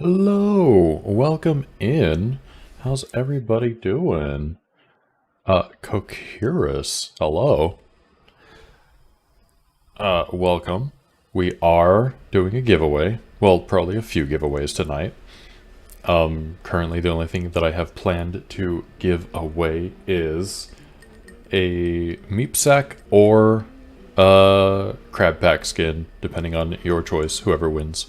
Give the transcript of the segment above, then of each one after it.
Hello, welcome in. How's everybody doing? Coherus, hello. Welcome. We are doing a giveaway. Well, probably a few giveaways tonight. Currently the only thing that I have planned to give away is a meep sack or a crab pack skin, depending on your choice, whoever wins.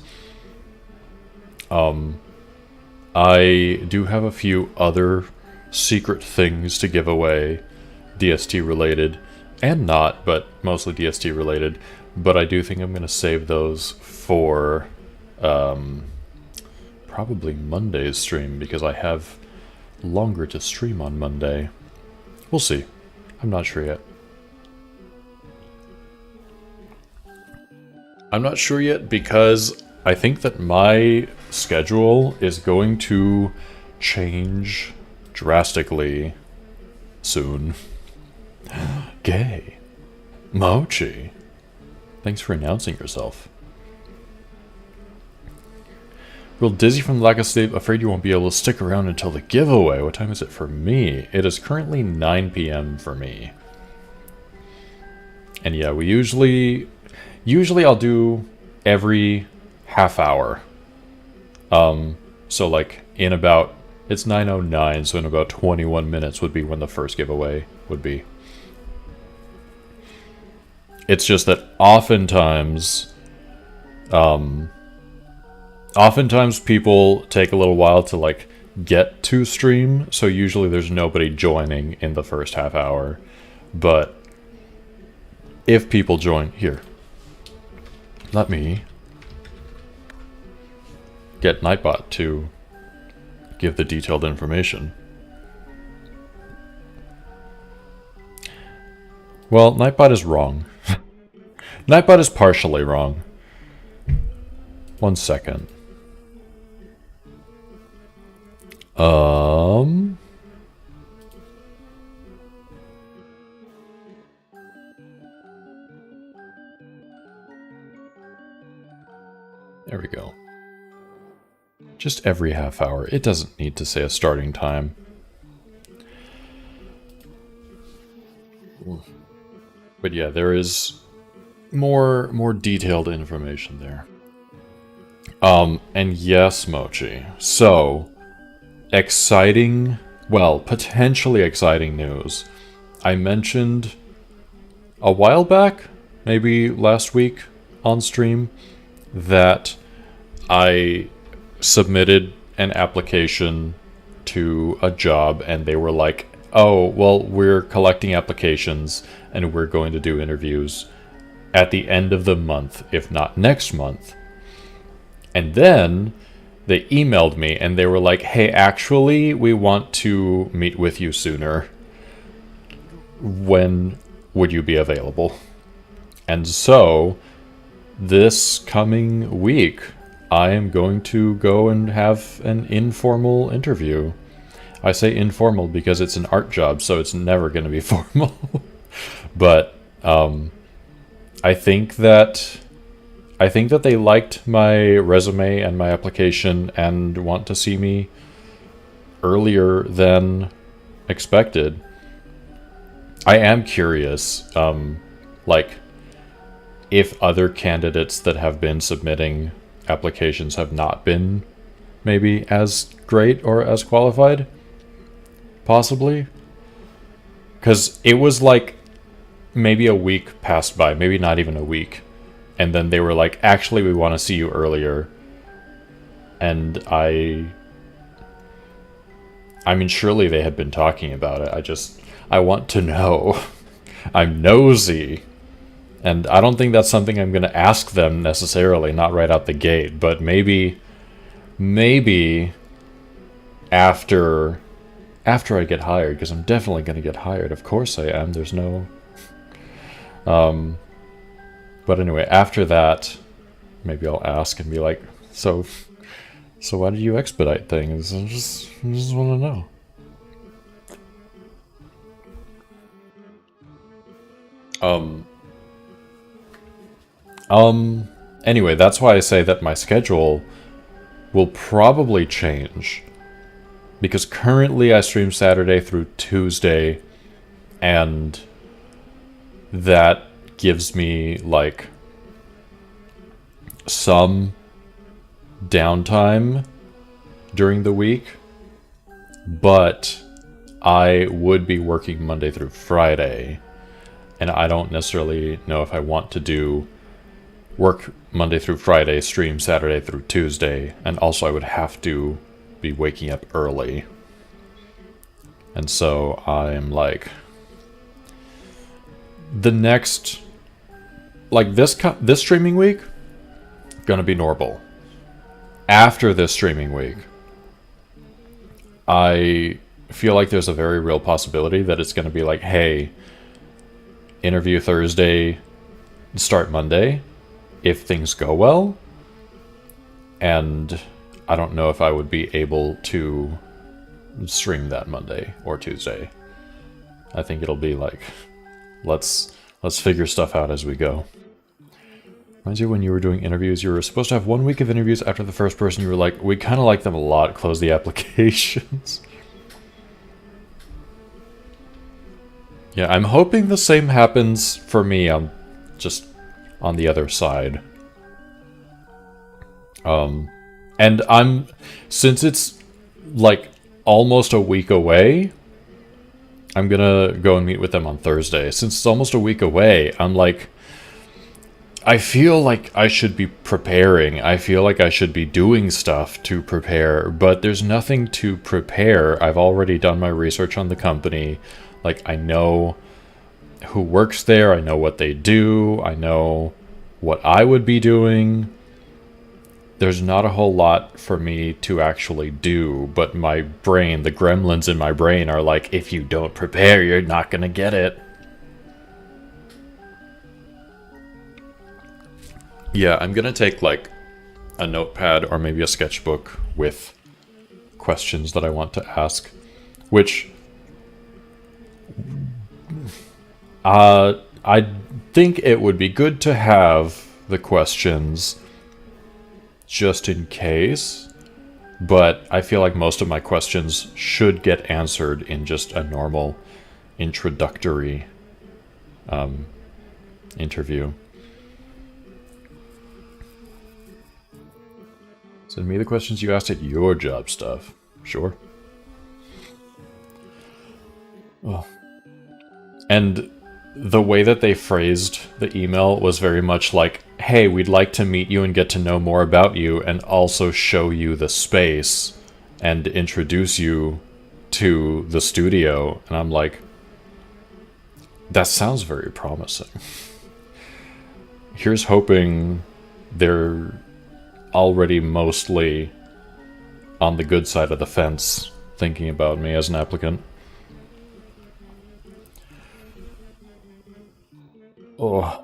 I do have a few other secret things to give away, DST related, and not, but mostly DST related. But I do think I'm going to save those for probably Monday's stream, because I have longer to stream on Monday. We'll see. I'm not sure yet. I'm not sure yet because I think that my schedule is going to change drastically soon. Gay. Mochi. Thanks for announcing yourself. Real dizzy from the lack of sleep, afraid you won't be able to stick around until the giveaway. What time is it for me? It is currently 9 p.m. for me. And yeah, we usually I'll do every half hour. So like in about, it's 9:09, so in about 21 minutes would be when the first giveaway would be. It's just that oftentimes people take a little while to like get to stream, so usually there's nobody joining in the first half hour. But if people join, here, let me get Nightbot to give the detailed information. Well, Nightbot is wrong. Nightbot is partially wrong. 1 second. There we go. Just every half hour. It doesn't need to say a starting time. But yeah, there is more detailed information there. And yes, Mochi. So, exciting, well, potentially exciting news. I mentioned a while back, maybe last week on stream, that I submitted an application to a job and they were like, oh, well, we're collecting applications and we're going to do interviews at the end of the month, if not next month. And then they emailed me and they were like, hey, actually, we want to meet with you sooner. When would you be available? And so this coming week, I am going to go and have an informal interview. I say informal because it's an art job, so it's never going to be formal. But I think that they liked my resume and my application and want to see me earlier than expected. I am curious, like, if other candidates that have been submitting applications have not been maybe as great or as qualified. Possibly. Because it was like maybe a week passed by, maybe not even a week. And then they were like, actually, we want to see you earlier. And I mean, surely they had been talking about it. I want to know. I'm nosy. And I don't think that's something I'm going to ask them necessarily, not right out the gate, but maybe after I get hired, because I'm definitely going to get hired. Of course I am. There's no... But anyway, after that, maybe I'll ask and be like, so why did you expedite things? I just want to know. Anyway, that's why I say that my schedule will probably change. Because currently I stream Saturday through Tuesday, and that gives me, like, some downtime during the week, but I would be working Monday through Friday, and I don't necessarily know if I want to do work Monday through Friday, stream Saturday through Tuesday, and also I would have to be waking up early. And so I'm like, the next, like this streaming week, gonna be normal. After this streaming week, I feel like there's a very real possibility that it's gonna be like, hey, interview Thursday, start Monday, if things go well. And I don't know if I would be able to stream that Monday or Tuesday. I think it'll be like, let's figure stuff out as we go. Reminds you when you were doing interviews, you were supposed to have 1 week of interviews. After the first person, you were like, we kind of like them a lot, close the applications. Yeah, I'm hoping the same happens for me. I'm just on the other side. And since it's like almost a week away, I'm gonna go and meet with them on Thursday. Since it's almost a week away, I'm like, I feel like I should be preparing. I feel like I should be doing stuff to prepare, but there's nothing to prepare. I've already done my research on the company. Like, I know who works there, I know what they do, I know what I would be doing. There's not a whole lot for me to actually do, but my brain, the gremlins in my brain are like, if you don't prepare, you're not gonna get it. Yeah, I'm gonna take like a notepad or maybe a sketchbook with questions that I want to ask, which I think it would be good to have the questions just in case, but I feel like most of my questions should get answered in just a normal introductory interview. Send me the questions you asked at your job stuff. Sure. Oh. And the way that they phrased the email was very much like, hey, we'd like to meet you and get to know more about you and also show you the space and introduce you to the studio. And I'm like, that sounds very promising. Here's hoping they're already mostly on the good side of the fence thinking about me as an applicant. Oh.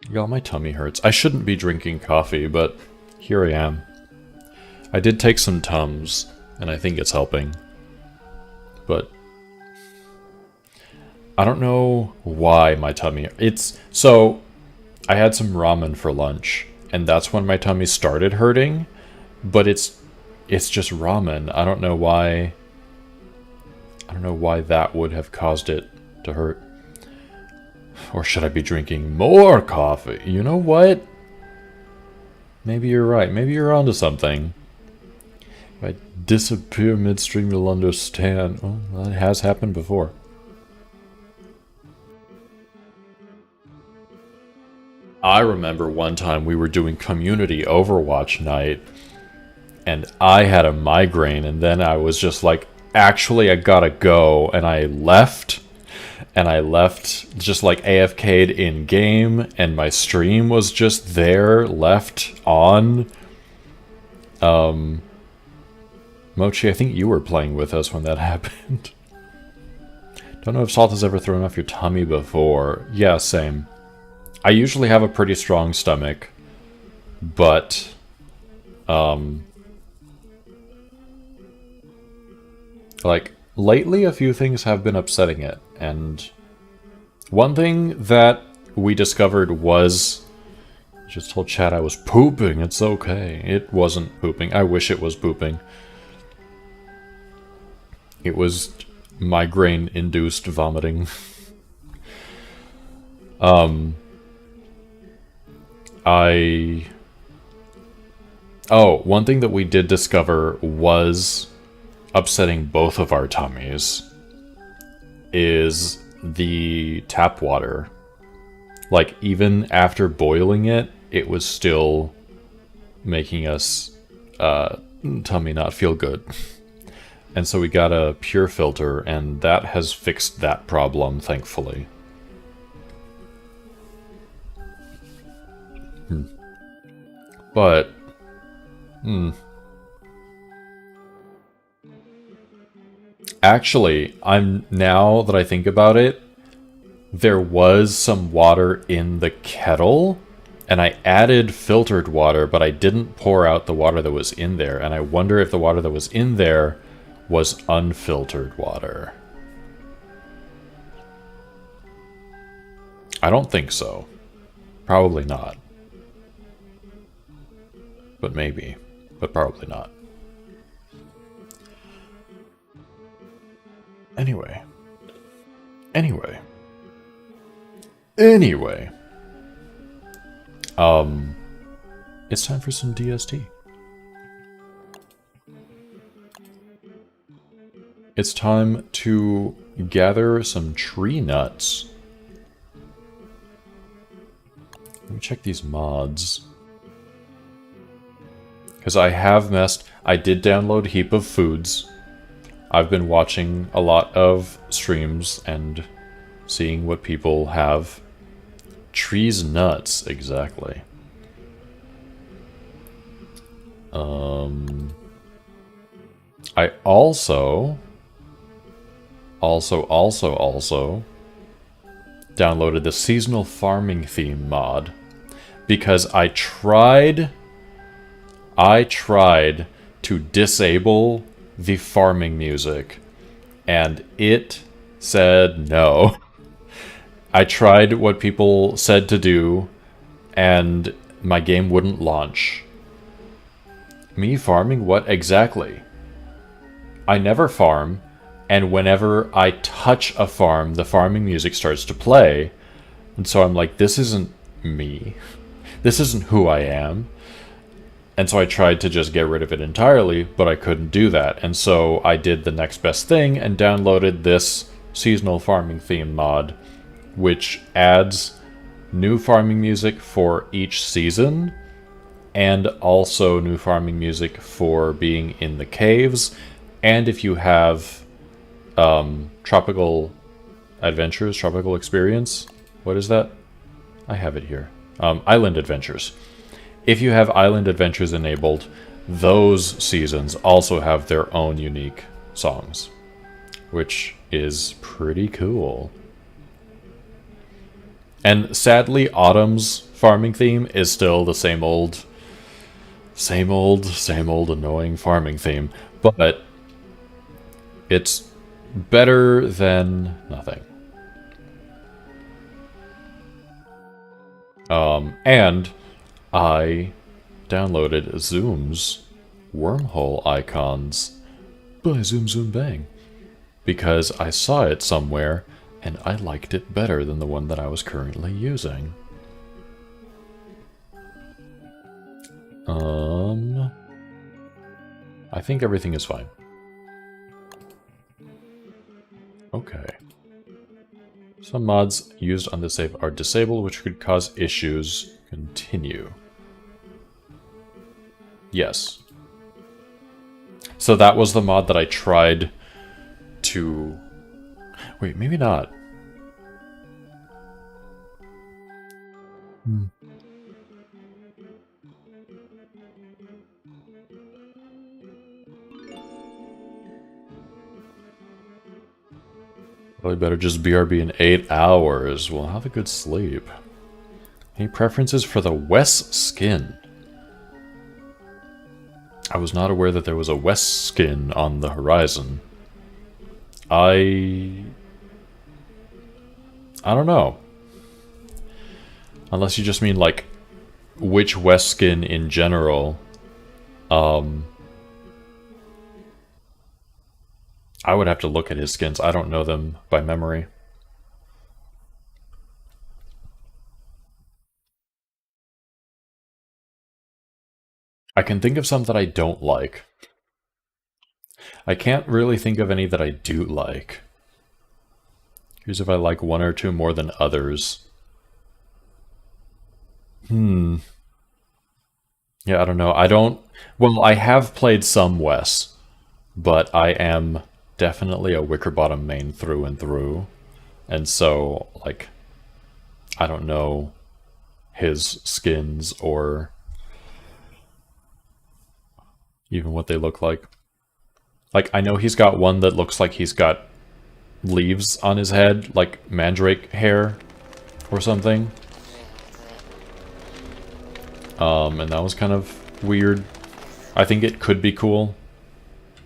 Y'all, my tummy hurts. I shouldn't be drinking coffee, but here I am. I did take some Tums, and I think it's helping. But I don't know why my tummy... So, I had some ramen for lunch, and that's when my tummy started hurting, but it's just ramen. I don't know why... I don't know why that would have caused it to hurt. Or should I be drinking more coffee? You know what? Maybe you're right. Maybe you're onto something. If I disappear midstream, you'll understand. Oh, that has happened before. I remember one time we were doing community Overwatch night, and I had a migraine, and then I was just like, actually, I gotta go, and I left just like AFK'd in game, and my stream was just there, left on. Mochi, I think you were playing with us when that happened. Don't know if salt has ever thrown off your tummy before. Yeah, same. I usually have a pretty strong stomach, but like, lately a few things have been upsetting it, and one thing that we discovered was... Just told chat I was pooping, it's okay. It wasn't pooping. I wish it was pooping. It was migraine-induced vomiting. Oh, one thing that we did discover was upsetting both of our tummies is the tap water. Like, even after boiling it, it was still making us tummy not feel good. And so we got a pure filter, and that has fixed that problem, thankfully. But, actually, now that I think about it, there was some water in the kettle, and I added filtered water, but I didn't pour out the water that was in there, and I wonder if the water that was in there was unfiltered water. I don't think so. Probably not. But maybe. But probably not. Anyway. It's time for some DST. It's time to gather some tree nuts. Let me check these mods. Because I have messed... I did download a heap of foods. I've been watching a lot of streams and seeing what people have. Trees nuts, exactly. I also downloaded the seasonal farming theme mod because I tried to disable the farming music and it said no. I tried what people said to do and my game wouldn't launch. Me farming? What exactly? I never farm, and whenever I touch a farm, the farming music starts to play. And so I'm like, this isn't me. This isn't who I am. And so I tried to just get rid of it entirely, but I couldn't do that. And so I did the next best thing and downloaded this seasonal farming theme mod, which adds new farming music for each season, and also new farming music for being in the caves, and if you have tropical adventures, tropical experience, what is that? I have it here. Island adventures. If you have island adventures enabled, those seasons also have their own unique songs, which is pretty cool. And sadly, Autumn's farming theme is still the same old annoying farming theme, but it's better than nothing. And I downloaded Zoom's wormhole icons by Zoom Zoom Bang because I saw it somewhere and I liked it better than the one that I was currently using. I think everything is fine. Okay. Some mods used on this save are disabled, which could cause issues. Continue. Yes. So that was the mod that I tried to... Wait, maybe not. Probably better just BRB in 8 hours. We'll have a good sleep. Any preferences for the West skin? I was not aware that there was a West skin on the horizon. I don't know. Unless you just mean, like, which West skin in general. I would have to look at his skins. I don't know them by memory. I can think of some that I don't like. I can't really think of any that I do like. Here's if I like one or two more than others. Yeah, I don't know. I don't... Well, I have played some Wes, but I am definitely a Wickerbottom main through and through. And so, like, I don't know his skins or even what they look like. Like, I know he's got one that looks like he's got leaves on his head, like mandrake hair or something. And that was kind of weird. I think it could be cool,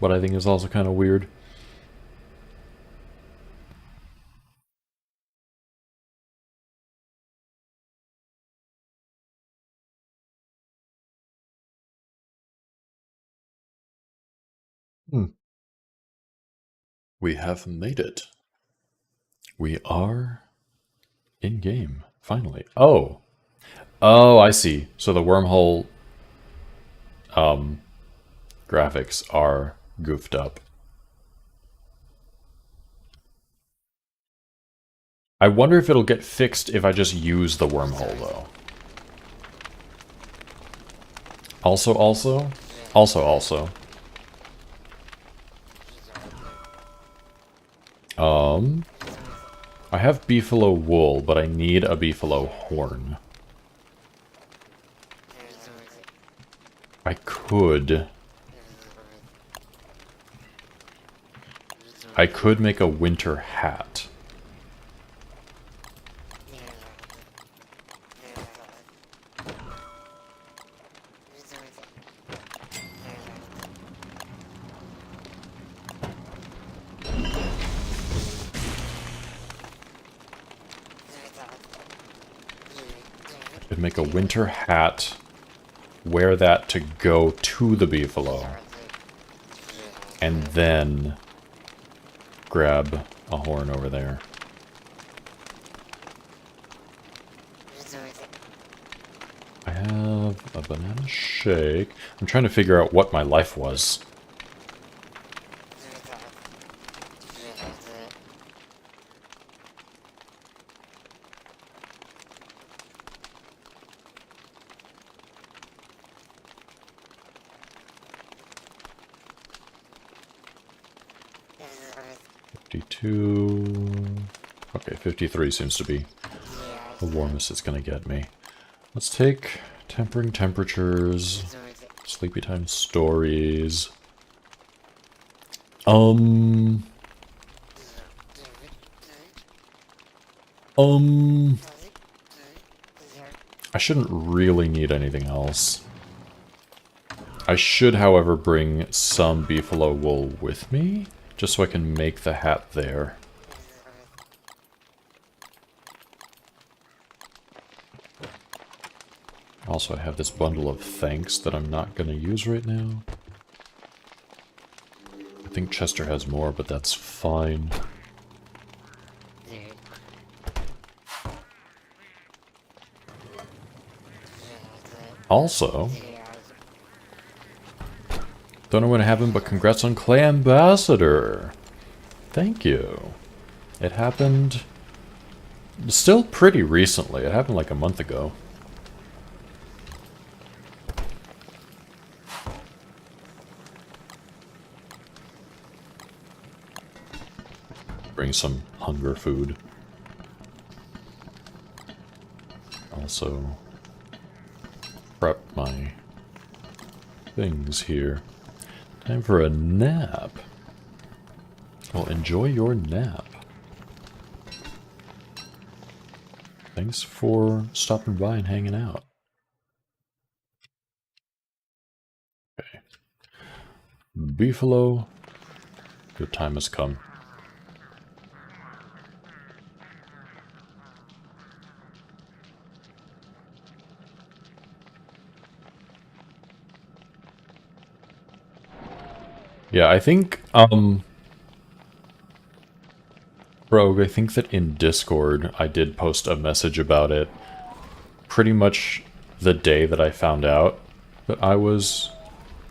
but I think it's also kind of weird. We have made it. We are in game, finally. Oh. Oh, I see. So the wormhole graphics are goofed up. I wonder if it'll get fixed if I just use the wormhole, though. Also. I have beefalo wool, but I need a beefalo horn. I could make a winter hat. Make a winter hat, wear that to go to the beefalo, and then grab a horn over there. I have a banana shake. I'm trying to figure out what my life was. Okay, 53 seems to be the warmest it's gonna get me. Let's take tempering temperatures, sleepy time stories. I shouldn't really need anything else. I should, however, bring some beefalo wool with me, just so I can make the hat there. Also, I have this bundle of thanks that I'm not going to use right now. I think Chester has more, but that's fine. Also, don't know when it happened, but congrats on Clay Ambassador. Thank you. It happened still pretty recently. It happened like a month ago. Bring some hunger food. Also, prep my things here. Time for a nap. Well, enjoy your nap. Thanks for stopping by and hanging out. Okay. Beefalo, your time has come. Yeah, I think, Rogue, I think that in Discord I did post a message about it pretty much the day that I found out that I was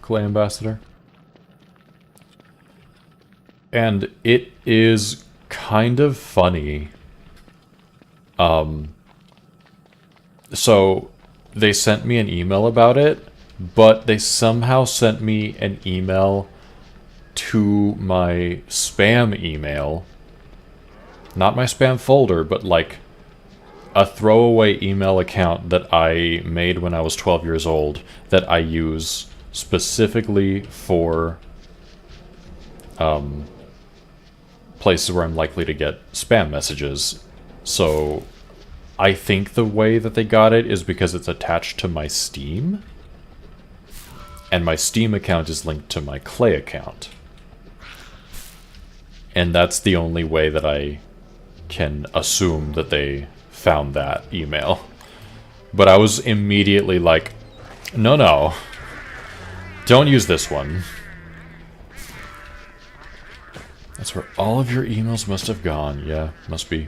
Clay Ambassador. And it is kind of funny. So they sent me an email about it, but they somehow sent me an email to my spam email. Not my spam folder, but like a throwaway email account that I made when I was 12 years old that I use specifically for places where I'm likely to get spam messages. So I think the way that they got it is because it's attached to my Steam, and my Steam account is linked to my Clay account. And that's the only way that I can assume that they found that email. But I was immediately like, no, don't use this one. That's where all of your emails must have gone. Yeah, must be.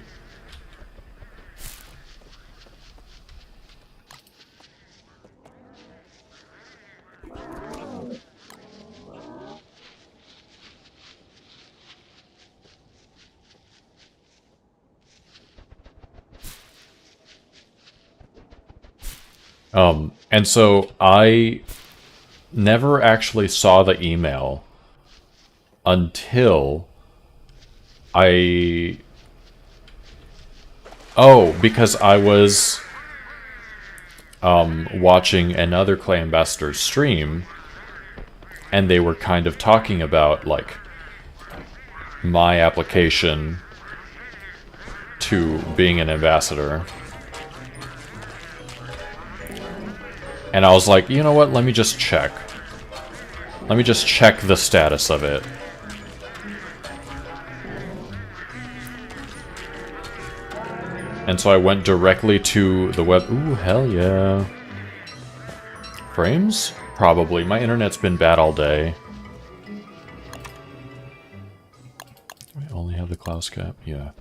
And so I never actually saw the email until I... Oh, because I was watching another Clay Ambassador stream, and they were kind of talking about, like, my application to being an ambassador. And I was like, you know what, let me just check. Let me just check the status of it. And so I went directly to the web... Ooh, hell yeah. Frames? Probably. My internet's been bad all day. Do I only have the Klaus cap? Yeah.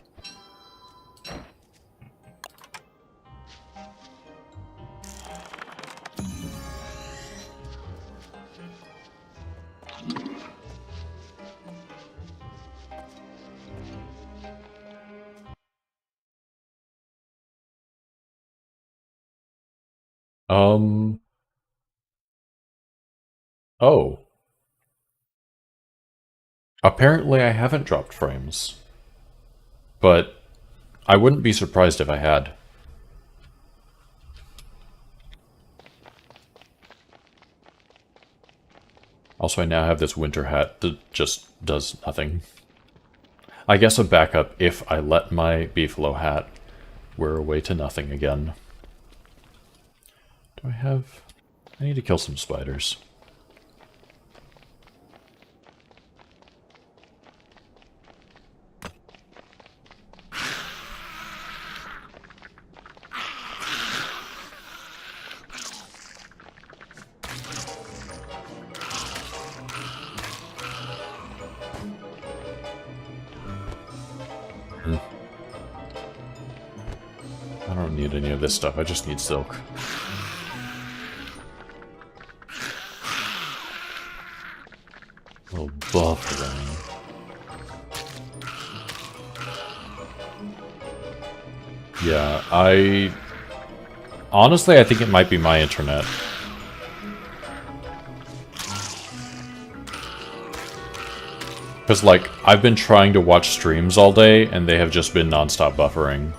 Oh. Apparently I haven't dropped frames. But I wouldn't be surprised if I had. Also, I now have this winter hat that just does nothing. I guess a backup if I let my beefalo hat wear away to nothing again. Do I have... I need to kill some spiders. I don't need any of this stuff, I just need silk. A little buffering. Yeah, honestly, I think it might be my internet. Because, like, I've been trying to watch streams all day, and they have just been non-stop buffering.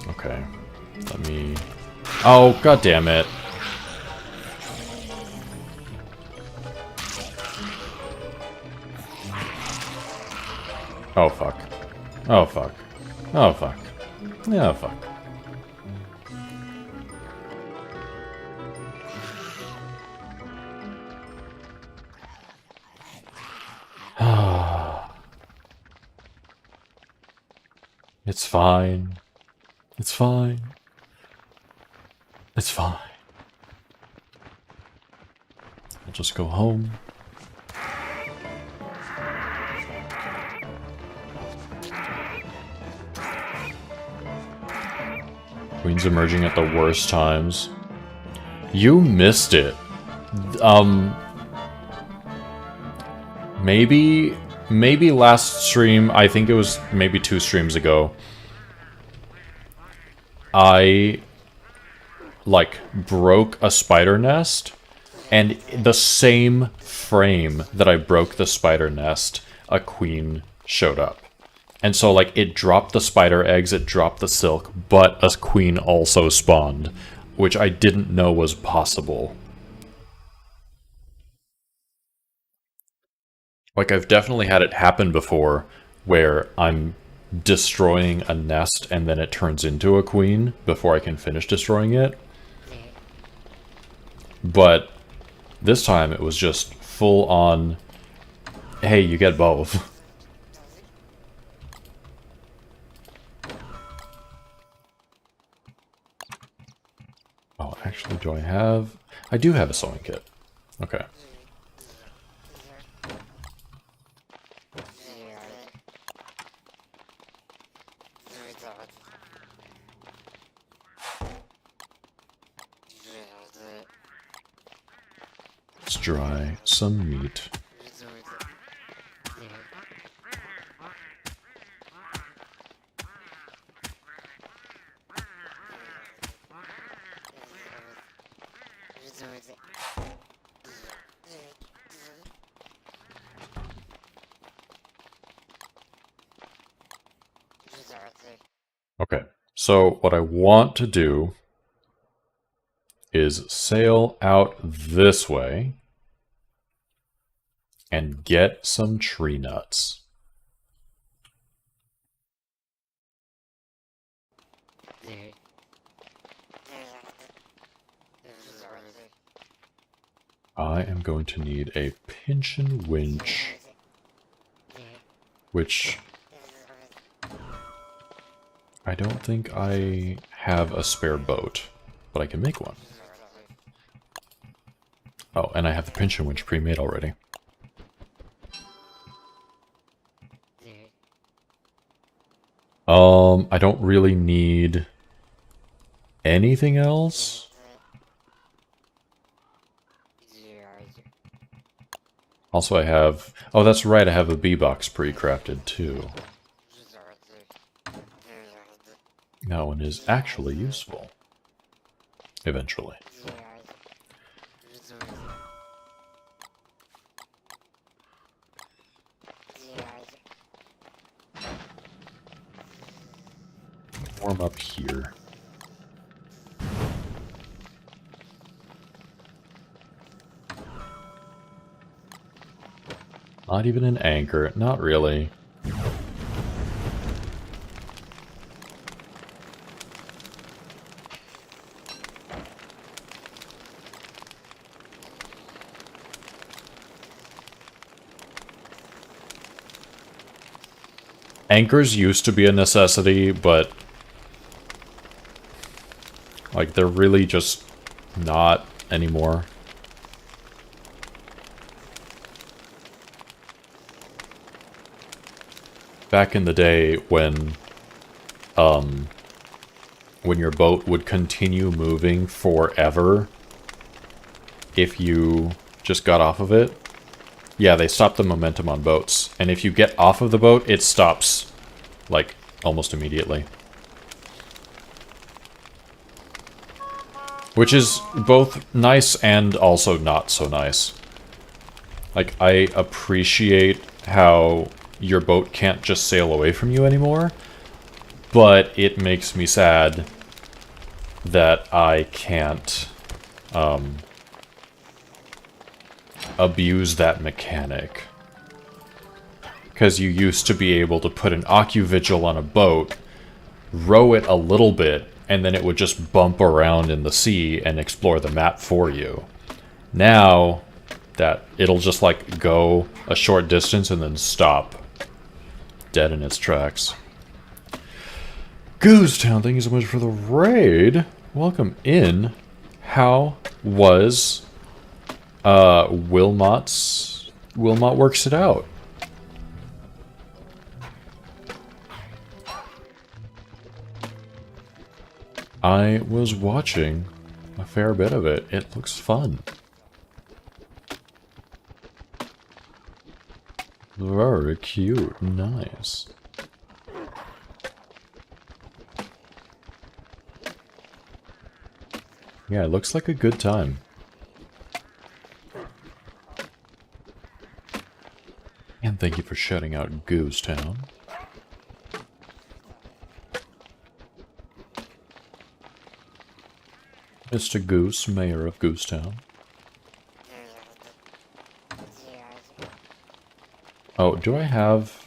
Okay. Let me... Oh, god damn it. Oh, fuck. Oh, fuck. Oh, fuck. Oh, fuck. It's fine. It's fine. It's fine. We'll just go home. Queen's emerging at the worst times. You missed it. Maybe last stream, I think it was maybe 2 streams ago, I, like, broke a spider nest, and the same frame that I broke the spider nest, a queen showed up. And so, like, it dropped the spider eggs, it dropped the silk, but a queen also spawned, which I didn't know was possible. Like, I've definitely had it happen before, where I'm destroying a nest and then it turns into a queen before I can finish destroying it. But this time it was just full on, hey, you get both. Oh, actually, do I have... I do have a sewing kit. Okay. Let's dry some meat. Okay, so what I want to do is sail out this way and get some tree nuts. I am going to need a pinch and winch, which I don't think I have a spare boat, but I can make one. Oh, and I have the pinch and winch pre-made already. I don't really need anything else. Also, I have... Oh, that's right, I have a bee-box pre-crafted, too. That one is actually useful. Eventually. Warm up here. Not even an anchor. Not really. Anchors used to be a necessity, but like they're really just not anymore. Back in the day when your boat would continue moving forever if you just got off of it. Yeah, they stopped the momentum on boats. And if you get off of the boat, it stops, like, almost immediately. Which is both nice and also not so nice. Like, I appreciate how your boat can't just sail away from you anymore, but it makes me sad that I can't abuse that mechanic. Because you used to be able to put an occuvigil on a boat, row it a little bit, and then it would just bump around in the sea and explore the map for you. Now, that it'll just like go a short distance and then stop. Dead in its tracks. Goosetown, thank you so much for the raid. Welcome in. How was Wilmot works it out. I was watching a fair bit of it. It looks fun. Very cute. Nice. Yeah, it looks like a good time. And thank you for shouting out Goose Town. Mr. Goose, Mayor of Goose Town. Oh, do I have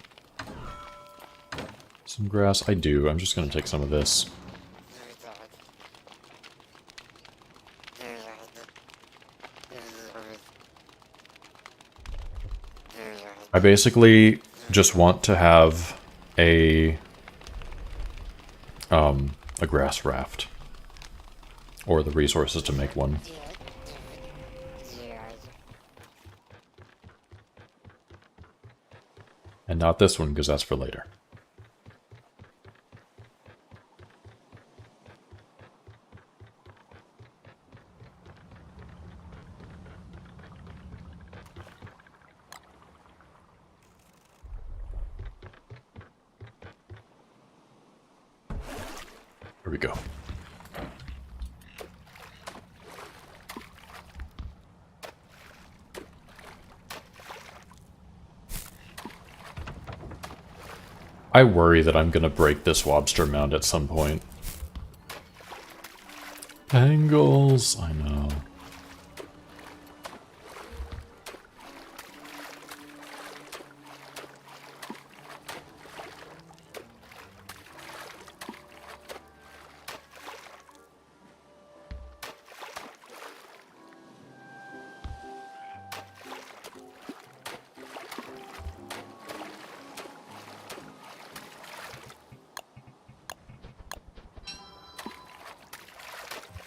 some grass? I do. I'm just going to take some of this. I basically just want to have a grass raft. Or the resources to make one. And not this one, because that's for later. Here we go. I worry that I'm gonna break this lobster mound at some point. Angles, I know.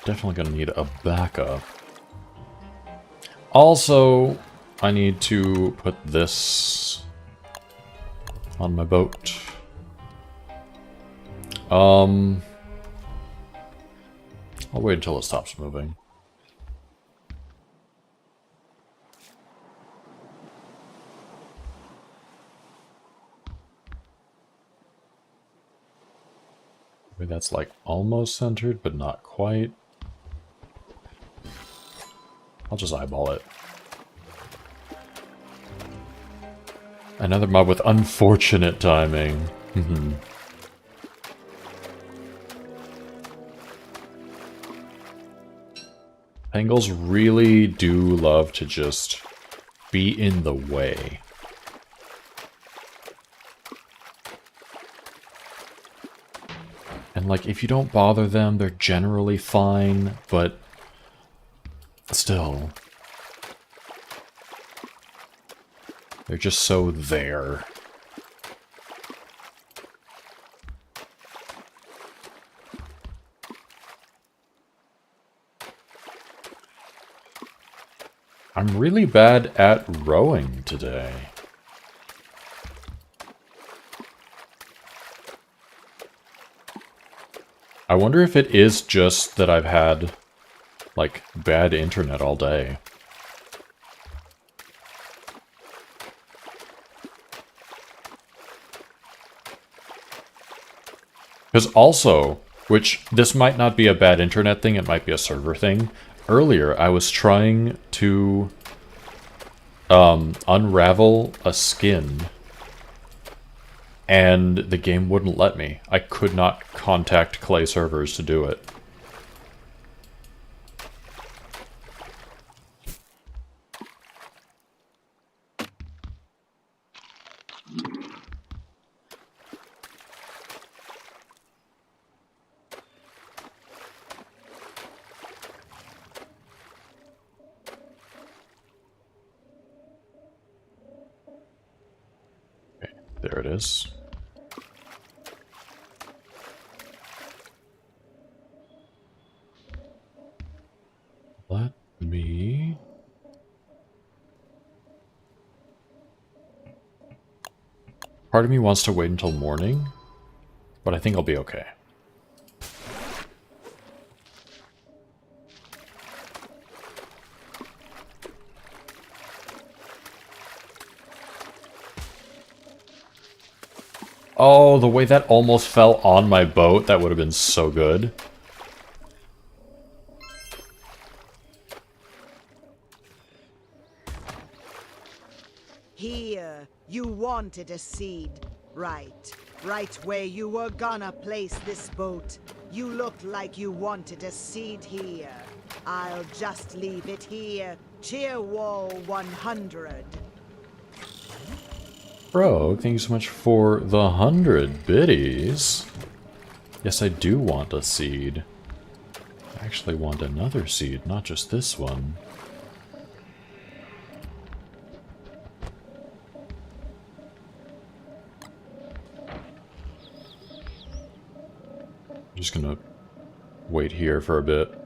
Definitely gonna need a backup. Also, I need to put this on my boat. I'll wait until it stops moving. Maybe that's like almost centered, but not quite. I'll just eyeball it. Another mob with unfortunate timing. Angles really do love to just be in the way. And like, if you don't bother them, they're generally fine, but still. They're just so there. I'm really bad at rowing today. I wonder if it is just that I've had, like, bad internet all day. Because also, which this might not be a bad internet thing, it might be a server thing. Earlier, I was trying to unravel a skin, and the game wouldn't let me. I could not contact Clay servers to do it. There it is. Let me Part of me wants to wait until morning, but I think I'll be okay. Oh, the way that almost fell on my boat, that would have been so good. Here, you wanted a seed, right? Right where you were gonna place this boat. You looked like you wanted a seed here. I'll just leave it here. Cheer wall 100. Bro, thank you so much for the 100 biddies. Yes, I do want a seed. I actually want another seed, not just this one. I'm just gonna wait here for a bit.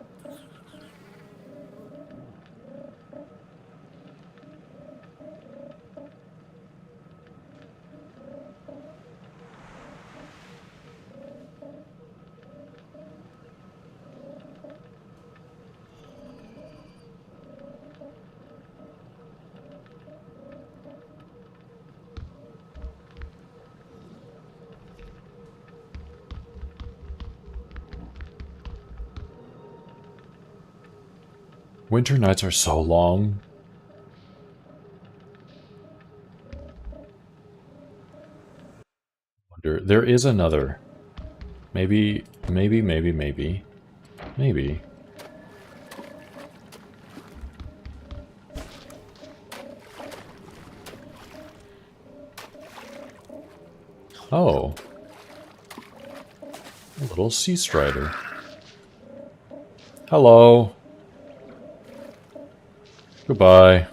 Winter nights are so long. There is another. Maybe. Maybe. Oh. A little sea strider. Hello. Goodbye. You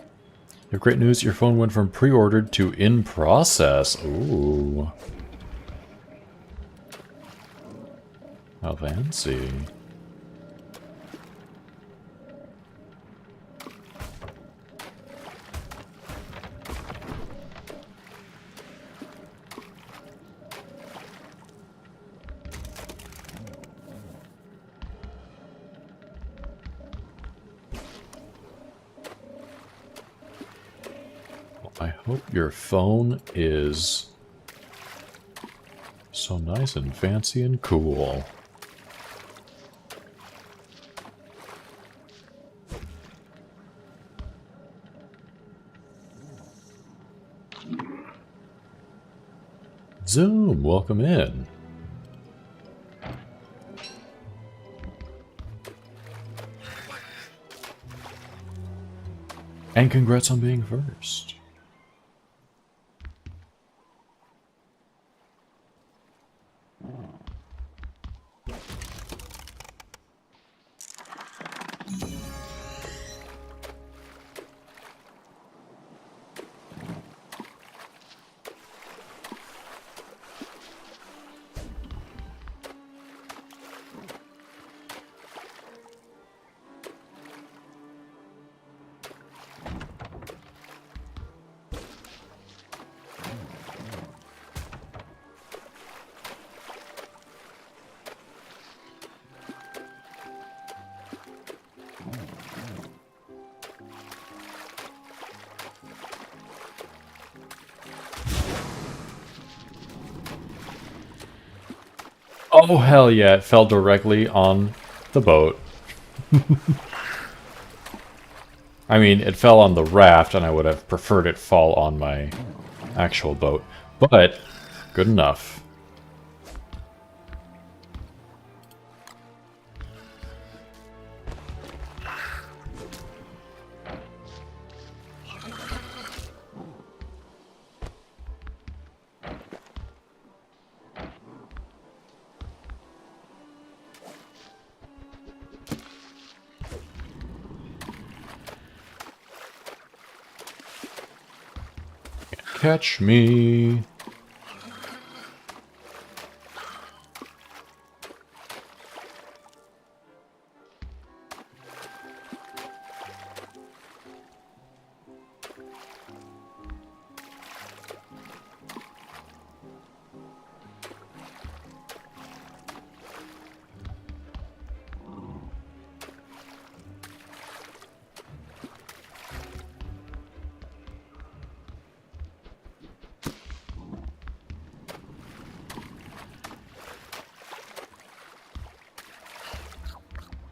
have great news. Your phone went from pre-ordered to in process. Ooh. How fancy. I hope your phone is so nice and fancy and cool. Zoom, welcome in. And congrats on being first. Oh, hell yeah, it fell directly on the boat. I mean, it fell on the raft, and I would have preferred it fall on my actual boat. But, good enough. Catch me.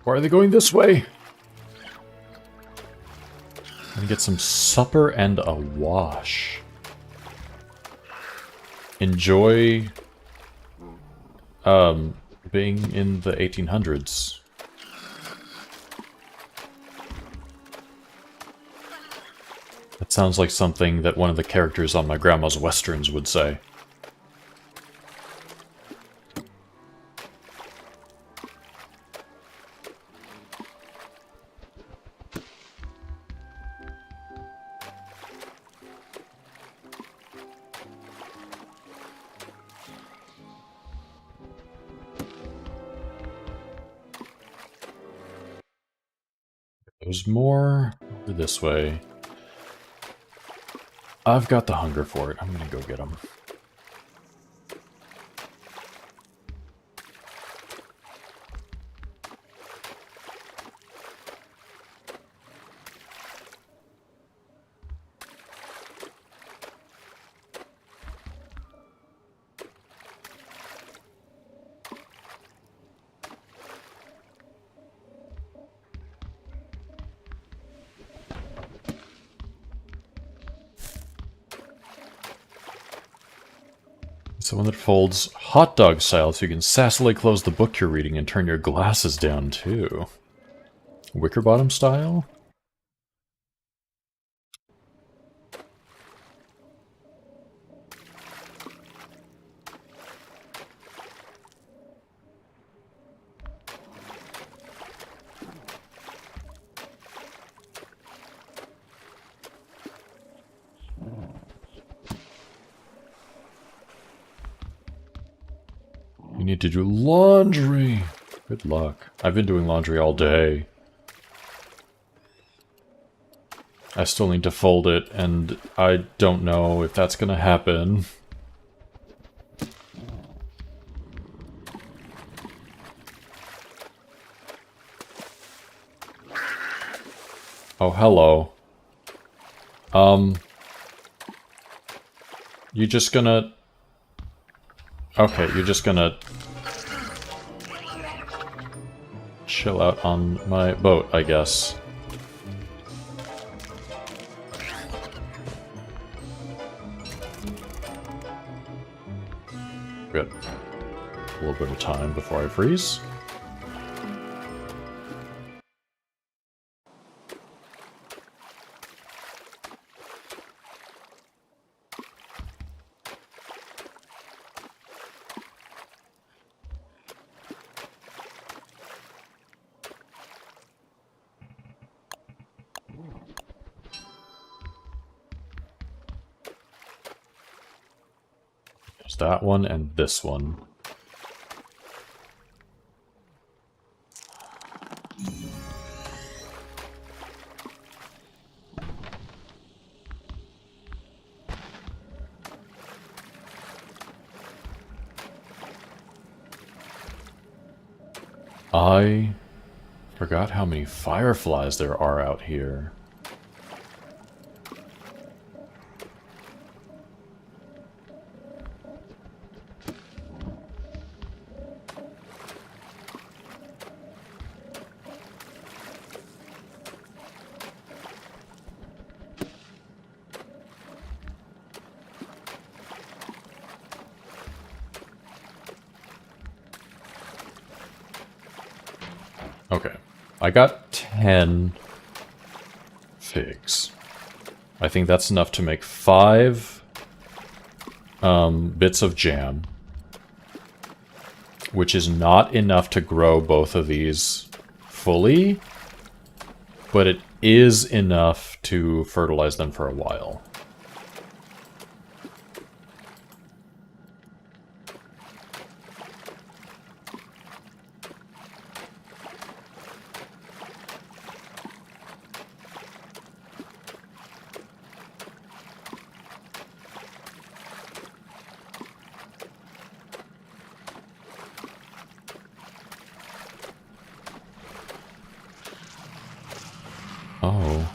Why are they going this way? I'm gonna get some supper and a wash. Enjoy being in the 1800s. That sounds like something that one of the characters on my grandma's westerns would say. There's more over this way. I've got the hunger for it. I'm gonna go get them. Someone that folds hot dog style so you can sassily close the book you're reading and turn your glasses down too. Wicker bottom style? You need to do laundry. Good luck. I've been doing laundry all day. I still need to fold it, and I don't know if that's gonna happen. Oh, hello. You just gonna... Okay, you're just gonna... chill out on my boat, I guess. Good. A little bit of time before I freeze. There's that one and this one. I forgot how many fireflies there are out here. Okay, I got 10 figs. I think that's enough to make 5 bits of jam, which is not enough to grow both of these fully, but it is enough to fertilize them for a while. Oh.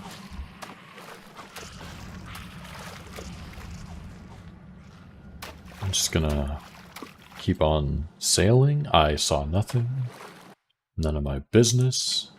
I'm just gonna keep on sailing. I saw nothing. None of my business.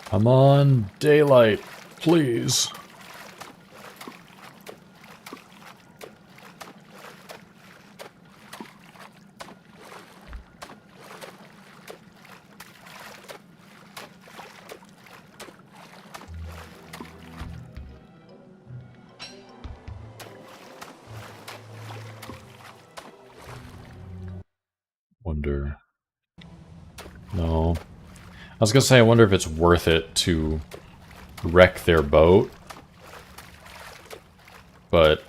Come on, daylight, please. Wonder. No. I was gonna say, I wonder if it's worth it to wreck their boat. But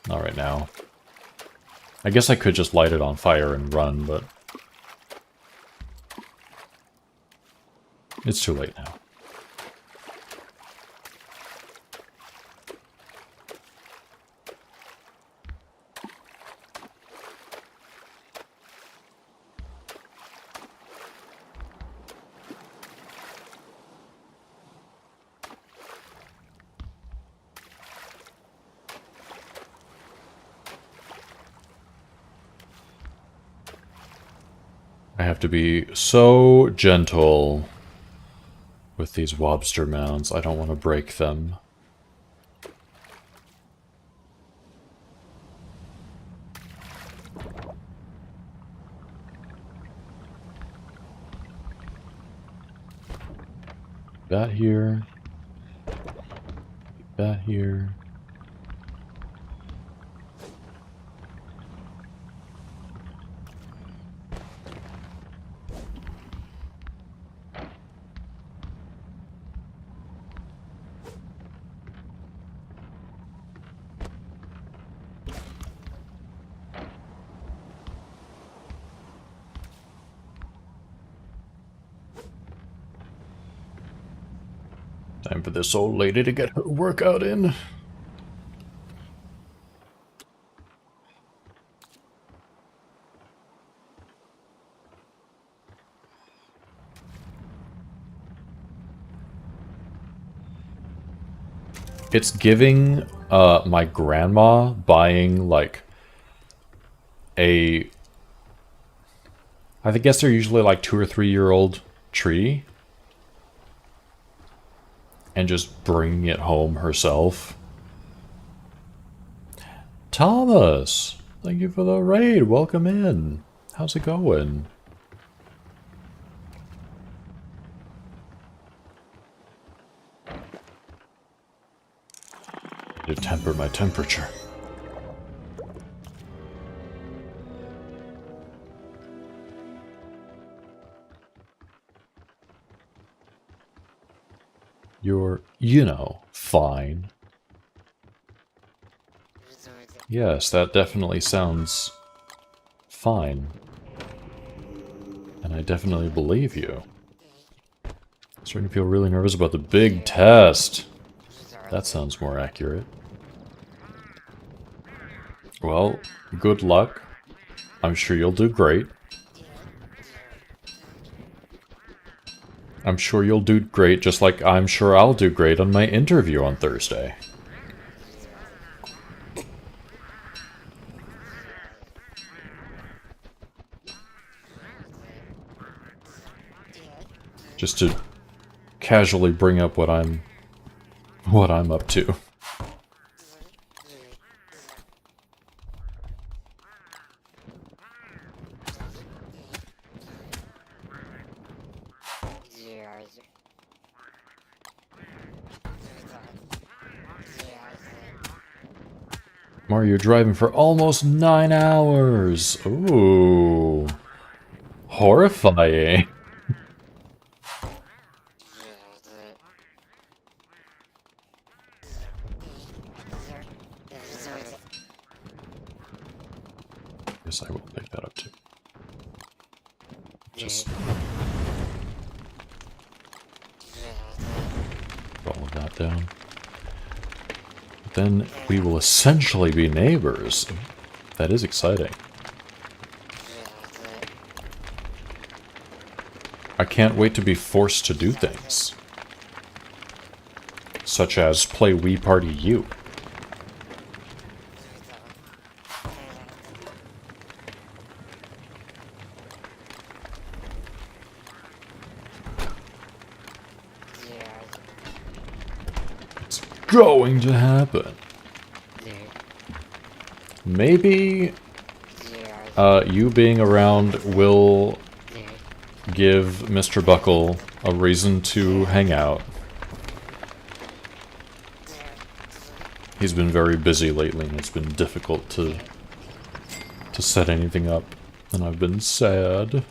not right now. I guess I could just light it on fire and run, but it's too late now. I have to be so gentle with these lobster mounds. I don't want to break them. That here. That here. Time for this old lady to get her workout in. It's giving my grandma buying like a, I guess they're usually like 2 or 3 year old tree, and just bringing it home herself. Thomas, thank you for the raid. Welcome in. How's it going? To temper my temperature. You're, you know, fine. Yes, that definitely sounds fine. And I definitely believe you. I'm starting to feel really nervous about the big test. That sounds more accurate. Well, good luck. I'm sure you'll do great. I'm sure you'll do great, just like I'm sure I'll do great on my interview on Thursday. Just to casually bring up what I'm up to. Mario, you're driving for almost 9 hours. Ooh. Horrifying. Guess I will pick that up too. Just put all of that down. Then we will essentially be neighbors. That is exciting. I can't wait to be forced to do things. Such as play Wii Party U. It's going to happen. Maybe you being around will give Mr. Buckle a reason to hang out. He's been very busy lately, and it's been difficult to set anything up, and I've been sad.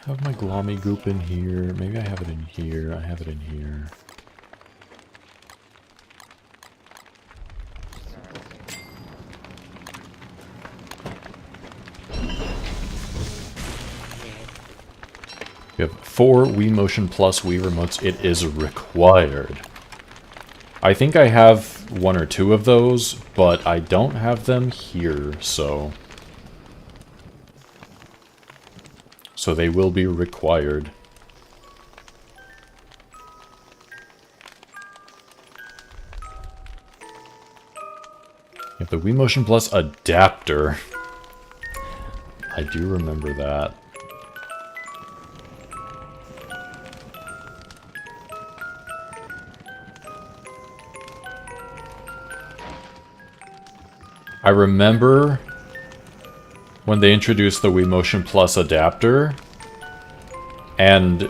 I have my glommy goop in here. Maybe I have it in here. I have it in here. We have 4 Wii Motion Plus Wii remotes. It is required. I think I have 1 or 2 of those, but I don't have them here, so they will be required. You have the Wii Motion Plus adapter. I do remember that. I remember when they introduced the Wii Motion Plus adapter, and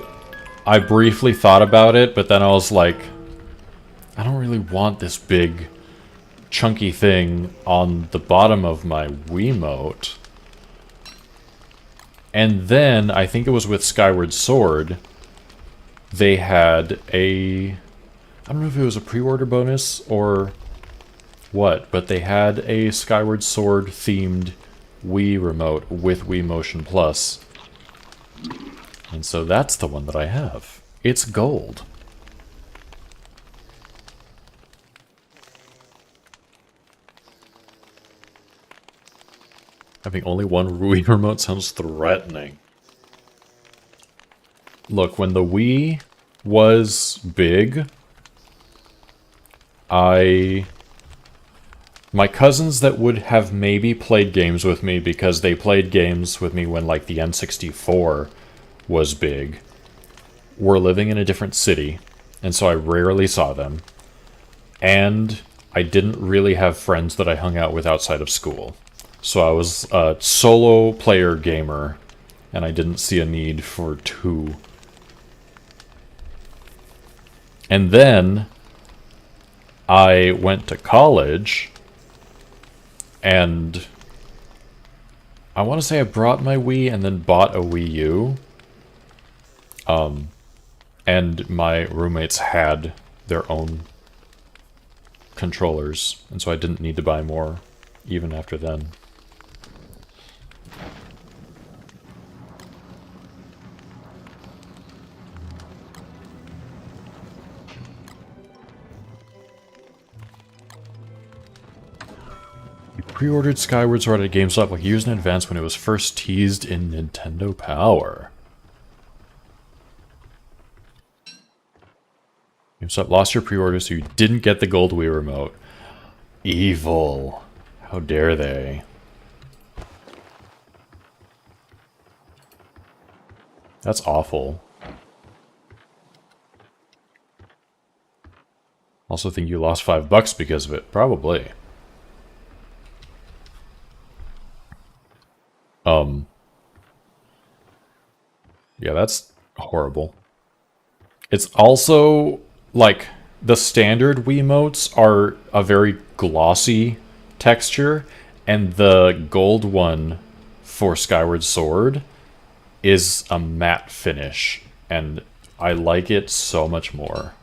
I briefly thought about it, but then I was like, I don't really want this big, chunky thing on the bottom of my Wiimote. And then, I think it was with Skyward Sword, they had I don't know if it was a pre-order bonus or what, but they had a Skyward Sword themed Wii remote with Wii Motion Plus. And so that's the one that I have. It's gold. Having only one Wii remote sounds threatening. Look, when the Wii was big, my cousins that would have maybe played games with me, because they played games with me when, like, the N64 was big, were living in a different city, and so I rarely saw them. And I didn't really have friends that I hung out with outside of school. So I was a solo player gamer, and I didn't see a need for 2. And then I went to college, and I want to say I brought my Wii and then bought a Wii U. And my roommates had their own controllers, and so I didn't need to buy more even after then. Pre-ordered Skyward Sword at GameStop like years in advance when it was first teased in Nintendo Power. GameStop lost your pre-order, so you didn't get the gold Wii remote. Evil. How dare they? That's awful. Also think you lost $5 because of it. Probably. Yeah, that's horrible. It's also, like, the standard Wiimotes are a very glossy texture, and the gold one for Skyward Sword is a matte finish, and I like it so much more.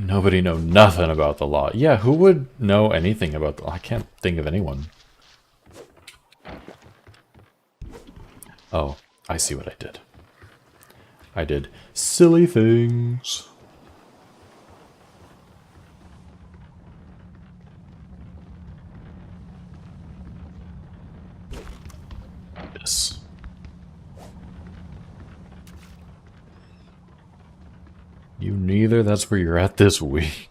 Ain't nobody know nothing about the law. Yeah, who would know anything about the law? I can't think of anyone. Oh, I see what I did. I did silly things. This. You neither, that's where you're at this week.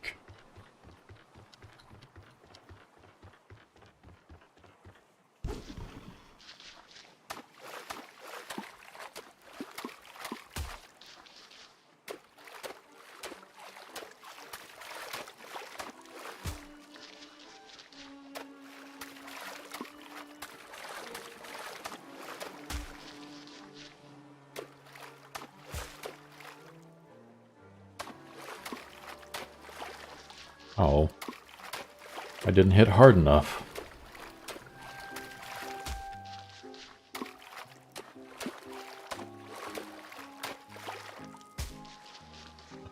Oh. I didn't hit hard enough.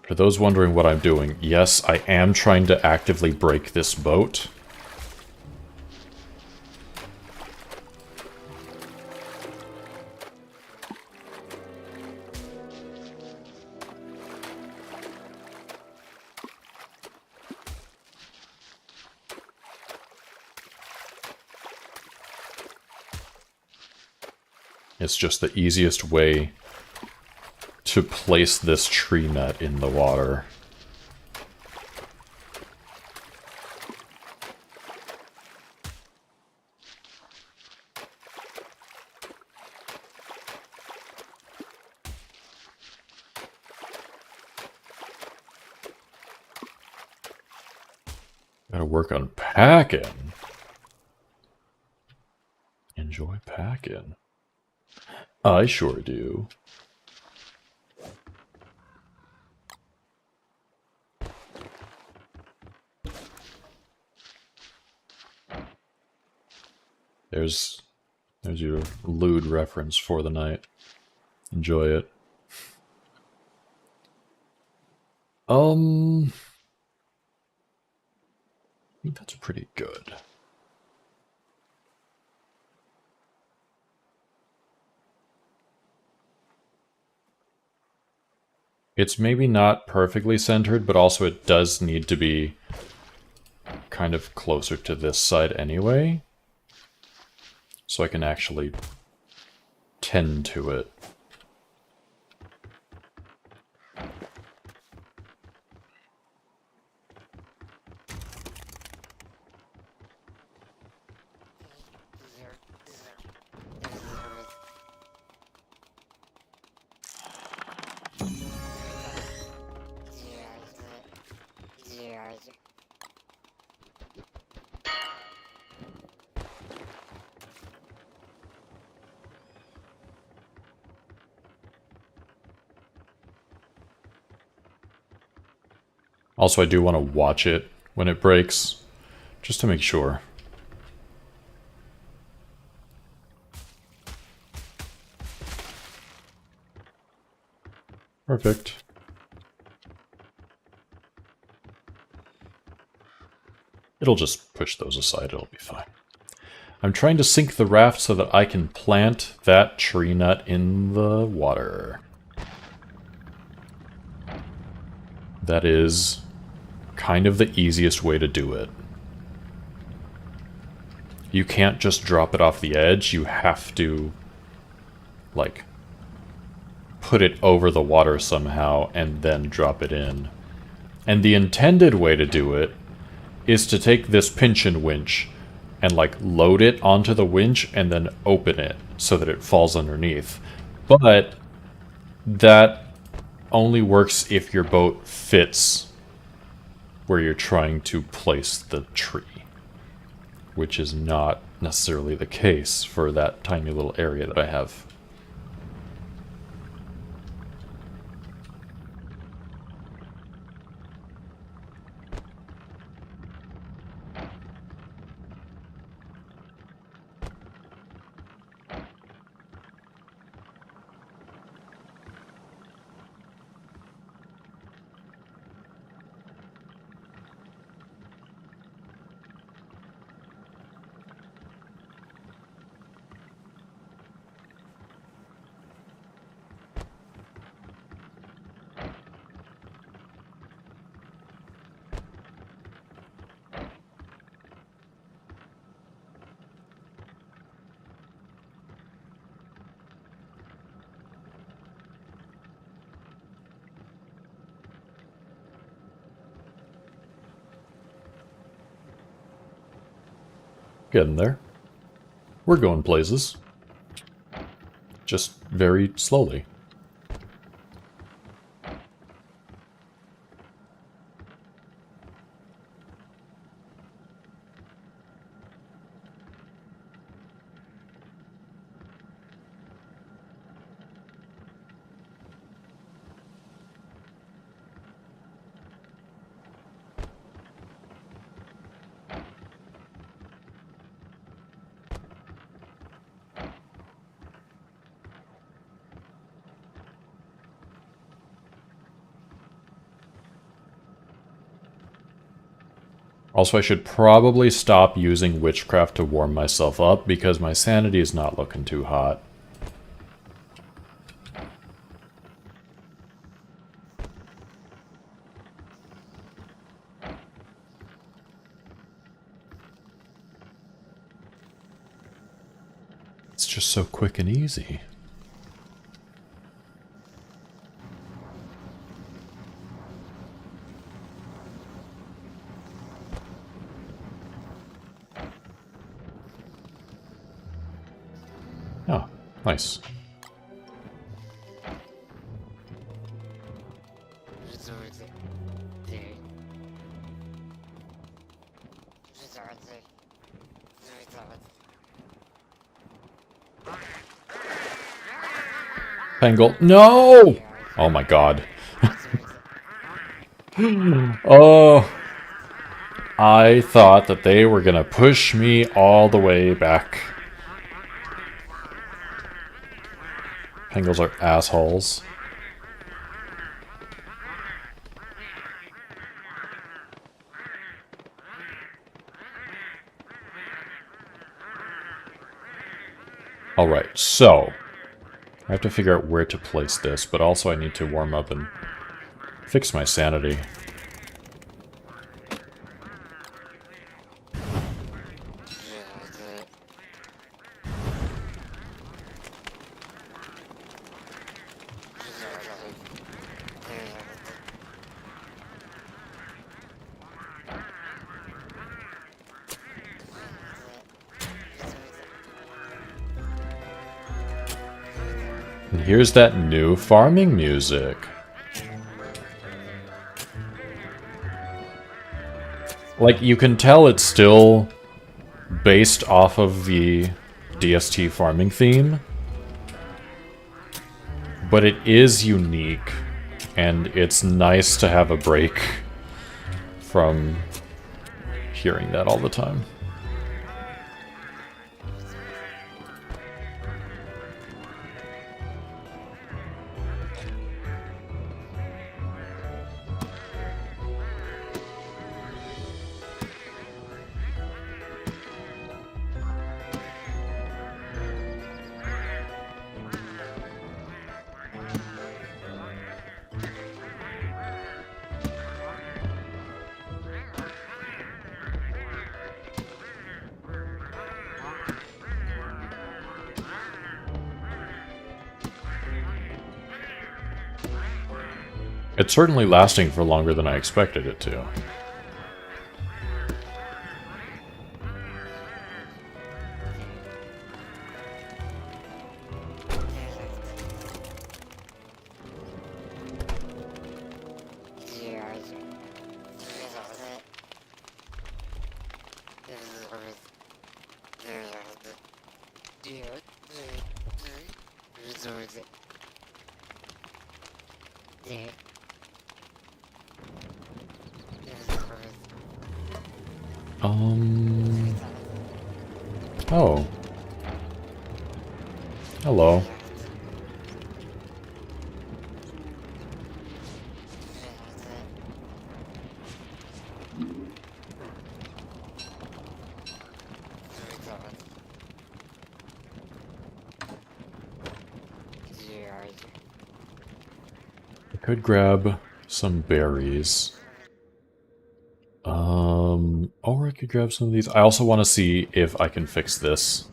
For those wondering what I'm doing, yes, I am trying to actively break this boat. It's just the easiest way to place this tree nut in the water. Gotta work on packing. Enjoy packing. I sure do. There's your lewd reference for the night. Enjoy it. I think that's pretty good. It's maybe not perfectly centered, but also it does need to be kind of closer to this side anyway. So I can actually tend to it. Also, I do want to watch it when it breaks, just to make sure. Perfect. It'll just push those aside, it'll be fine. I'm trying to sink the raft so that I can plant that tree nut in the water. That is kind of the easiest way to do it. You can't just drop it off the edge, you have to, like, put it over the water somehow and then drop it in. And the intended way to do it is to take this pinch and winch and, like, load it onto the winch and then open it so that it falls underneath. But that only works if your boat fits where you're trying to place the tree, which is not necessarily the case for that tiny little area that I have. Getting there. We're going places. Just very slowly. Also, I should probably stop using witchcraft to warm myself up because my sanity is not looking too hot. It's just so quick and easy. Oh, nice. Pangle. No! Oh my god. Oh. I thought that they were gonna push me all the way back. Pangles are assholes. Alright, so I have to figure out where to place this, but also I need to warm up and fix my sanity. And here's that new farming music. Like, you can tell it's still based off of the DST farming theme, but it is unique, and it's nice to have a break from hearing that all the time. It's certainly lasting for longer than I expected it to. Oh. Hello. I could grab some berries. Or I could grab some of these. I also want to see if I can fix this.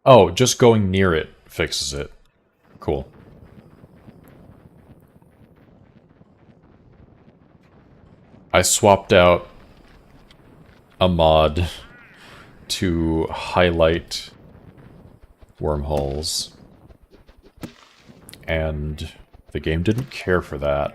Oh, just going near it fixes it. Cool. I swapped out a mod to highlight wormholes, and the game didn't care for that.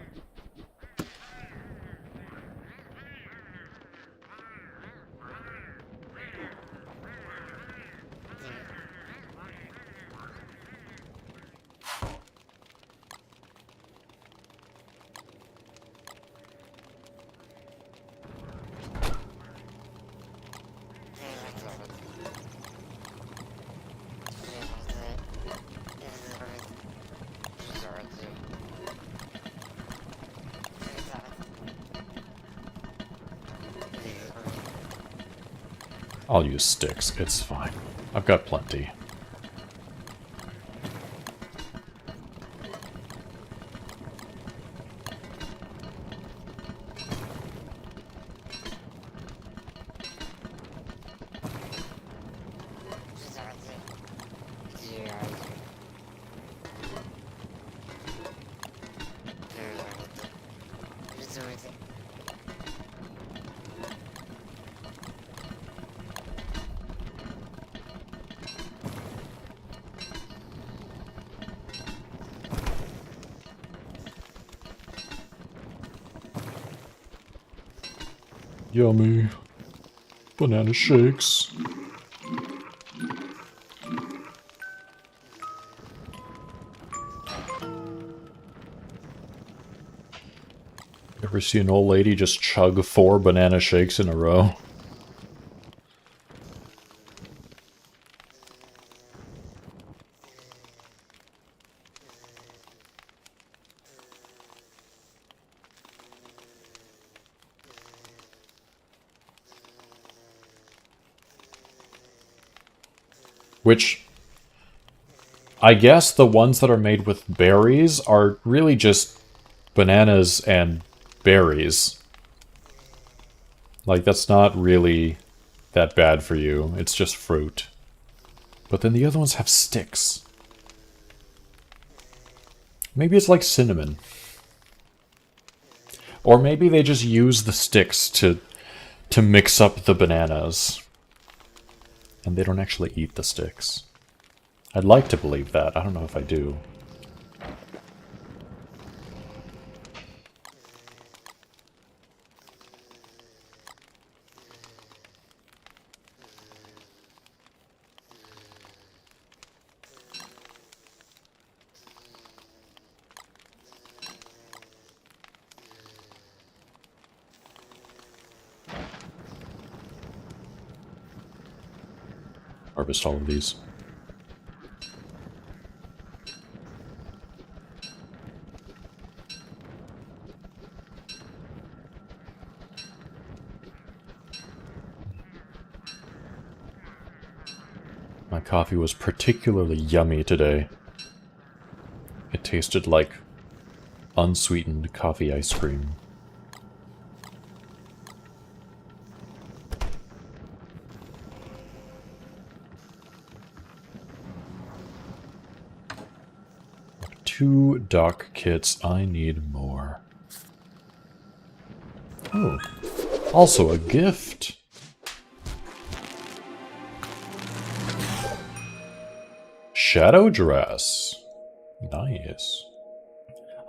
I'll use sticks, it's fine. I've got plenty. Yummy. Banana shakes. Ever see an old lady just chug 4 banana shakes in a row? Which, I guess the ones that are made with berries are really just bananas and berries. Like, that's not really that bad for you. It's just fruit. But then the other ones have sticks. Maybe it's like cinnamon. Or maybe they just use the sticks to mix up the bananas. And they don't actually eat the sticks. I'd like to believe that. I don't know if I do. Harvest all of these. My coffee was particularly yummy today. It tasted like unsweetened coffee ice cream. Two dock kits. I need more. Oh, also a gift. Shadow dress. Nice.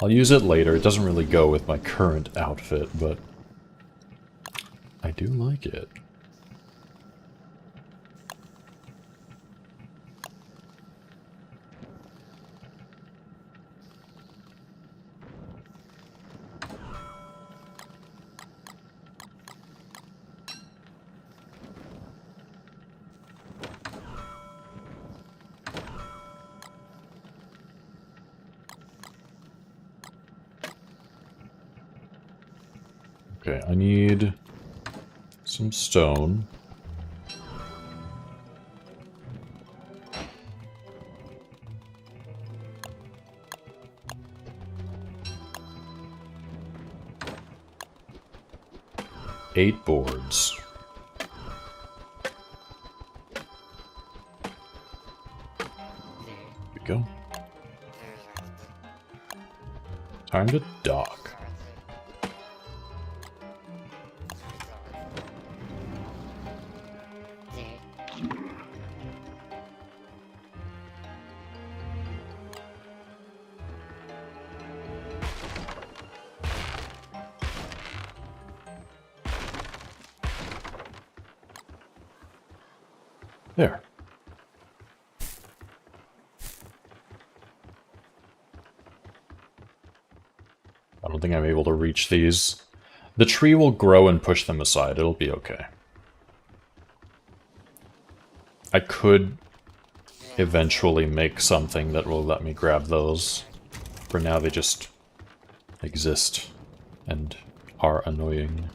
I'll use it later. It doesn't really go with my current outfit, but I do like it. Okay, I need some stone. Eight boards. Here we go. Time to dock. There. I don't think I'm able to reach these. The tree will grow and push them aside. It'll be okay. I could eventually make something that will let me grab those. For now, they just exist and are annoying.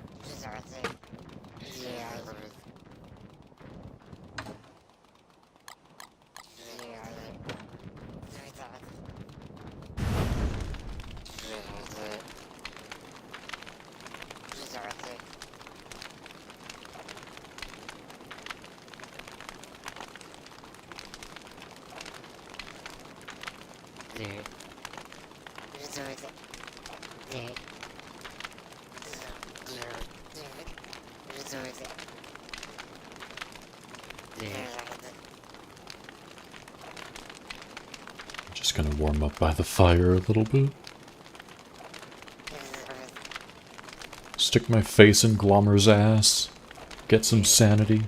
Just gonna warm up by the fire a little bit. Stick my face in Glommer's ass. Get some sanity.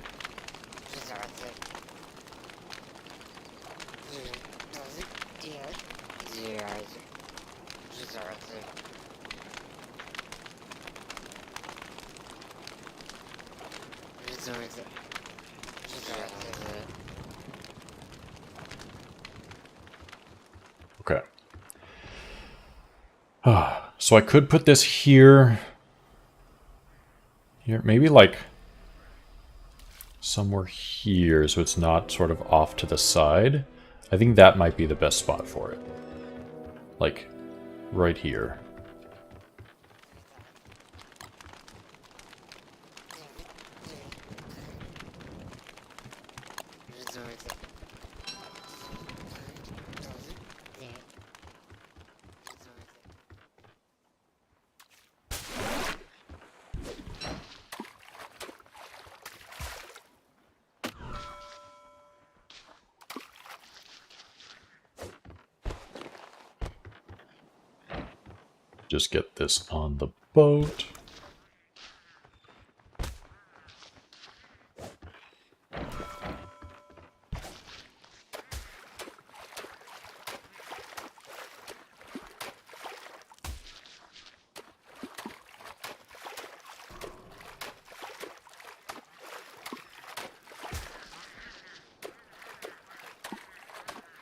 Okay. So I could put this here. Here, maybe like somewhere here so it's not sort of off to the side. I think that might be the best spot for it. Like, right here. Just get this on the boat.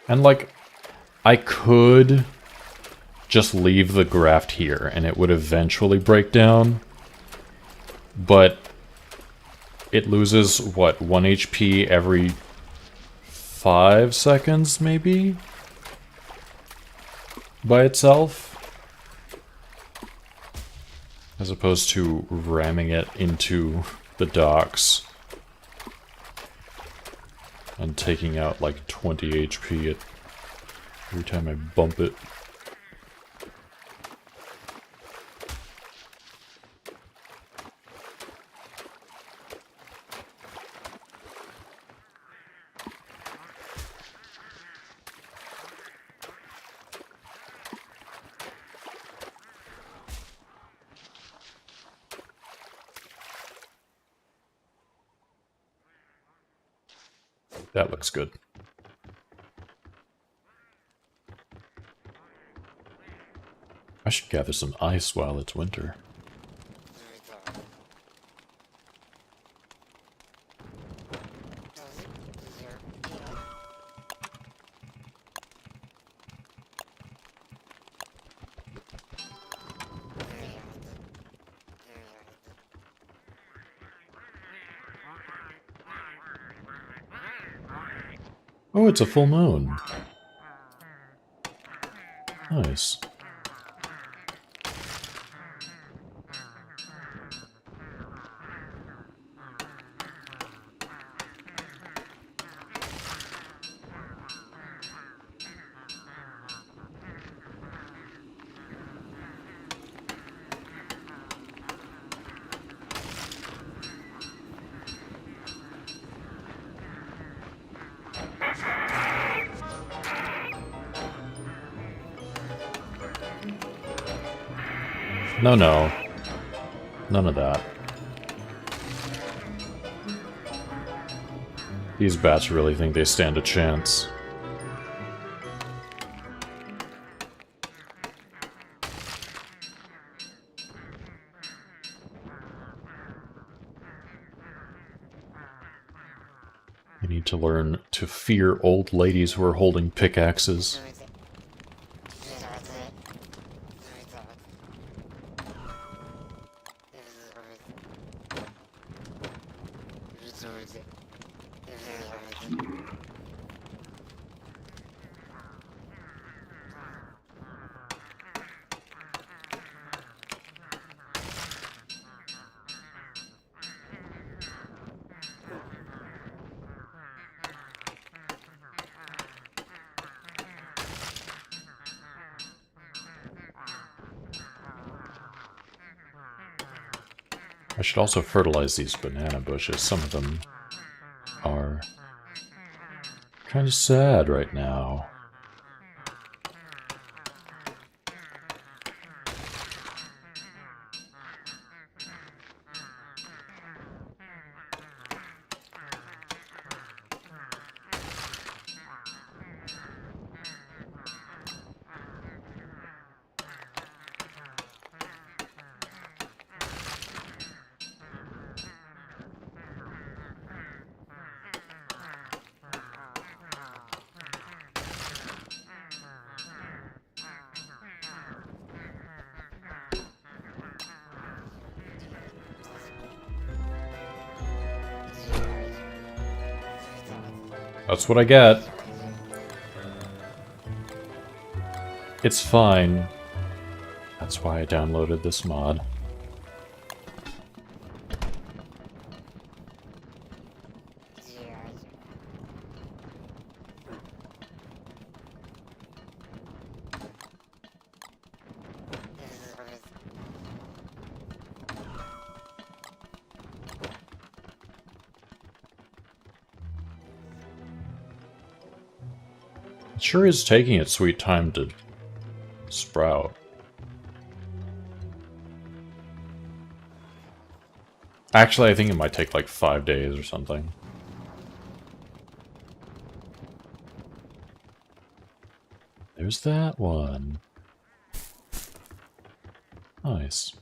And like, I could just leave the graft here and it would eventually break down, but it loses, what, 1 HP every 5 seconds, maybe? By itself? As opposed to ramming it into the docks and taking out like 20 HP every time I bump it. That looks good. I should gather some ice while it's winter. Oh, it's a full moon. Nice. No, no. None of that. These bats really think they stand a chance. I need to learn to fear old ladies who are holding pickaxes. I should also fertilize these banana bushes. Some of them are kind of sad right now. That's what I get. It's fine. That's why I downloaded this mod. It sure is taking its sweet time to sprout. Actually, I think it might take like 5 days or something. There's that one. Nice.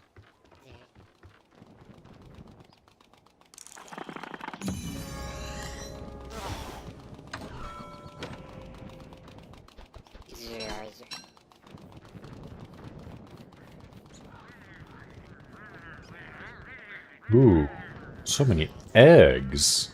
Ooh, so many eggs.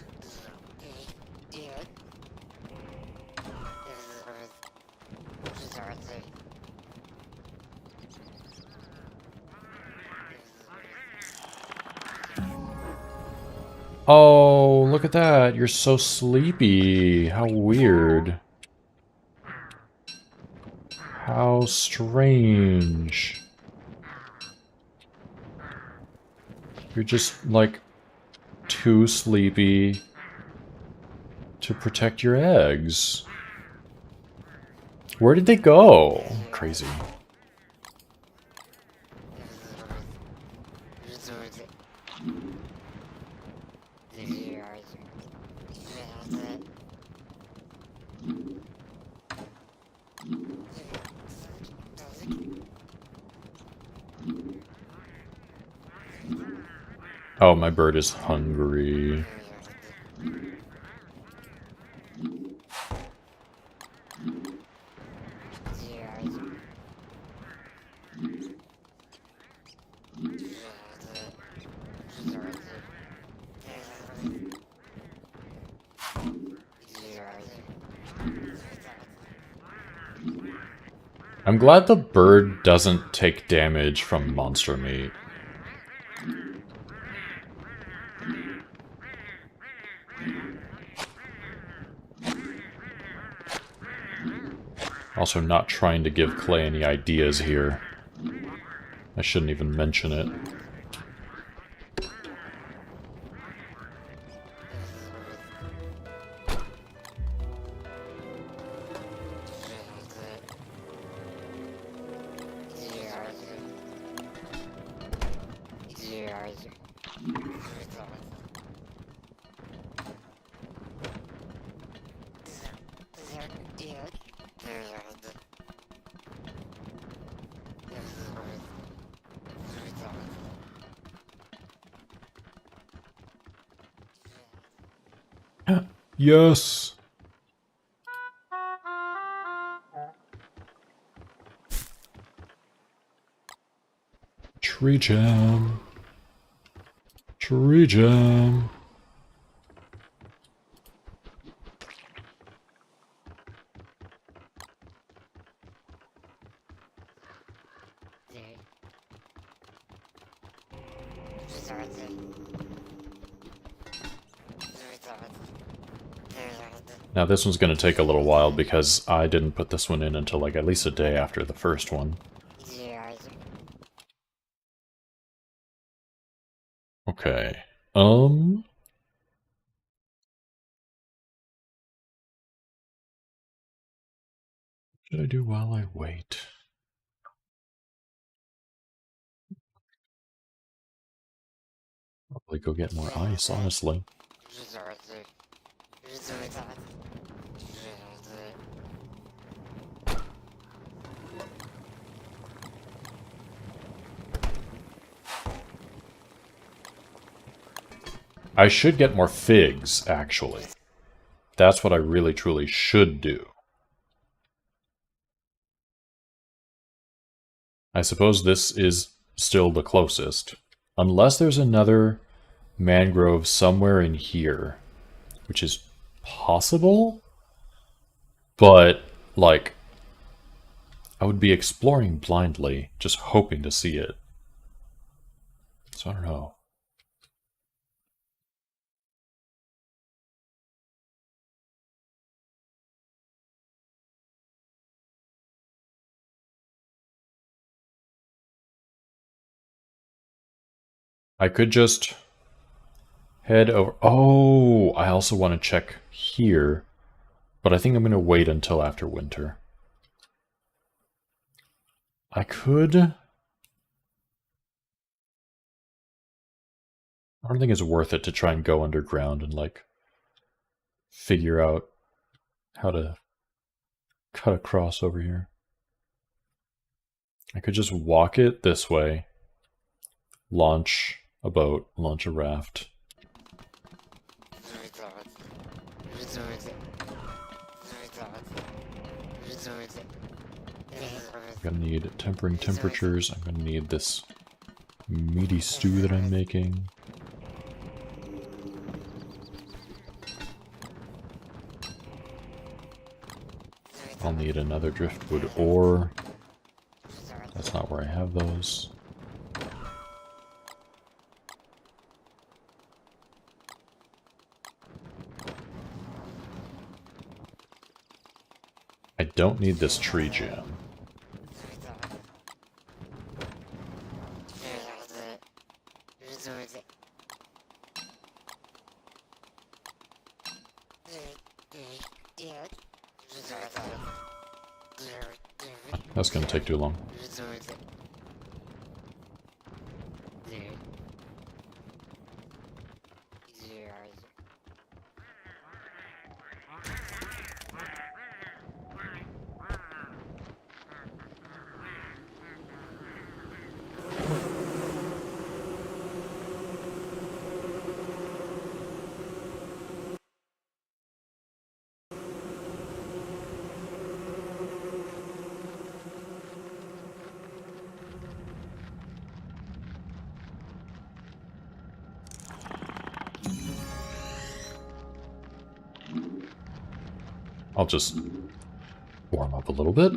Oh, look at that. You're so sleepy. How weird. How strange. You're just, like, too sleepy to protect your eggs. Where did they go? Crazy. Oh, my bird is hungry. I'm glad the bird doesn't take damage from monster meat. Also not trying to give Clay any ideas here. I shouldn't even mention it. Yes! Tree jam. Tree jam. Now this one's going to take a little while because I didn't put this one in until like at least a day after the first one. Okay. What should I do while I wait? Probably go get more ice, honestly. I should get more figs, actually. That's what I really truly should do. I suppose this is still the closest. Unless there's another mangrove somewhere in here, which is possible, but, like, I would be exploring blindly, just hoping to see it. So I don't know. I could just head over. Oh, I also want to check here, but I think I'm going to wait until after winter. I could... I don't think it's worth it to try and go underground and, like, figure out how to cut across over here. I could just walk it this way, launch a boat, launch a raft. I'm gonna need tempering temperatures. I'm gonna need this meaty stew that I'm making. I'll need another driftwood ore. That's not where I have those. I don't need this tree jam. That's gonna take too long. I'll just warm up a little bit.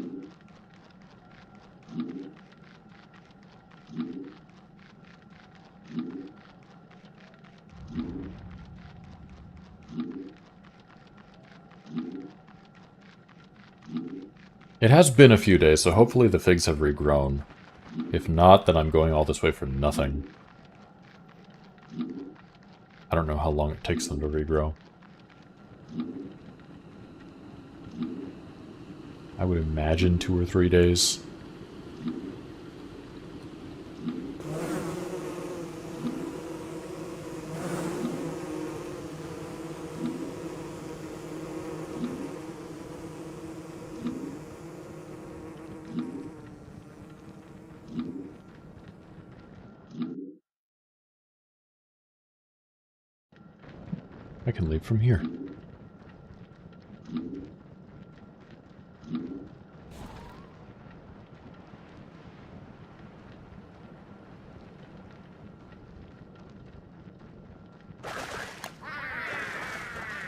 It has been a few days, so hopefully the figs have regrown. If not, then I'm going all this way for nothing. I don't know how long it takes them to regrow. I would imagine 2 or 3 days. I can leave from here.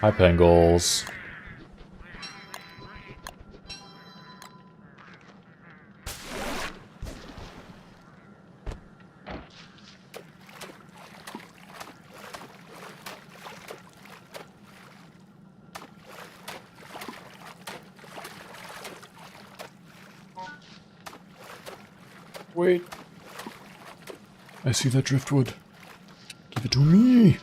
Hi, Pangolls. Wait. I see that driftwood. Give it to me.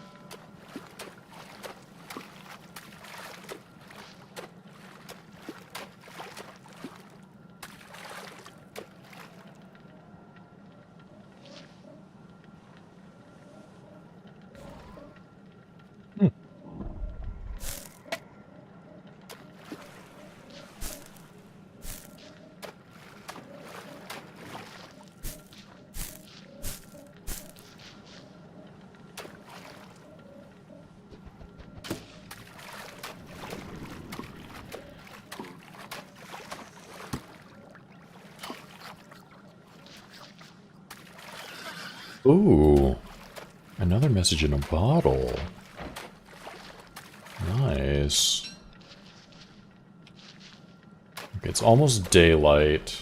Ooh, another message in a bottle. Nice. Okay, it's almost daylight.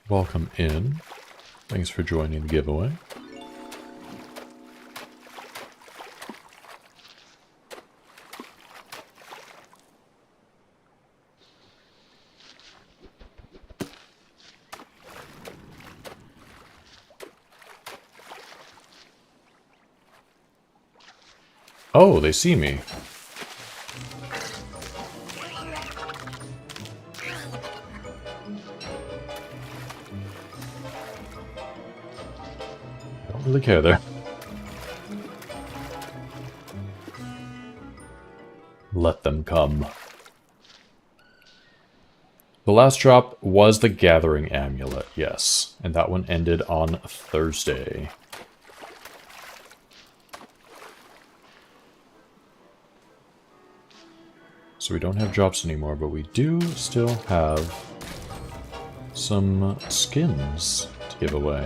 Welcome in. Thanks for joining the giveaway. Oh, they see me. I don't really care there. Let them come. The last drop was the Gathering Amulet, yes. And that one ended on Thursday. So we don't have drops anymore, but we do still have some skins to give away.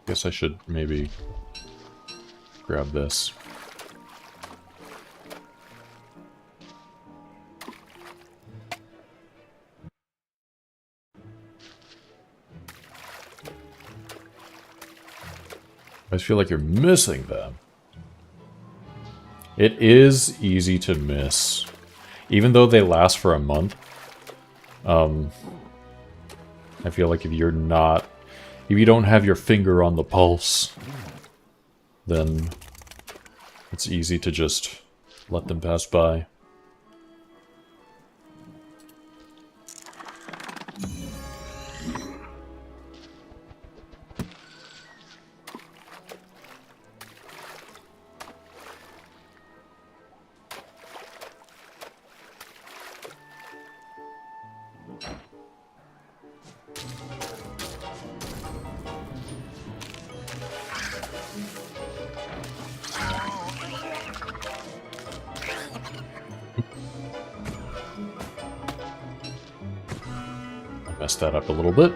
Guess I should maybe grab this. I just feel like you're missing them. It is easy to miss. Even though they last for a month. I feel like if you don't have your finger on the pulse, then it's easy to just let them pass by. Messed that up a little bit.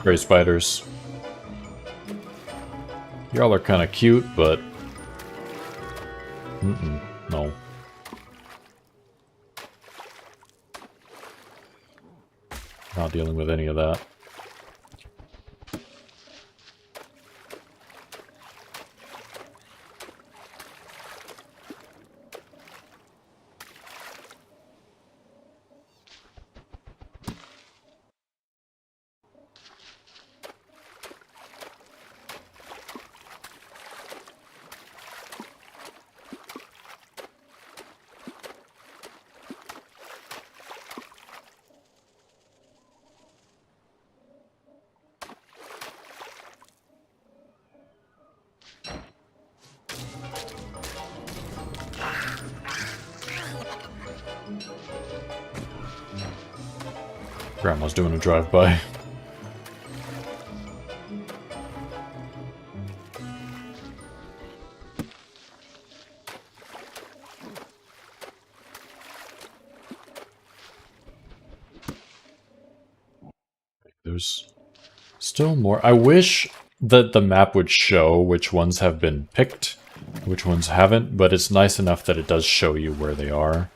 Sorry, spiders. Y'all are kind of cute, but... no. Not dealing with any of that. Grandma's doing a drive-by. There's still more. I wish that the map would show which ones have been picked, which ones haven't, but it's nice enough that it does show you where they are.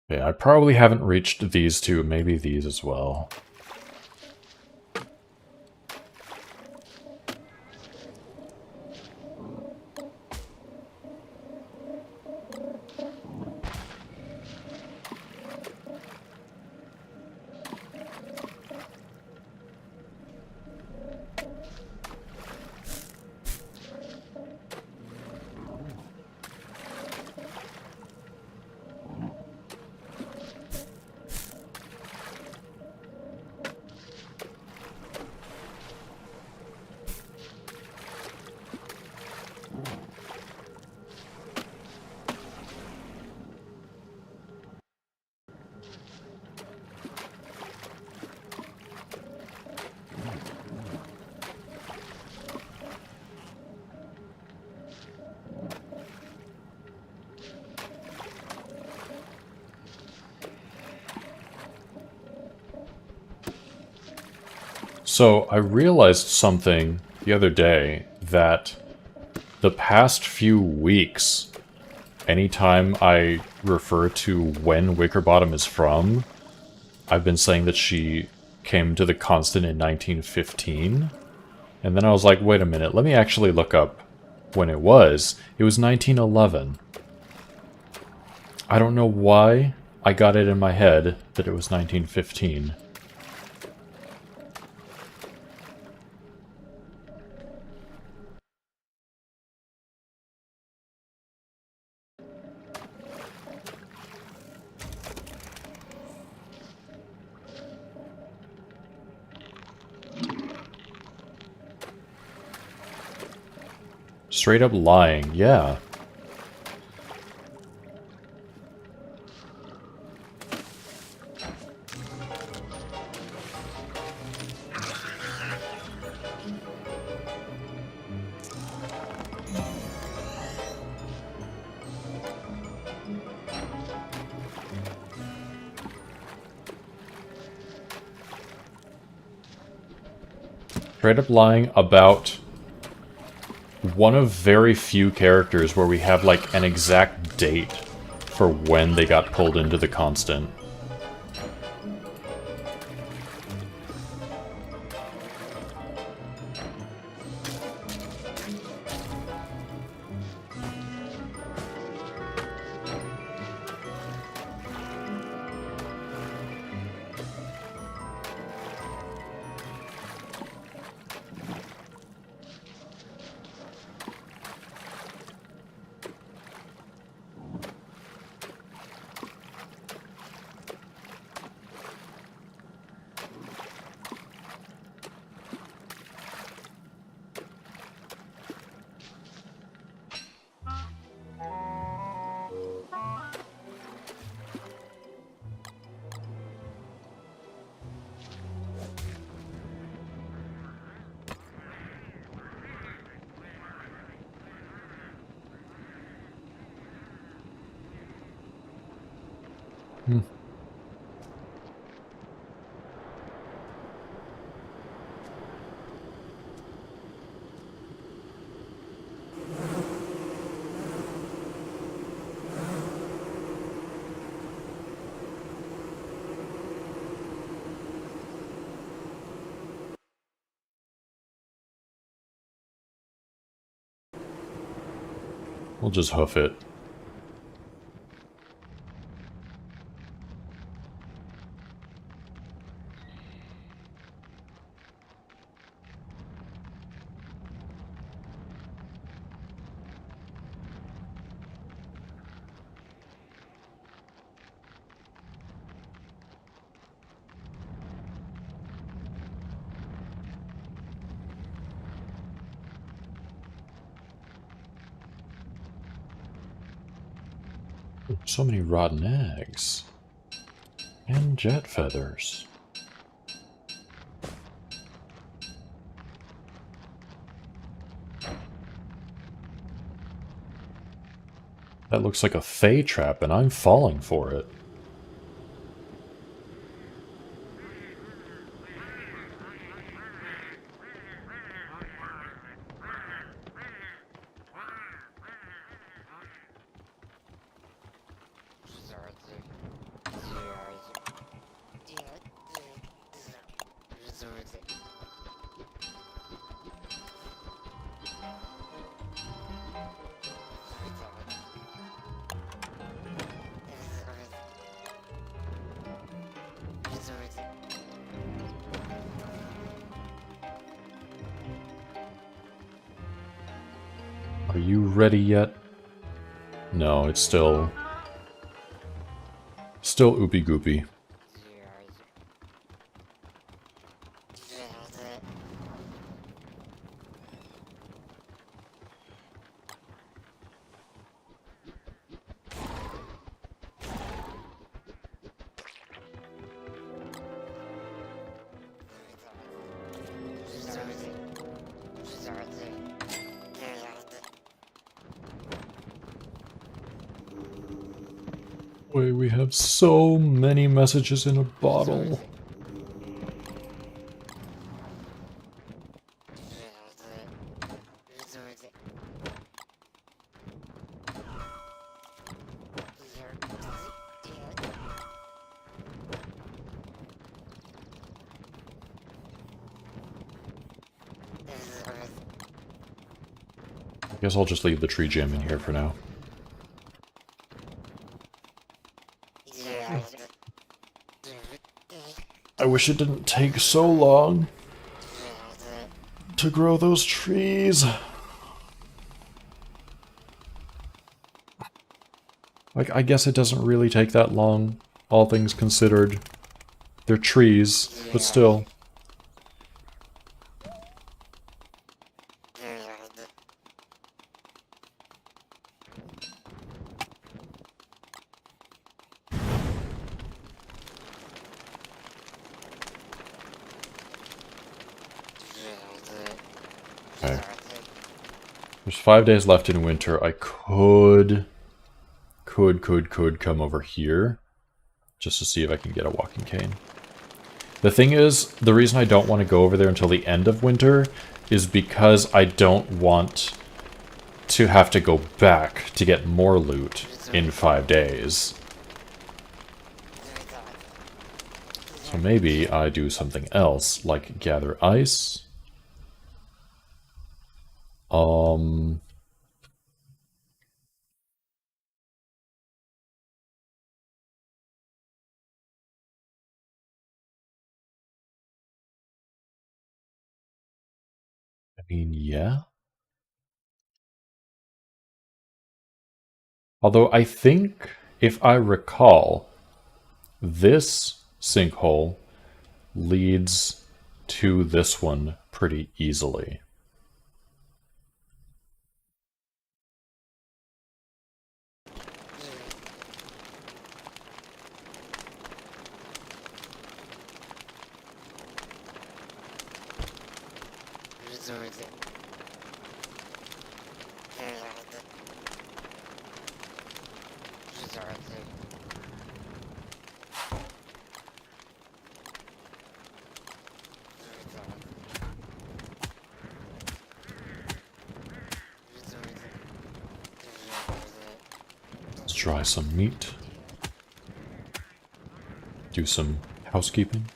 Yeah, I probably haven't reached these two, maybe these as well. So I realized something the other day, that the past few weeks, anytime I refer to when Wickerbottom is from, I've been saying that she came to the Constant in 1915. And then I was like, wait a minute, let me actually look up when it was. It was 1911. I don't know why I got it in my head that it was 1915. Straight up lying, yeah. Straight up lying about one of very few characters where we have, like, an exact date for when they got pulled into the Constant. We'll just hoof it. So many rotten eggs. And jet feathers. That looks like a Fey trap, and I'm falling for it. Are you ready yet? No, it's still oopy goopy. Boy, we have so many messages in a bottle. I guess I'll just leave the tree gem in here for now. I wish it didn't take so long to grow those trees. Like, I guess it doesn't really take that long, all things considered. They're trees, but still. Okay. There's 5 days left in winter. I could come over here just to see if I can get a walking cane. The thing is, the reason I don't want to go over there until the end of winter is because I don't want to have to go back to get more loot in 5 days. So maybe I do something else, like gather ice. I mean, yeah. Although I think, if I recall, this sinkhole leads to this one pretty easily. dry some meat. Do some housekeeping.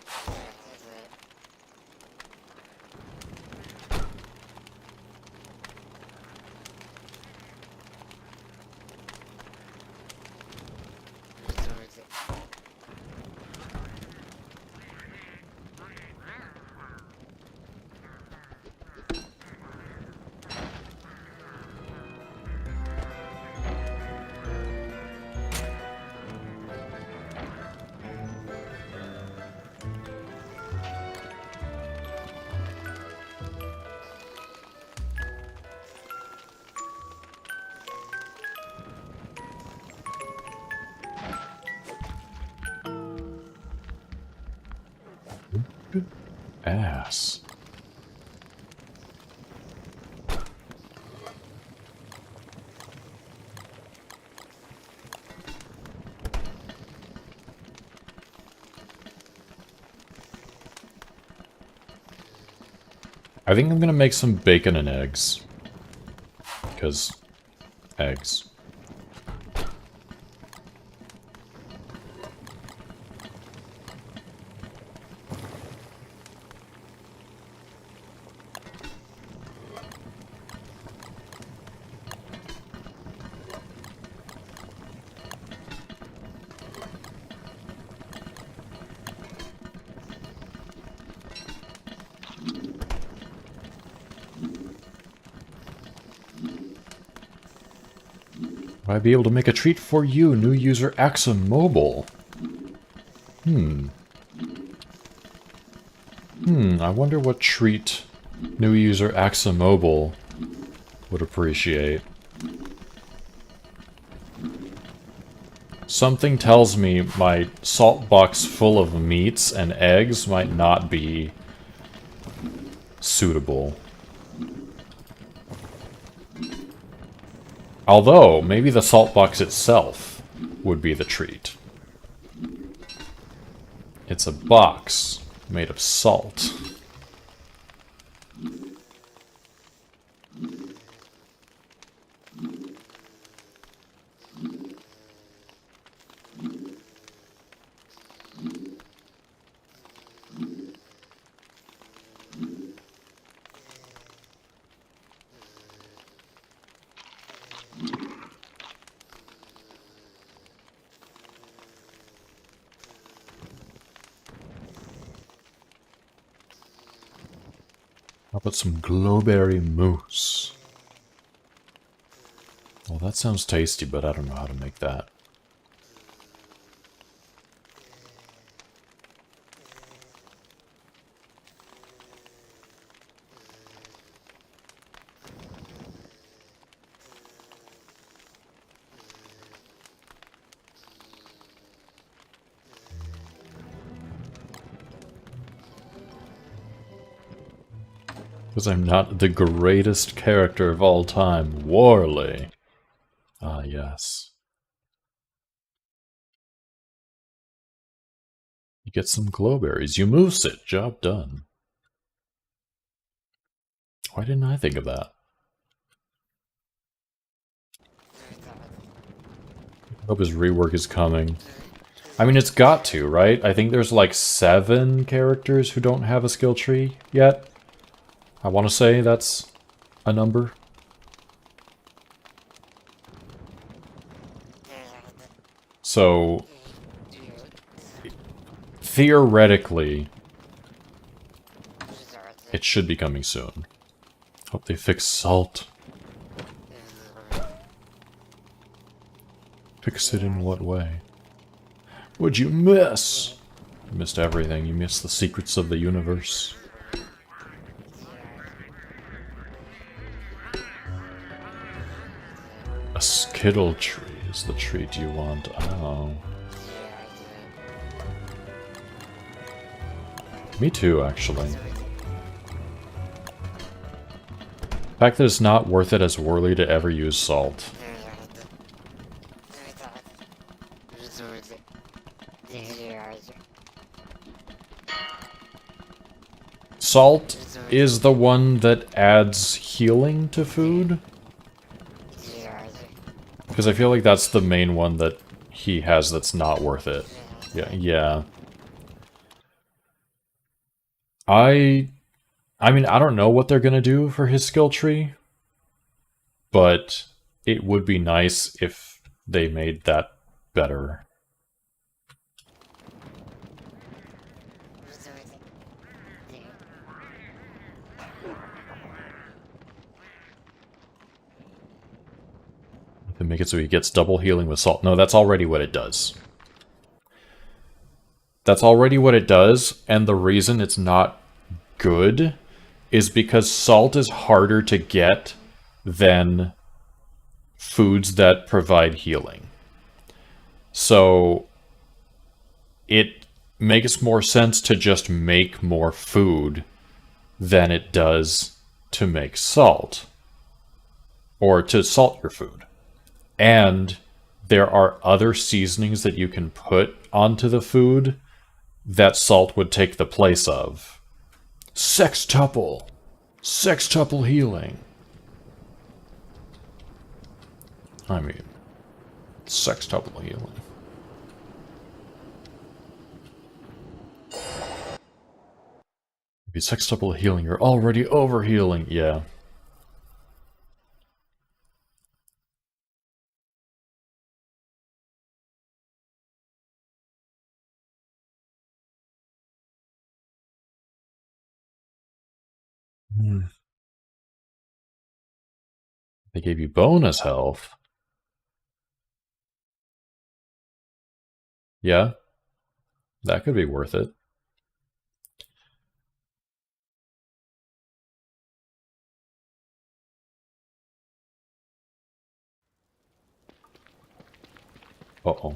Ass. I think I'm gonna make some bacon and eggs. Because eggs. Would I be able to make a treat for you, new user AxaMobile? I wonder what treat new user AxaMobile would appreciate. Something tells me my salt box full of meats and eggs might not be suitable. Although, maybe the salt box itself would be the treat. It's a box made of salt. How about some glowberry mousse? Well, that sounds tasty, but I don't know how to make that. Because I'm not the greatest character of all time, Warley. Ah, yes. You get some glowberries. You moose it. Job done. Why didn't I think of that? I hope his rework is coming. I mean, it's got to, right? I think there's like 7 characters who don't have a skill tree yet. I want to say that's a number. So, theoretically, it should be coming soon. Hope they fix salt. Fix it in what way? What'd you miss? You missed everything. You missed the secrets of the universe. A skittle tree is the treat you want. Oh. Me too, actually. The fact that it's not worth it as Worley to ever use salt. Salt is the one that adds healing to food? Because I feel like that's the main one that he has that's not worth it. Yeah. I mean, I don't know what they're gonna do for his skill tree, but it would be nice if they made that better. To make it so he gets double healing with salt. No, that's already what it does. That's already what it does, and the reason it's not good is because salt is harder to get than foods that provide healing. So it makes more sense to just make more food than it does to make salt. Or to salt your food. And there are other seasonings that you can put onto the food that salt would take the place of. Sextuple! Sextuple healing! I mean, sextuple healing. If you sextuple healing, you're already over healing. Yeah. They gave you bonus health. Yeah. That could be worth it. Uh-oh.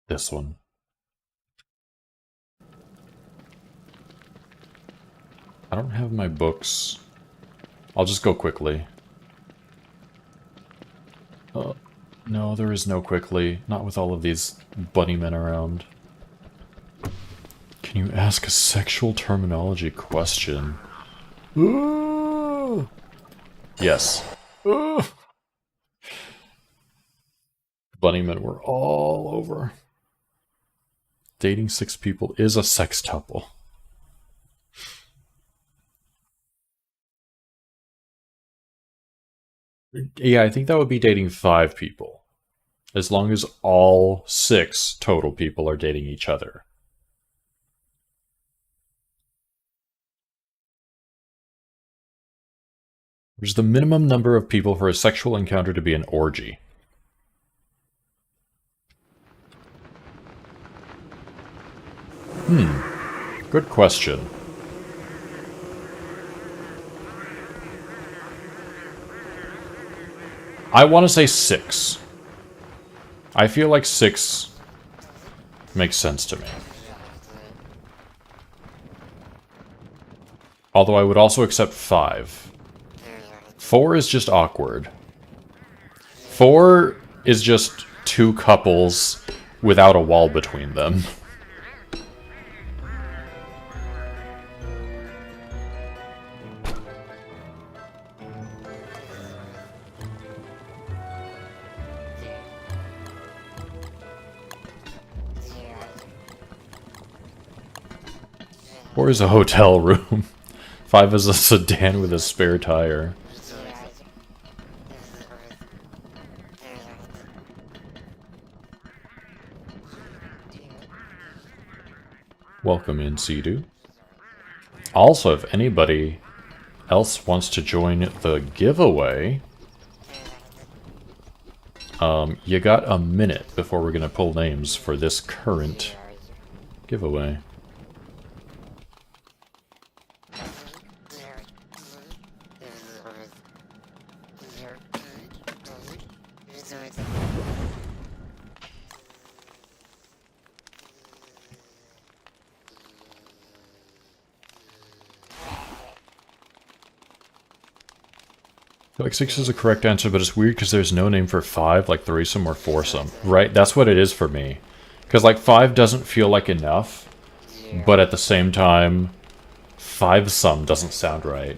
This one. I don't have my books. I'll just go quickly. No, there is no quickly. Not with all of these bunny men around. Can you ask a sexual terminology question? Yes. Bunnymen were all over. Dating 6 people is a sextuple. Yeah, I think that would be dating 5 people. As long as all 6 total people are dating each other. Which is the minimum number of people for a sexual encounter to be an orgy. Good question. I want to say 6. I feel like 6 makes sense to me. Although I would also accept 5. 4 is just awkward. 4 is just 2 couples without a wall between them. Or is a hotel room. 5 is a sedan with a spare tire. Welcome in, Sea-Doo. Also, if anybody else wants to join the giveaway, you got a minute before we're going to pull names for this current giveaway. I feel like 6 is the correct answer, but it's weird because there's no name for 5, like threesome or foursome. Right, that's what it is for me. Because, like, 5 doesn't feel like enough, but at the same time, 5-some doesn't sound right.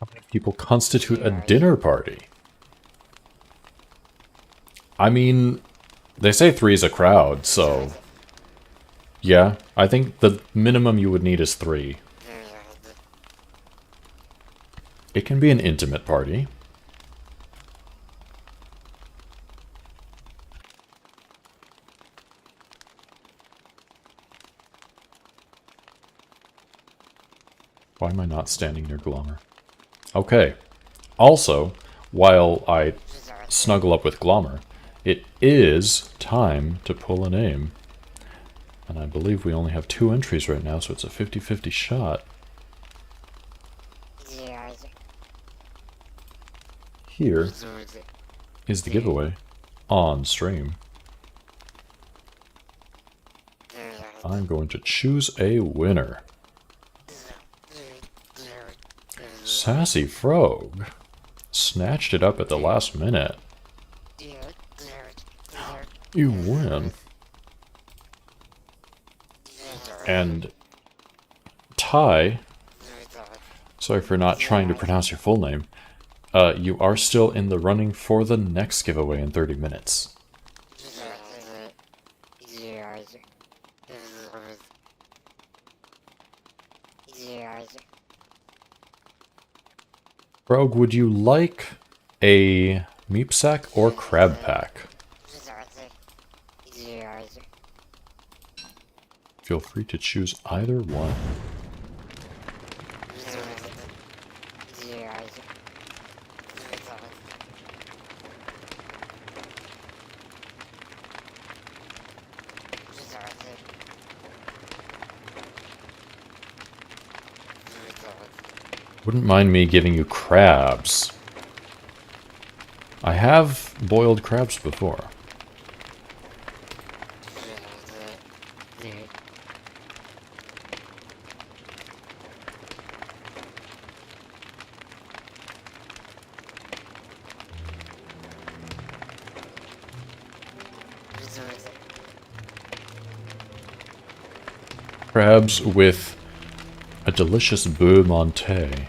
How many people constitute a dinner party? I mean, they say 3's a crowd, so... Yeah, I think the minimum you would need is 3. It can be an intimate party. Why am I not standing near Glommer? Okay. Also, while I snuggle up with Glommer, it is time to pull a name. And I believe we only have 2 entries right now, so it's a 50-50 shot. Here is the giveaway on stream. I'm going to choose a winner. Sassy Frog snatched it up at the last minute. You win. And Ty, sorry for not trying to pronounce your full name, you are still in the running for the next giveaway in 30 minutes. Rogue, would you like a meep sack or crab pack? Feel free to choose either one. Wouldn't mind me giving you crabs. I have boiled crabs before. Crabs with a delicious beurre monté.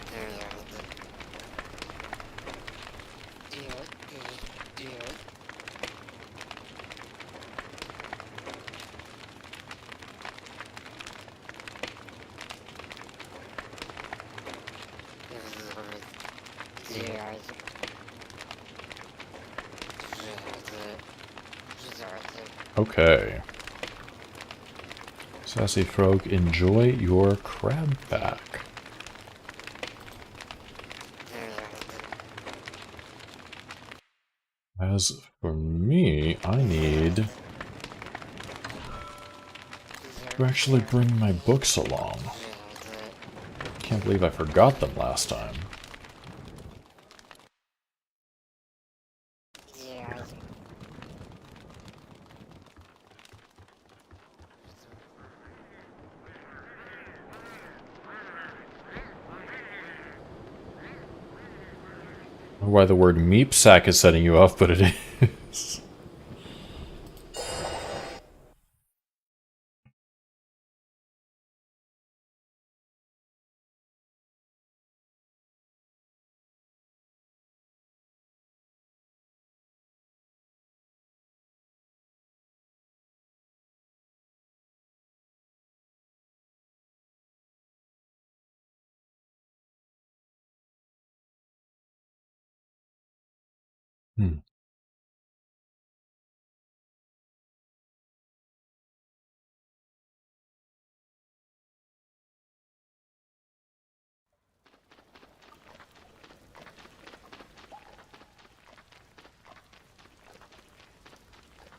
Okay. Sassy Frog, enjoy your crab pack. As for me, I need to actually bring my books along. Can't believe I forgot them last time. Why the word meep sack is setting you off, but it is.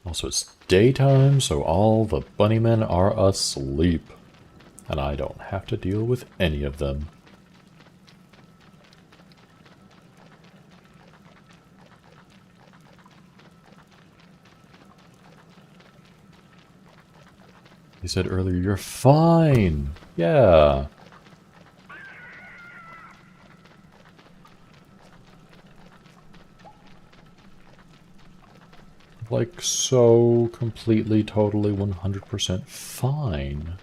Also, it's daytime, so all the bunnymen are asleep. And I don't have to deal with any of them. He said earlier, you're fine. Yeah. Like, so completely, totally, 100% fine.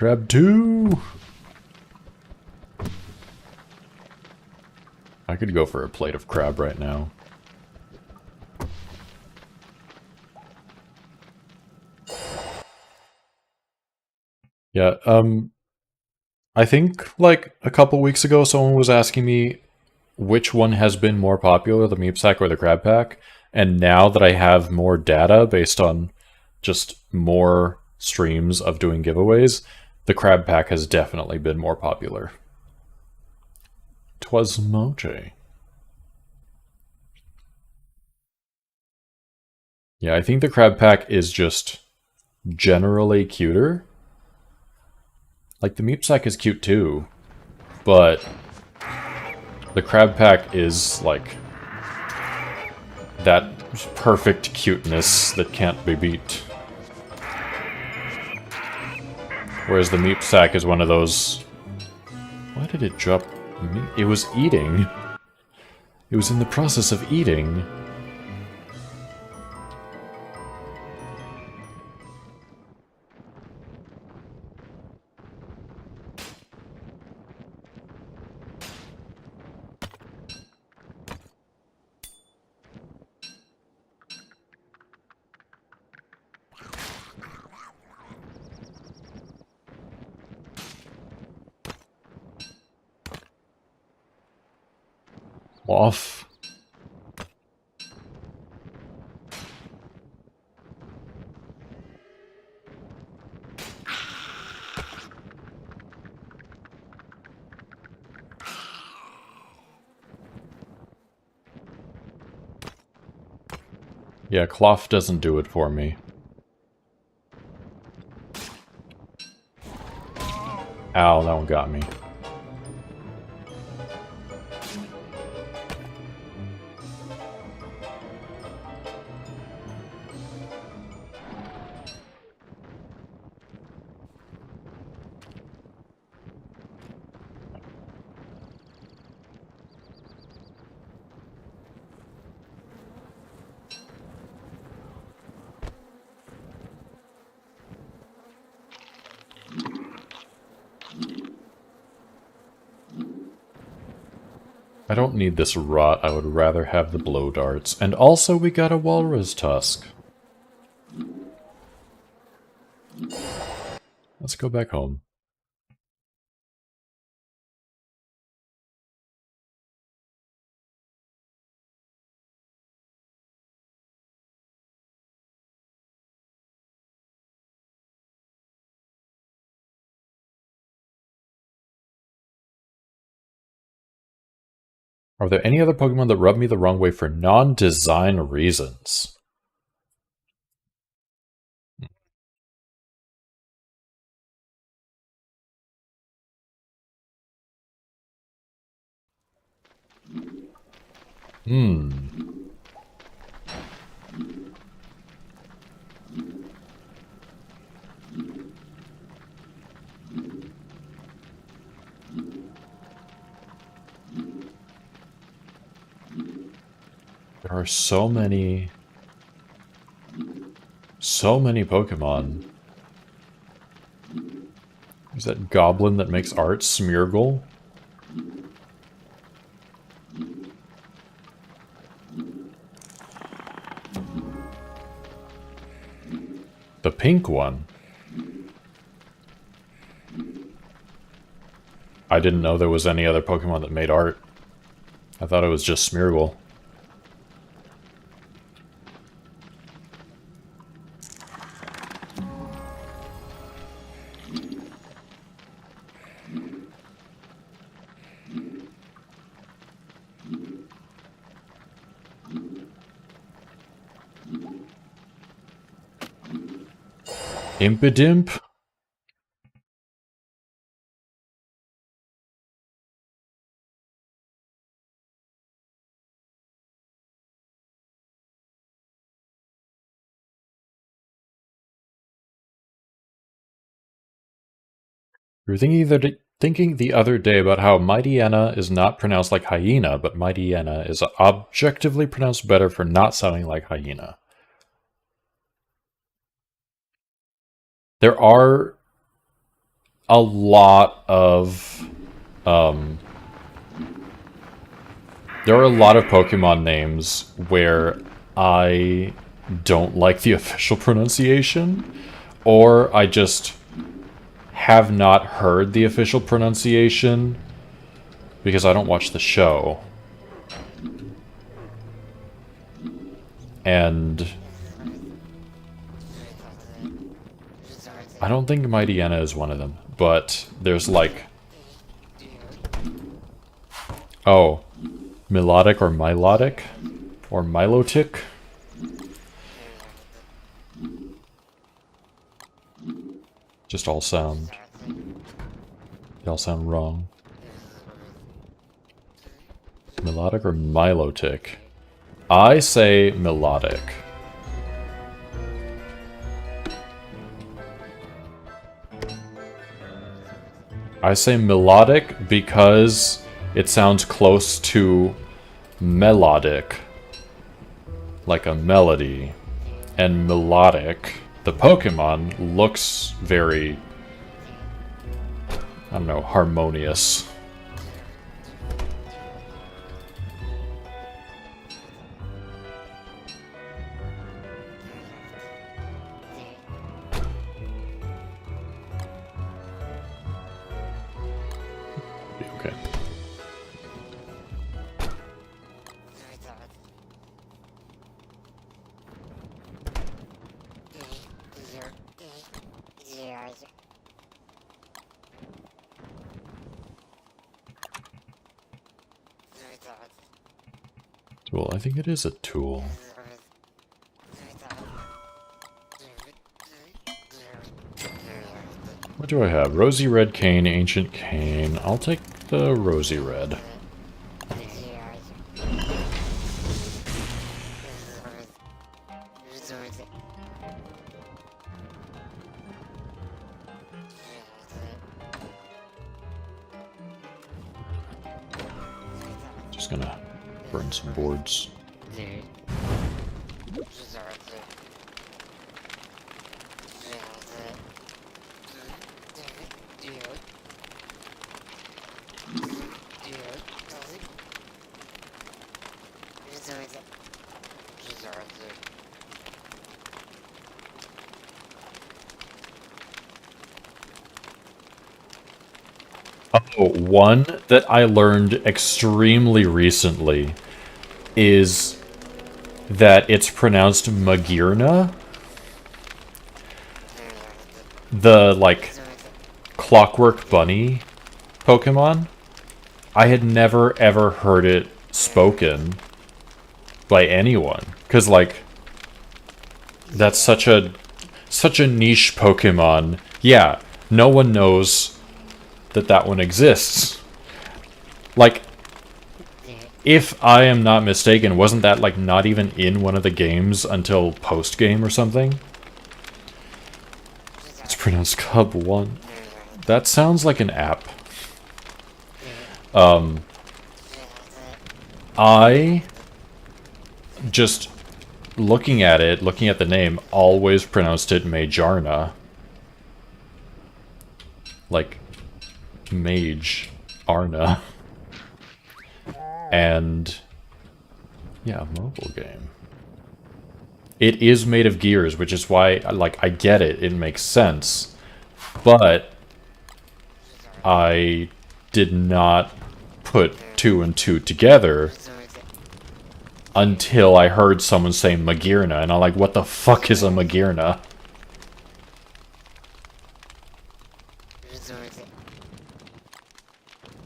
Crab 2! I could go for a plate of crab right now. Yeah, I think, like, a couple weeks ago, someone was asking me which one has been more popular, the meat sack or the crab pack, and now that I have more data based on just more streams of doing giveaways, the crab pack has definitely been more popular. 'Twas Moche. Yeah, I think the crab pack is just generally cuter. Like, the meat sack is cute too, but the crab pack is, like, that perfect cuteness that can't be beat. Whereas the meat sack is one of those... Why did it drop meat? It was eating. It was in the process of eating. Off. Yeah, cloth doesn't do it for me. Ow, that one got me. I don't need this rot, I would rather have the blow darts. And also we got a walrus tusk. Let's go back home. Are there any other Pokemon that rub me the wrong way for non-design reasons? There are so many Pokemon. Is that goblin that makes art, Smeargle? The pink one. I didn't know there was any other Pokemon that made art. I thought it was just Smeargle. Impidimp? We were thinking the other day about how Mightyena is not pronounced like hyena, but Mightyena is objectively pronounced better for not sounding like hyena. There are a lot of there are a lot of Pokemon names where I don't like the official pronunciation, or I just have not heard the official pronunciation because I don't watch the show. And I don't think Mightyena is one of them, but there's like... Oh, melodic or milotic? Or milotic? Just all sound... They all sound wrong. Melodic or milotic? I say melodic. I say melodic because it sounds close to melodic, like a melody. And melodic, the Pokemon, looks very, I don't know, harmonious. Okay. Well, I think it is a tool. What do I have? Rosy Red Cane, Ancient Cane. I'll take the Rosy Red. Just gonna burn some boards. Oh, one that I learned extremely recently is that it's pronounced Magirna. The, like, Clockwork Bunny Pokemon. I had never ever heard it spoken by anyone. Because, like, that's such a niche Pokemon. Yeah, no one knows that one exists. Like, if I am not mistaken, wasn't that, like, not even in one of the games until post-game or something? It's pronounced Cub 1. That sounds like an app. I just, looking at the name, always pronounced it Majarna. Like, Mage Arna. And yeah, mobile game. It is made of gears, which is why, like, I get it. It makes sense. But I did not put two and two together until I heard someone say Magirna, and I'm like, what the fuck is a Magirna?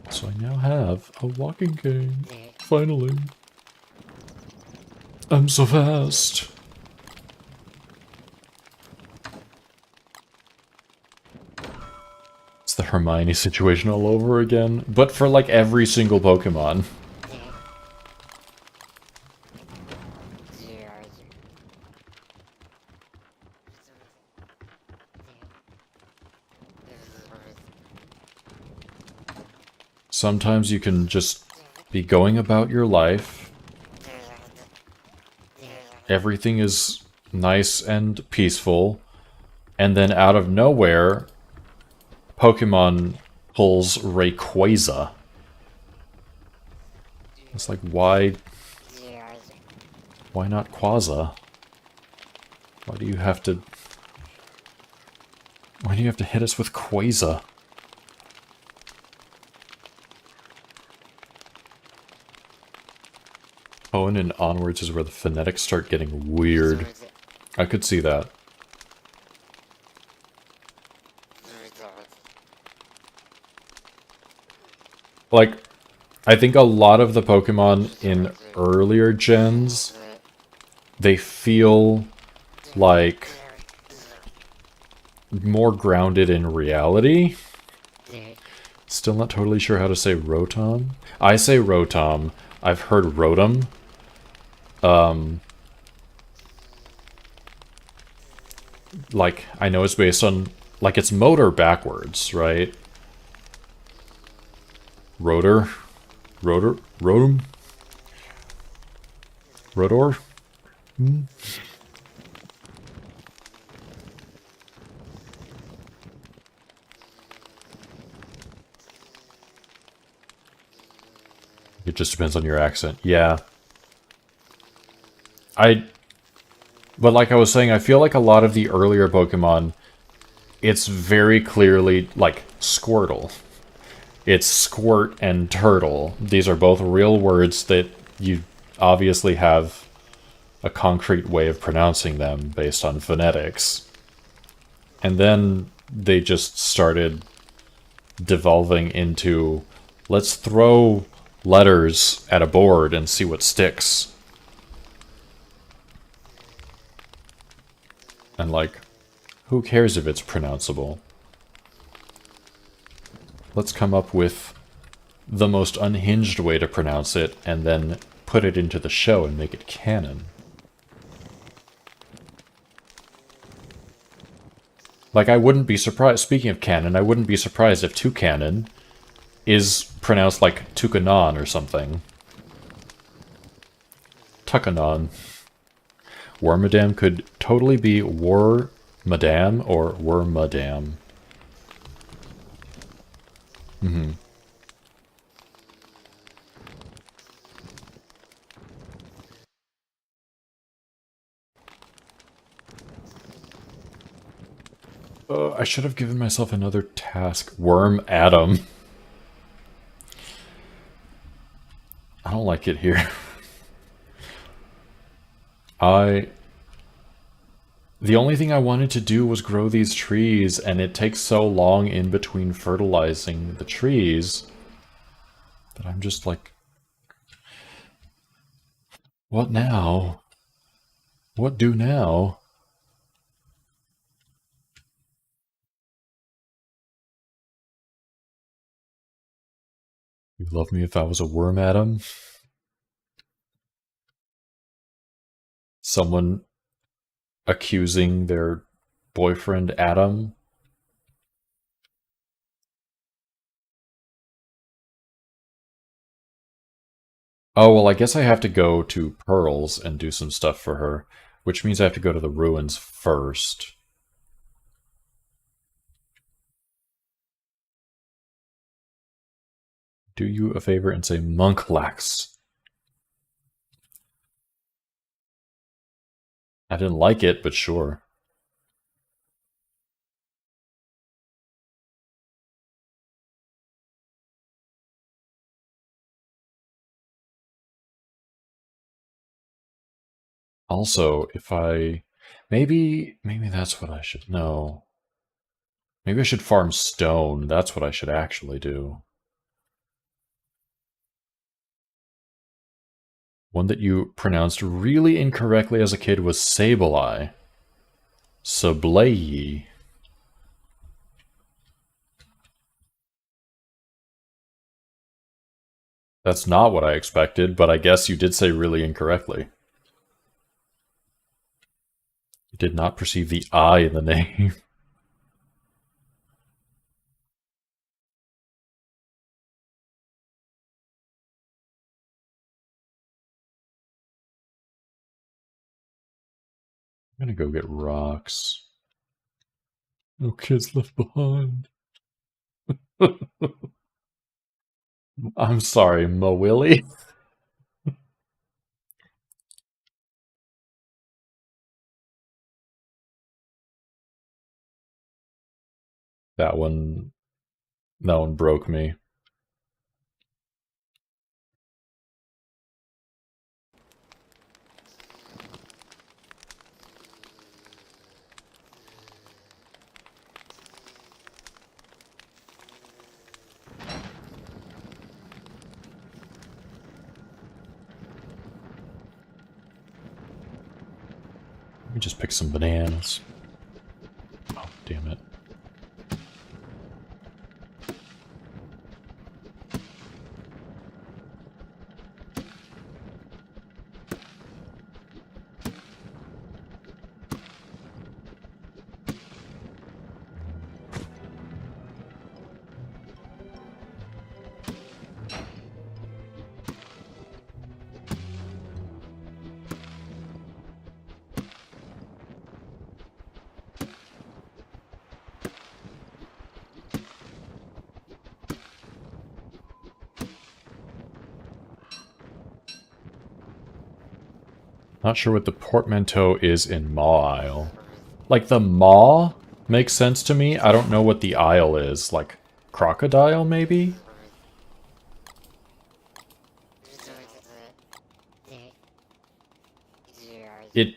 So I now have a walking cane. Finally. I'm so fast. It's the Hermione situation all over again, but for like every single Pokemon. Sometimes you can just be going about your life. Everything is nice and peaceful. And then out of nowhere, Pokemon pulls Rayquaza. It's like, why not Quaza? Why do you have to hit us with Quaza? Owen and onwards is where the phonetics start getting weird. I could see that. Like, I think a lot of the Pokemon in earlier gens, they feel like more grounded in reality. Still not totally sure how to say Rotom. I say Rotom. I've heard Rotom. Like, I know it's based on, like, it's motor backwards, right? Rotor? Rotom? Rotor? It just depends on your accent. Yeah. But like I was saying, I feel like a lot of the earlier Pokemon, it's very clearly, like, Squirtle. It's Squirt and Turtle. These are both real words that you obviously have a concrete way of pronouncing them based on phonetics. And then they just started devolving into, let's throw letters at a board and see what sticks. And like, who cares if it's pronounceable? Let's come up with the most unhinged way to pronounce it and then put it into the show and make it canon. Like, I wouldn't be surprised, speaking of canon, I wouldn't be surprised if Toucanon is pronounced like Tucanon or something. Tucanon. Wormadam could totally be War-Madam or Wormadam. Mm-hmm. I should have given myself another task. Worm Adam. I don't like it here. The only thing I wanted to do was grow these trees, and it takes so long in between fertilizing the trees that I'm just like, what now? What do now? You'd love me if I was a worm, Adam? Someone accusing their boyfriend, Adam? Oh, well, I guess I have to go to Pearl's and do some stuff for her, which means I have to go to the ruins first. Do you a favor and say Monklax. I didn't like it, but sure. Also, if I... Maybe that's what I should... No. Maybe I should farm stone. That's what I should actually do. One that you pronounced really incorrectly as a kid was Sableye. Sableye. That's not what I expected, but I guess you did say really incorrectly. You did not perceive the I in the name. I'm gonna go get rocks. No kids left behind. I'm sorry, Mawilly? That one broke me. Let me just pick some bananas. Oh, damn it. Not sure what the portmanteau is in Maw Isle. Like, the maw makes sense to me. I don't know what the isle is. Like, crocodile, maybe? It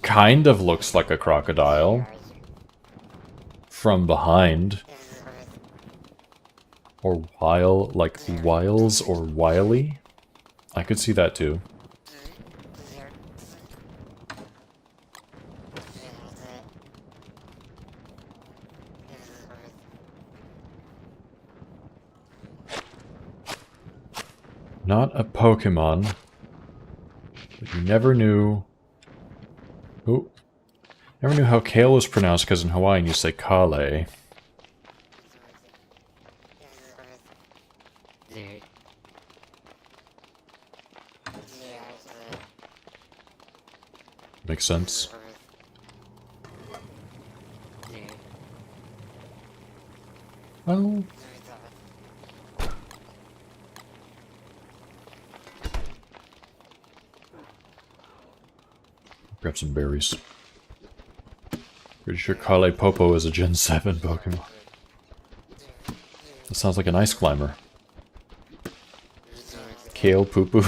kind of looks like a crocodile. From behind. Or wile, like wiles or wily. I could see that too. Not a Pokemon. But you never knew... Ooh. Never knew how kale was pronounced because in Hawaiian you say kale. Makes sense. Well... Grab some berries. Pretty sure Kale Popo is a Gen 7 Pokemon. That sounds like an ice climber. Kale Poo Poo.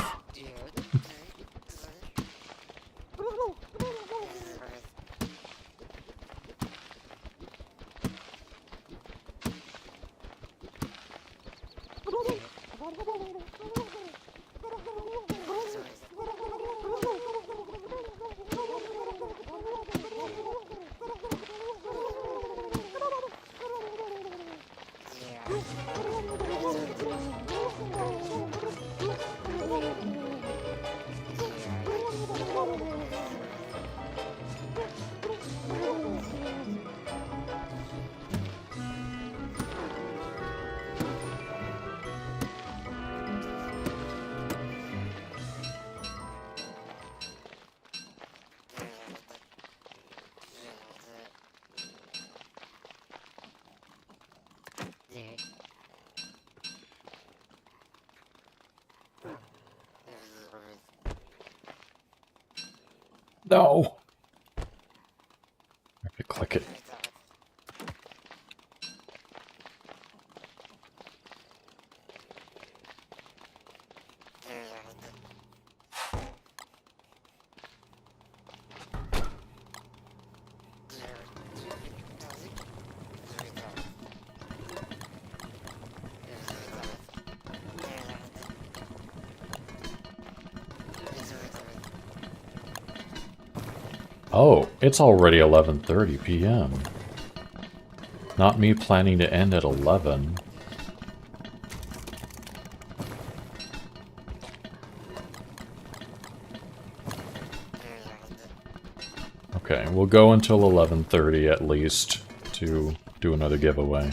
No! I have to click it. Oh, it's already 11:30 p.m. Not me planning to end at 11. Okay, we'll go until 11:30 at least to do another giveaway.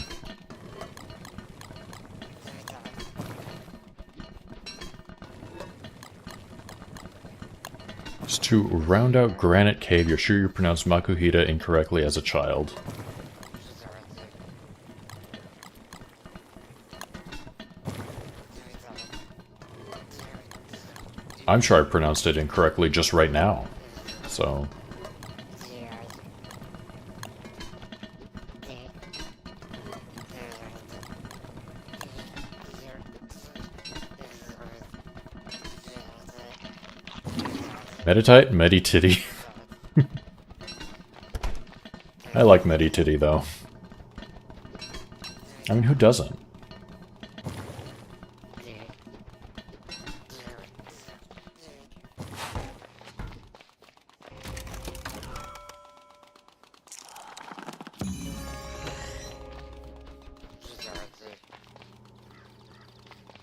Just to round out Granite Cave, you're sure you pronounced Makuhita incorrectly as a child. I'm sure I pronounced it incorrectly just right now. So... Meditite? Medititty. I like Medititty, though. I mean, who doesn't?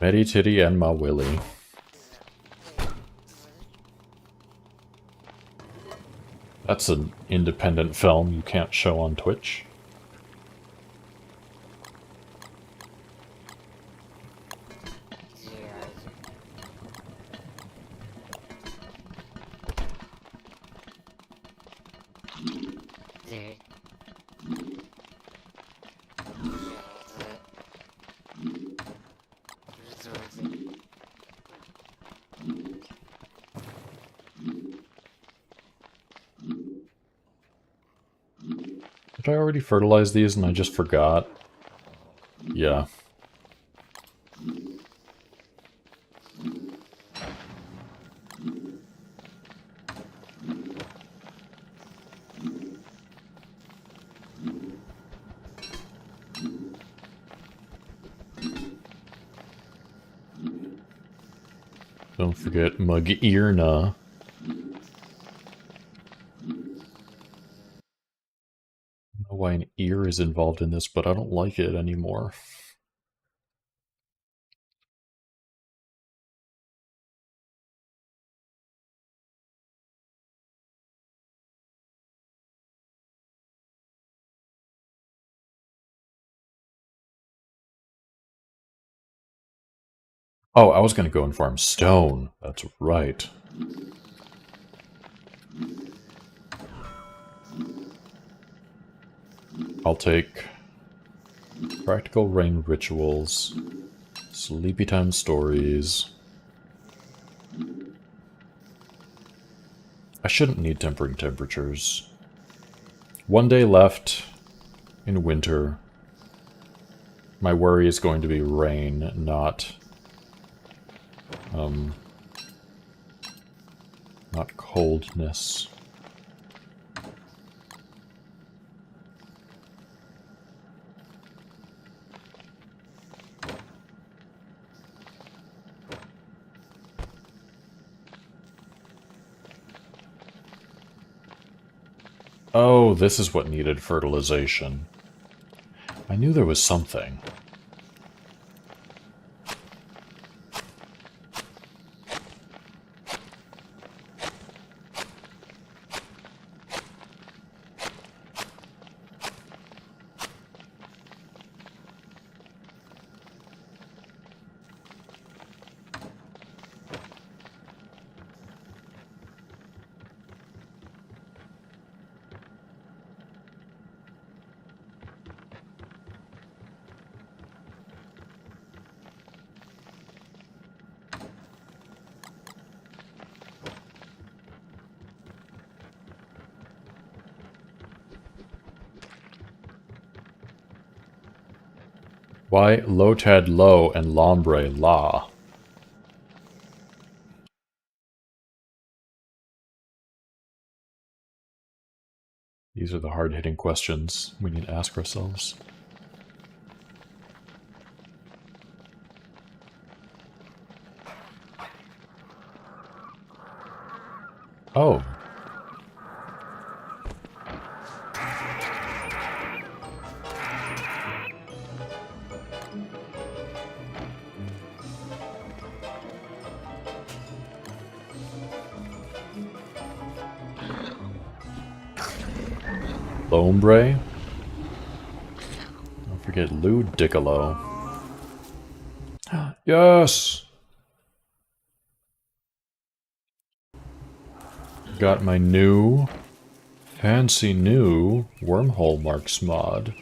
Medititty and Ma Willy. That's an independent film you can't show on Twitch. Did I already fertilize these and I just forgot? Yeah. Don't forget Mug-Earna. I don't know why an ear is involved in this, but I don't like it anymore. Oh, I was going to go and farm stone. That's right. I'll take Practical Rain Rituals, Sleepy Time Stories. I shouldn't need tempering temperatures. 1 day left in winter. My worry is going to be rain, not coldness. Oh, this is what needed fertilization. I knew there was something. Why Lotad Lo and Lombre La? These are the hard-hitting questions we need to ask ourselves. Oh. Lombre. Don't forget Ludicolo. Yes! Got my new, fancy new wormhole marks mod.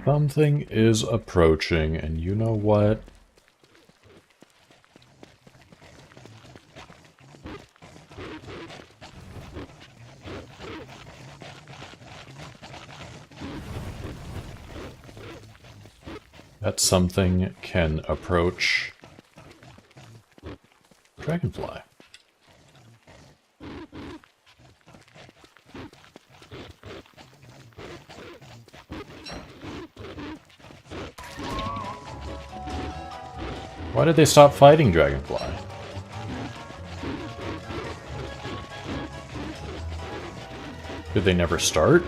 Something is approaching, and you know what? That something can approach Dragonfly. Why did they stop fighting Dragonfly? Did they never start?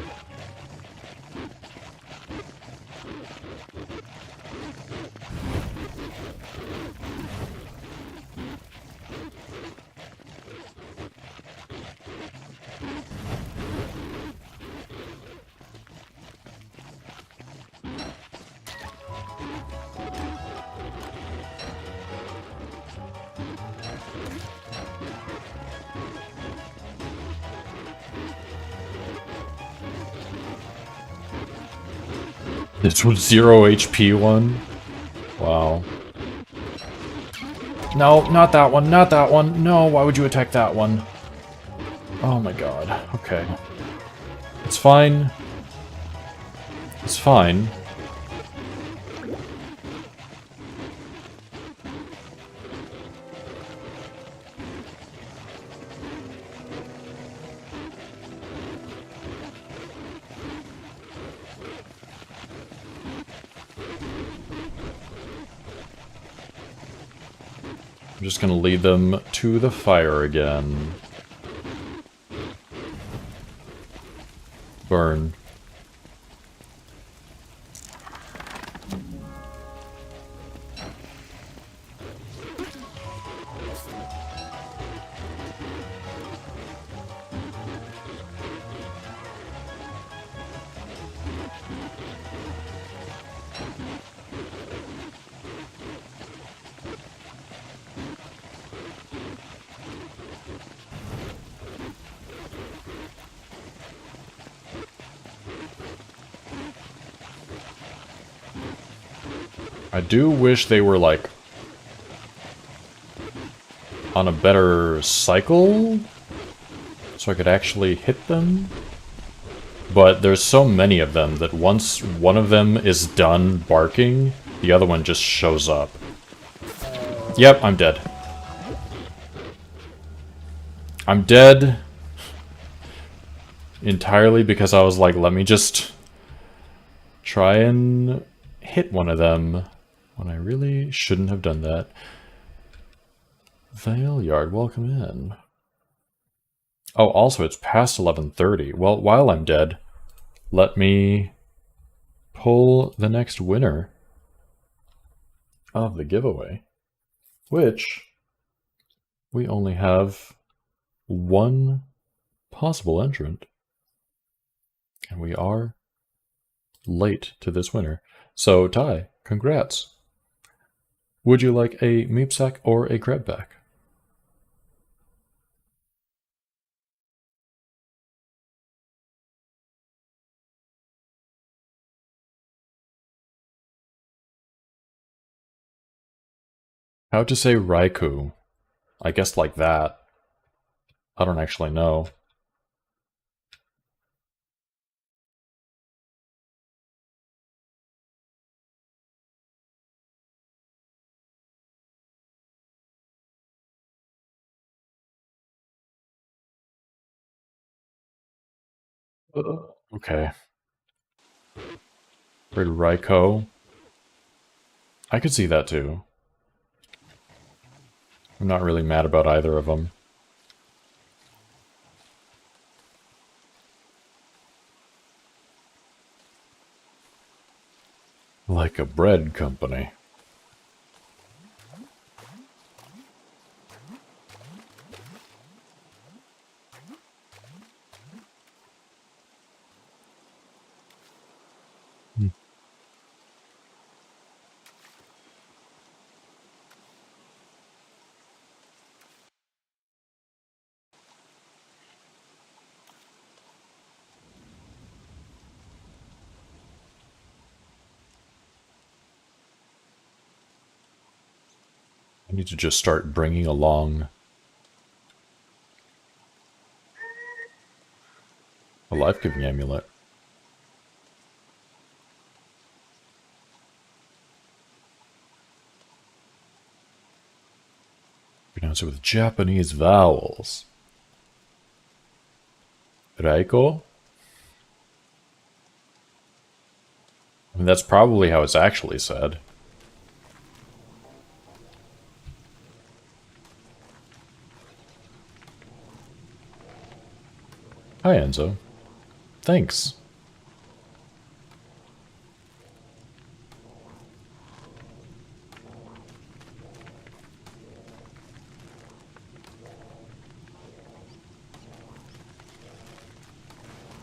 This was 0 HP one? Wow. No, not that one, not that one. No, why would you attack that one? Oh my god. Okay. It's fine. It's fine. I'm just gonna lead them to the fire again. Burn. I do wish they were, like, on a better cycle, so I could actually hit them. But there's so many of them that once one of them is done barking, the other one just shows up. Yep, I'm dead. I'm dead entirely because I was like, let me just try and hit one of them when I really shouldn't have done that. Vale Yard, welcome in. Oh, also, it's past 11:30. Well, while I'm dead, let me pull the next winner of the giveaway, which we only have one possible entrant, and we are late to this winner. So, Ty, congrats. Would you like a meep sack or a crab pack? How to say Raikou? I guess like that. I don't actually know. Okay. Red Raikou. I could see that too. I'm not really mad about either of them. Like a bread company. need to just start bringing along a life-giving amulet. Pronounce it with Japanese vowels. Reiko? I mean, that's probably how it's actually said. Hi, Enzo. Thanks.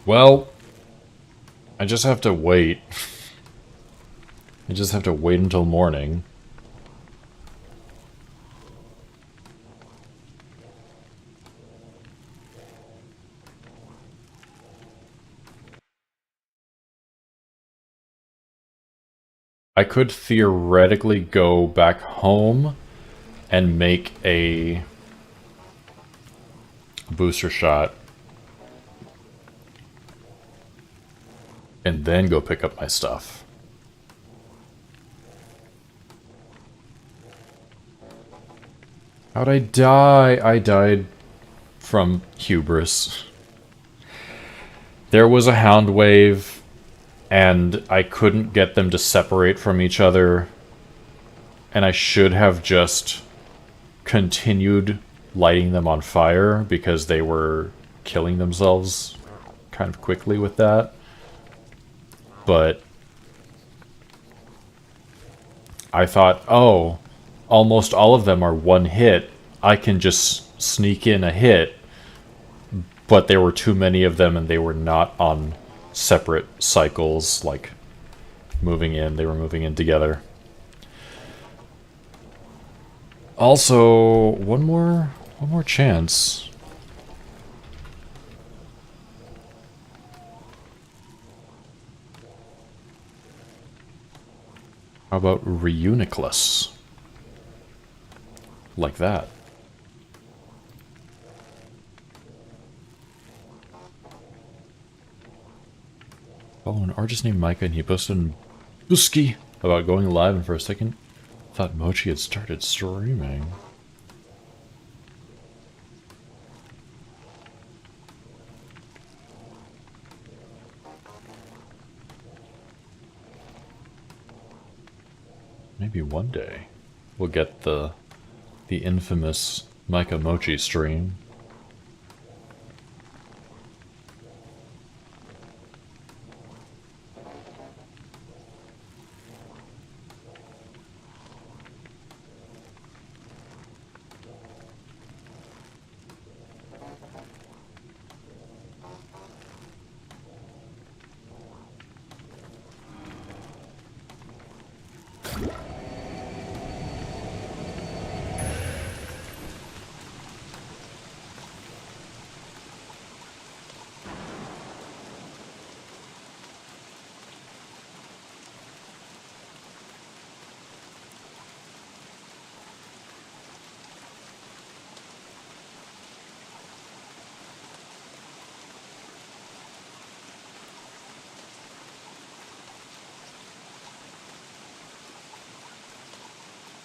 Well, I just have to wait. I just have to wait until morning. I could theoretically go back home and make a booster shot and then go pick up my stuff. How'd I die? I died from hubris. There was a hound wave, and I couldn't get them to separate from each other, and I should have just continued lighting them on fire because they were killing themselves kind of quickly with that. But I thought, oh, almost all of them are one hit. I can just sneak in a hit. But there were too many of them and they were not on separate cycles, like moving in. They were moving in together. Also, one more chance. How about Reuniclus? Like that. Follow an artist named Micah and he posted on Busky about going live, and for a second thought Mochi had started streaming. Maybe one day we'll get the infamous Micah Mochi stream.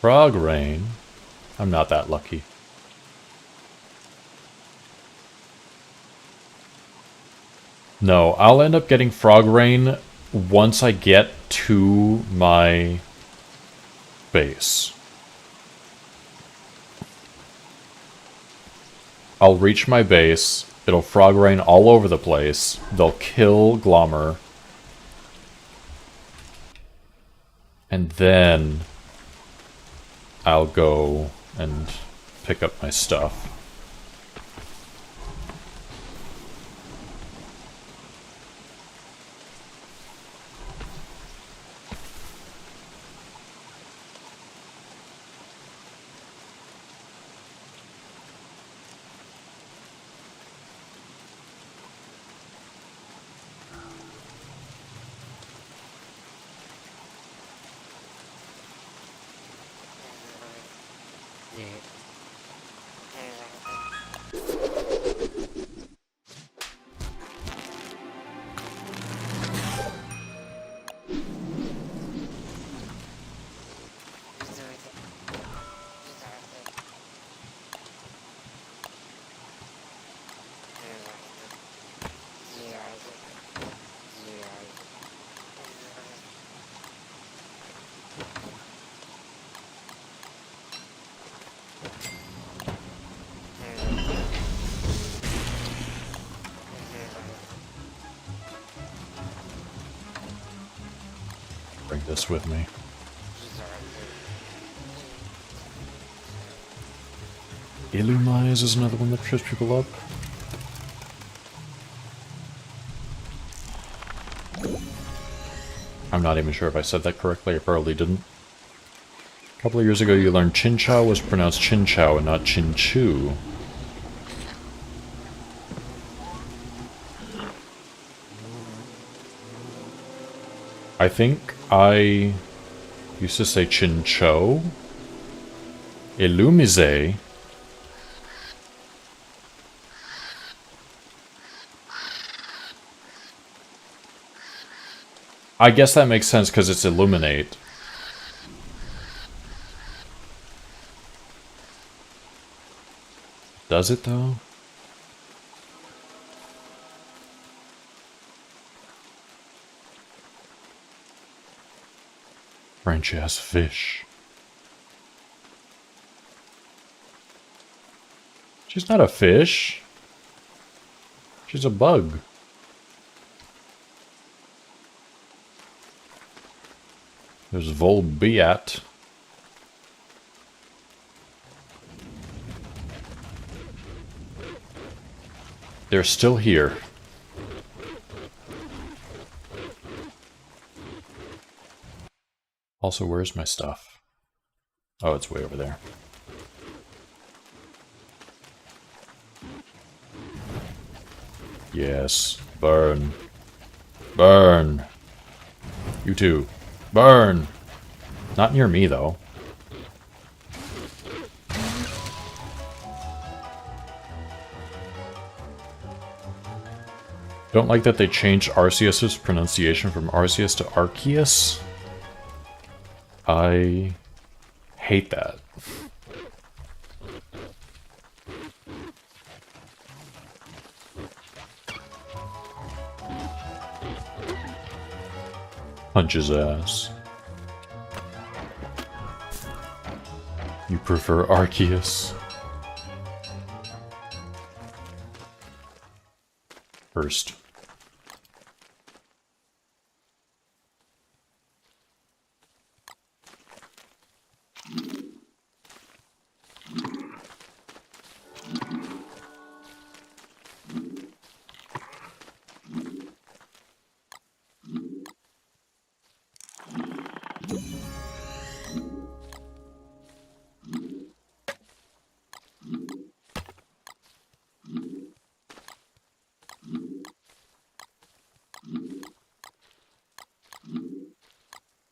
Frog Rain? I'm not that lucky. No, I'll end up getting Frog Rain once I get to my base. I'll reach my base, it'll Frog Rain all over the place, they'll kill Glommer, and then I'll go and pick up my stuff. this with me. Illumise is another one that trips people up. I'm not even sure if I said that correctly. I probably didn't. A couple of years ago, you learned Chinchow was pronounced Chinchow and not Chinchu. I think I used to say Chincho. Illumise. I guess that makes sense because it's illuminate. Does it though? French ass fish. She's not a fish. She's a bug. There's Volbeat. They're still here. Also, where's my stuff? Oh, it's way over there. Yes. Burn. Burn. You too. Burn! Not near me, though. Don't like that they changed Arceus's pronunciation from Arceus to Arceus. I hate that. Punch his ass. You prefer Arceus? First.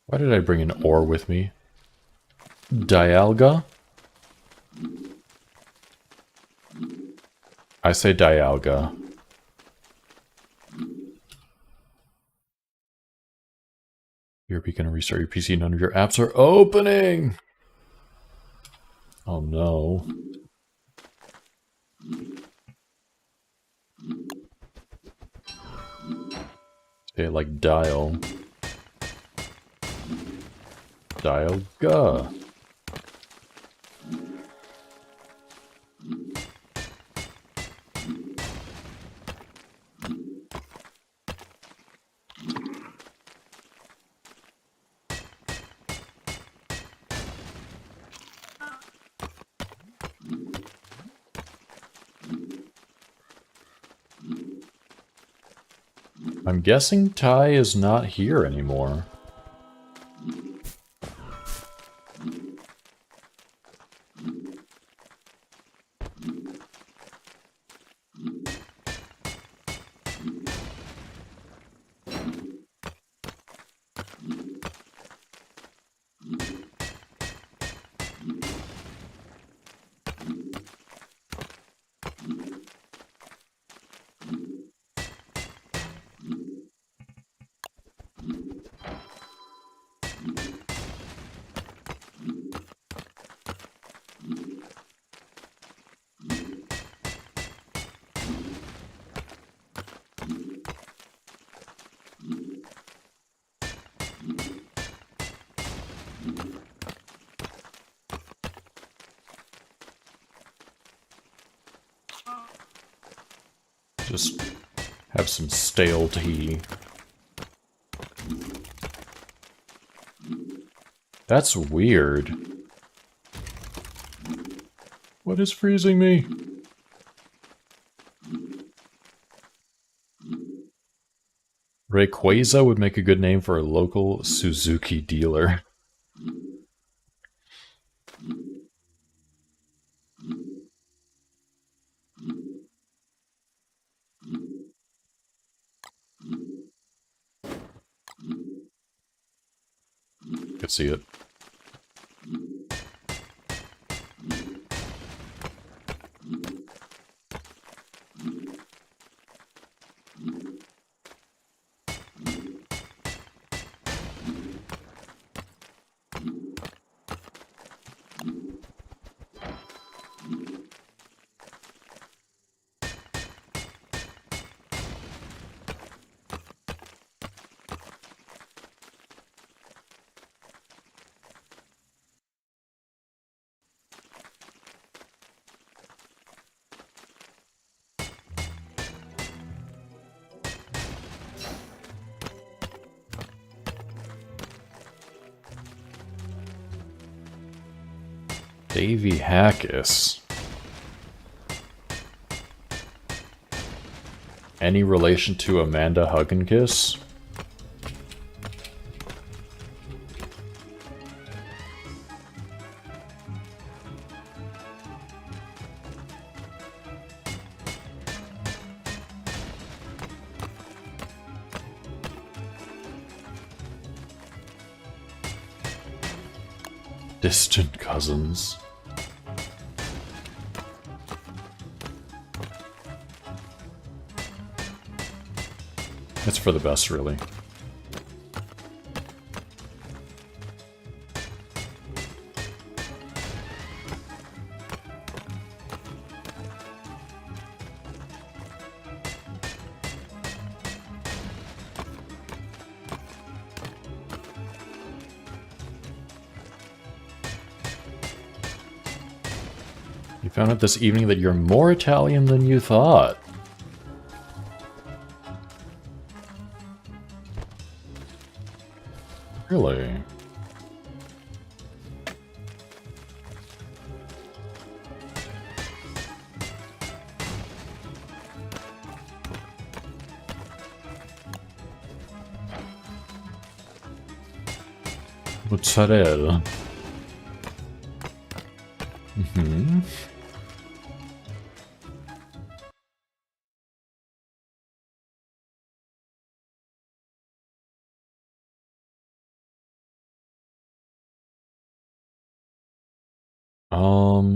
Why did I bring an ore with me? Dialga? I say Dialga. You're gonna restart your PC, none of your apps are opening! Oh no. Say it like dial. Dialga. I'm guessing Ty is not here anymore. Just have some stale tea. That's weird. What is freezing me? Rayquaza would make a good name for a local Suzuki dealer. Could see it. Davy Hackus. Any relation to Amanda Hugginkiss? Distant cousins. It's for the best, really. You found out this evening that you're more Italian than you thought. Really? Mozzarella. Mm-hmm.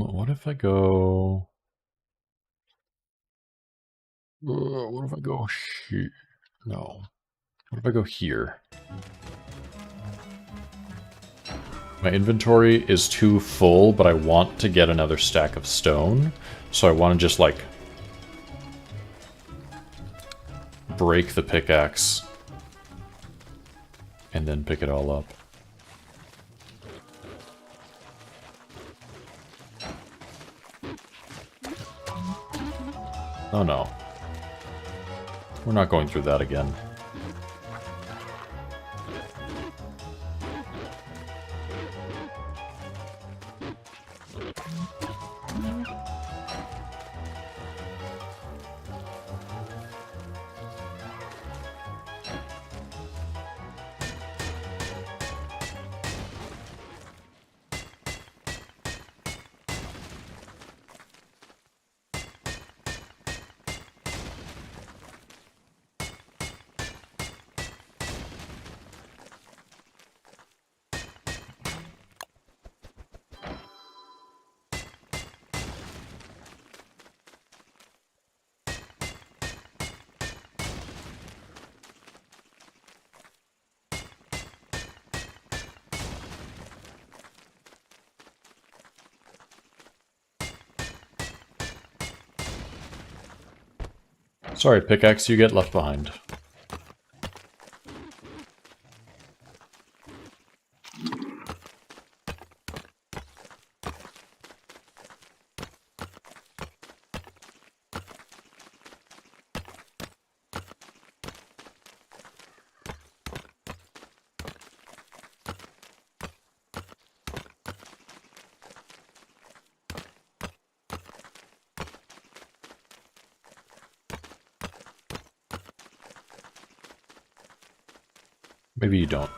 What if I go... what if I go here? No. What if I go here? My inventory is too full, but I want to get another stack of stone. So I want to just, like, break the pickaxe and then pick it all up. Oh no. We're not going through that again. Sorry, pickaxe, you get left behind. Maybe you don't.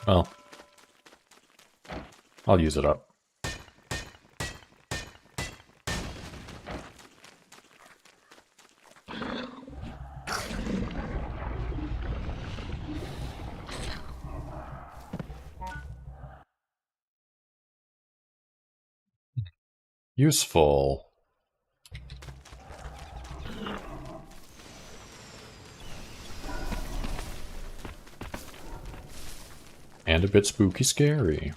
Well, I'll use it up. Useful. And a bit spooky scary.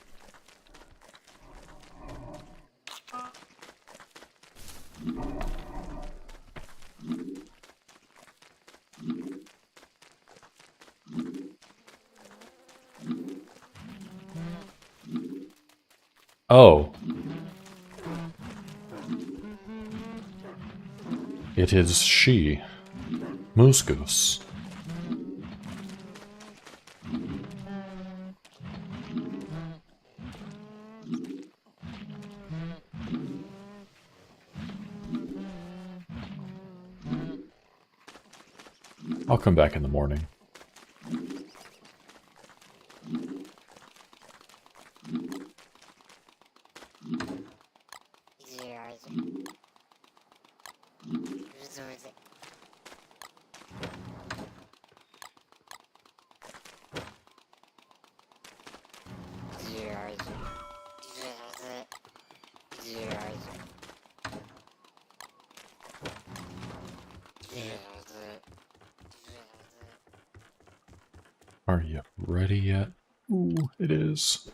Oh. It is she. Moose Goose. I'll come back in the morning. Are you ready yet? Ooh, it is.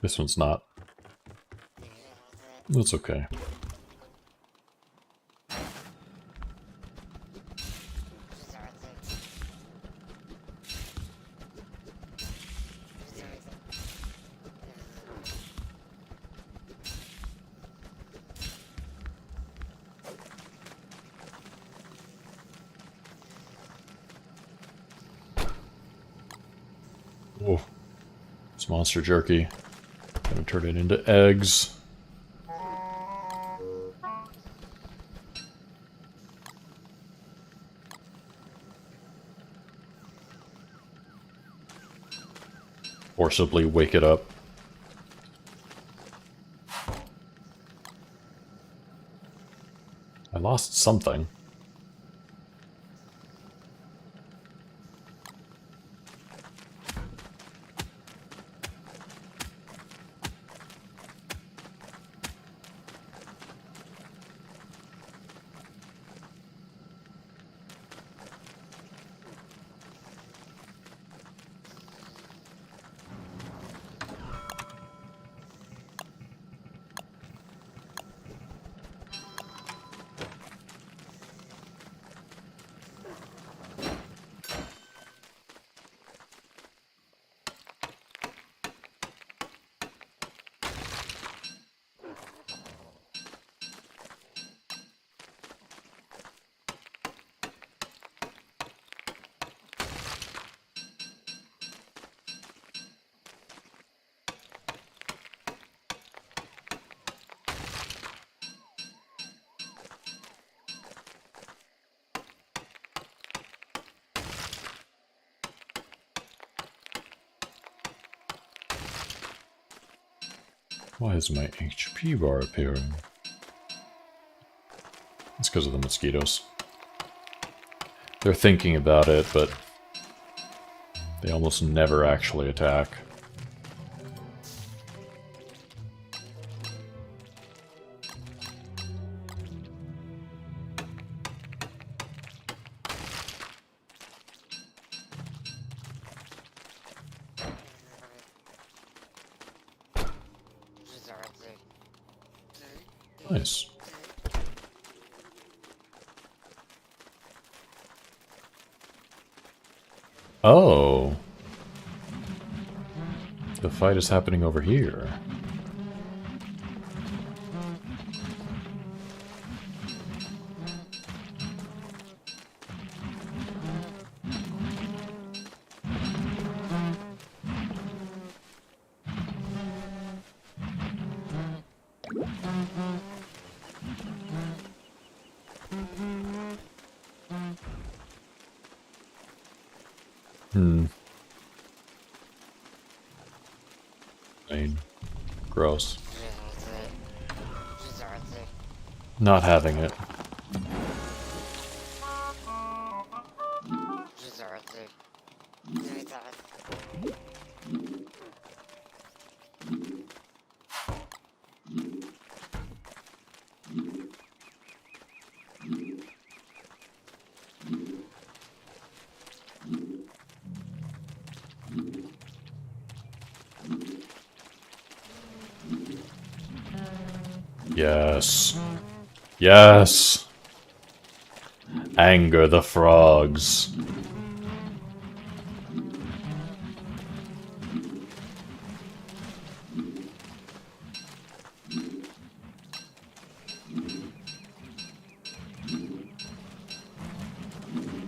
This one's not. That's okay. Whoa. It's monster jerky. Gonna turn it into eggs. Forcibly wake it up. I lost something. Why is my HP bar appearing? It's because of the mosquitoes. They're thinking about it, but they almost never actually attack. Nice. Oh. The fight is happening over here. I mean, gross. Not having it. Yes. Yes! Anger the frogs.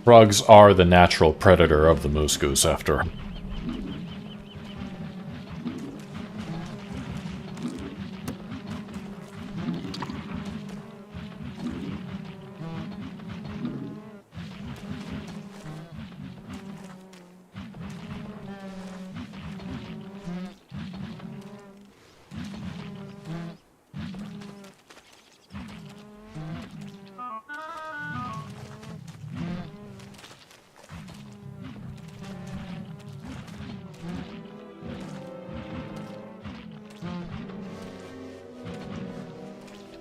Frogs are the natural predator of the moose goose, after.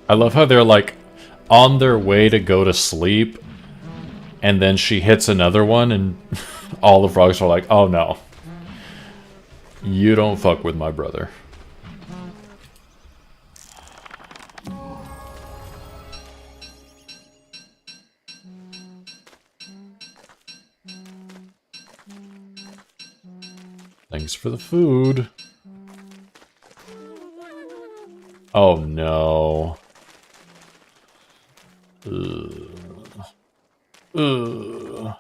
I love how they're like on their way to go to sleep, and then she hits another one, and all the frogs are like, oh no. You don't fuck with my brother. Thanks for the food. Oh no. Ugh. Ugh.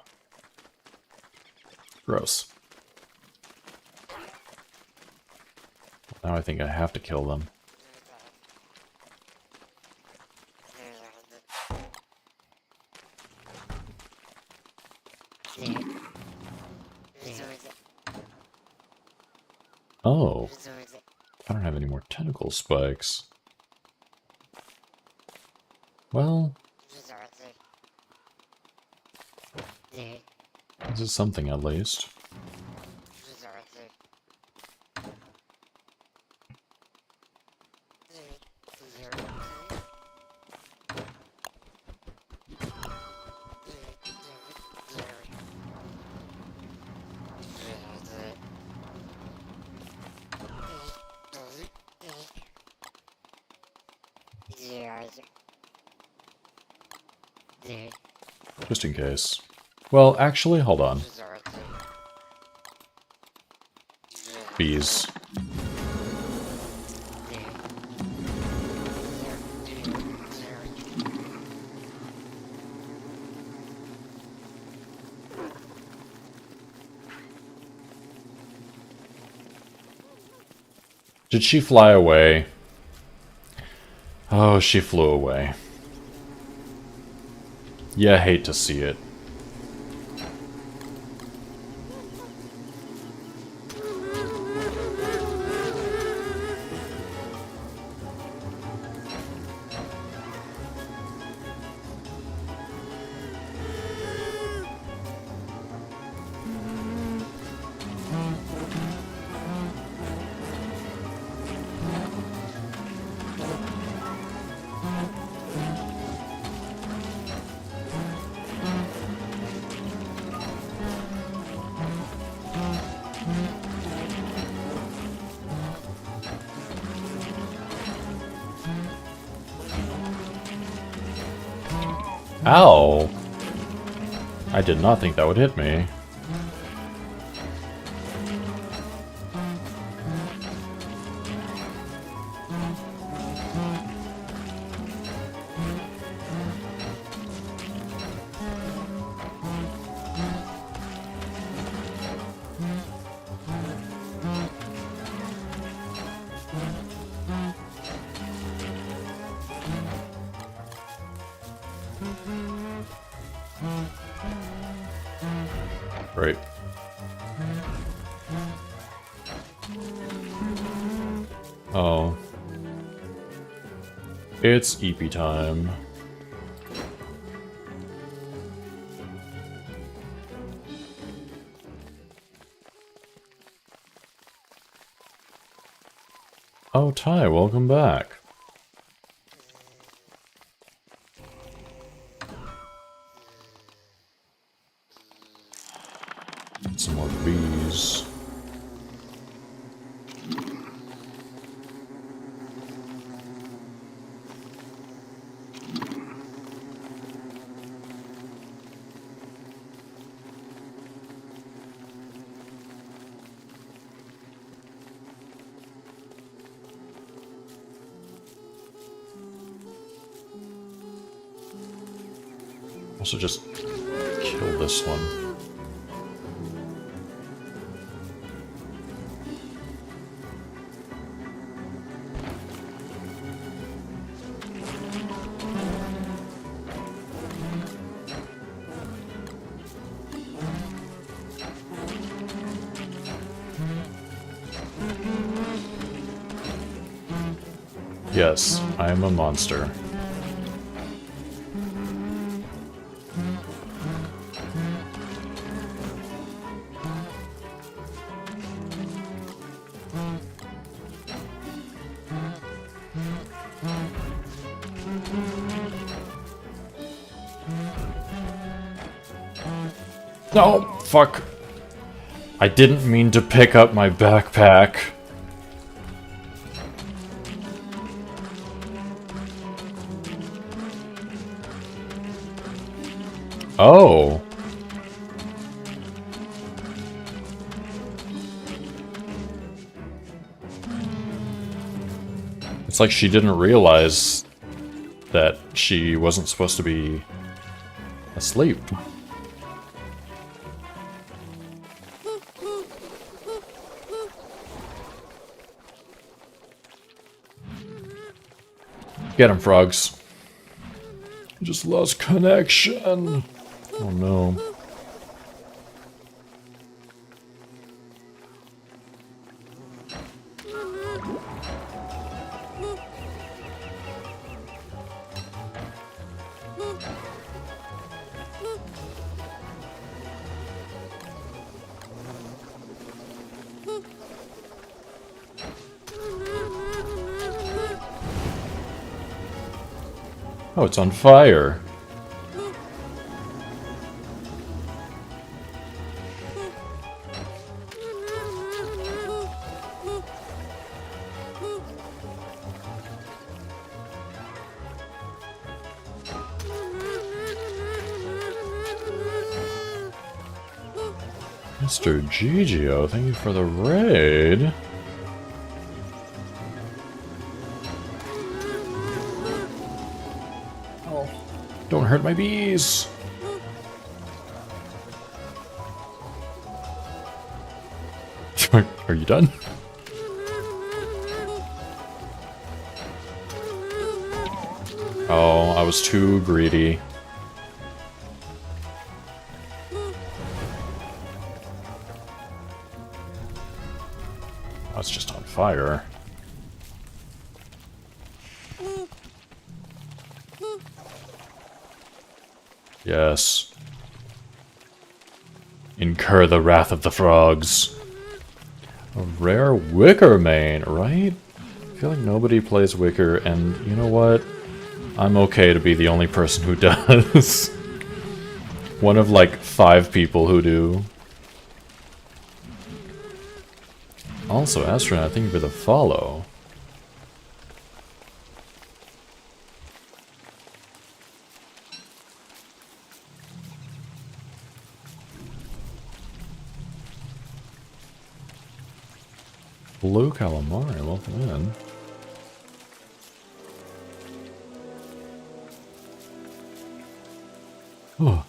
Gross. Now I think I have to kill them. Oh. I don't have any more tentacle spikes. Well, this is something at least. Just in case. Well, actually, hold on. Bees. Did she fly away? Oh, she flew away. Yeah, hate to see it. Ow! I did not think that would hit me. Oh. It's EP time. Oh, Ty, welcome back. Some more bees. Also just kill this one. Yes, I am a monster. No, fuck. I didn't mean to pick up my backpack. Oh. It's like she didn't realize that she wasn't supposed to be asleep. Get him, frogs. Just lost connection. Oh no. Oh, it's on fire. Mr. Gigio, thank you for the raid. Oh, don't hurt my bees. Are you done? Oh, I was too greedy. Oh, it's just on fire. Yes. Incur the wrath of the frogs. A rare Wicker main, right? I feel like nobody plays Wicker, and you know what? I'm okay to be the only person who does. One of like 5 people who do. Also, Astronaut, thank you for the follow. Blue Calamari, welcome in. Oh.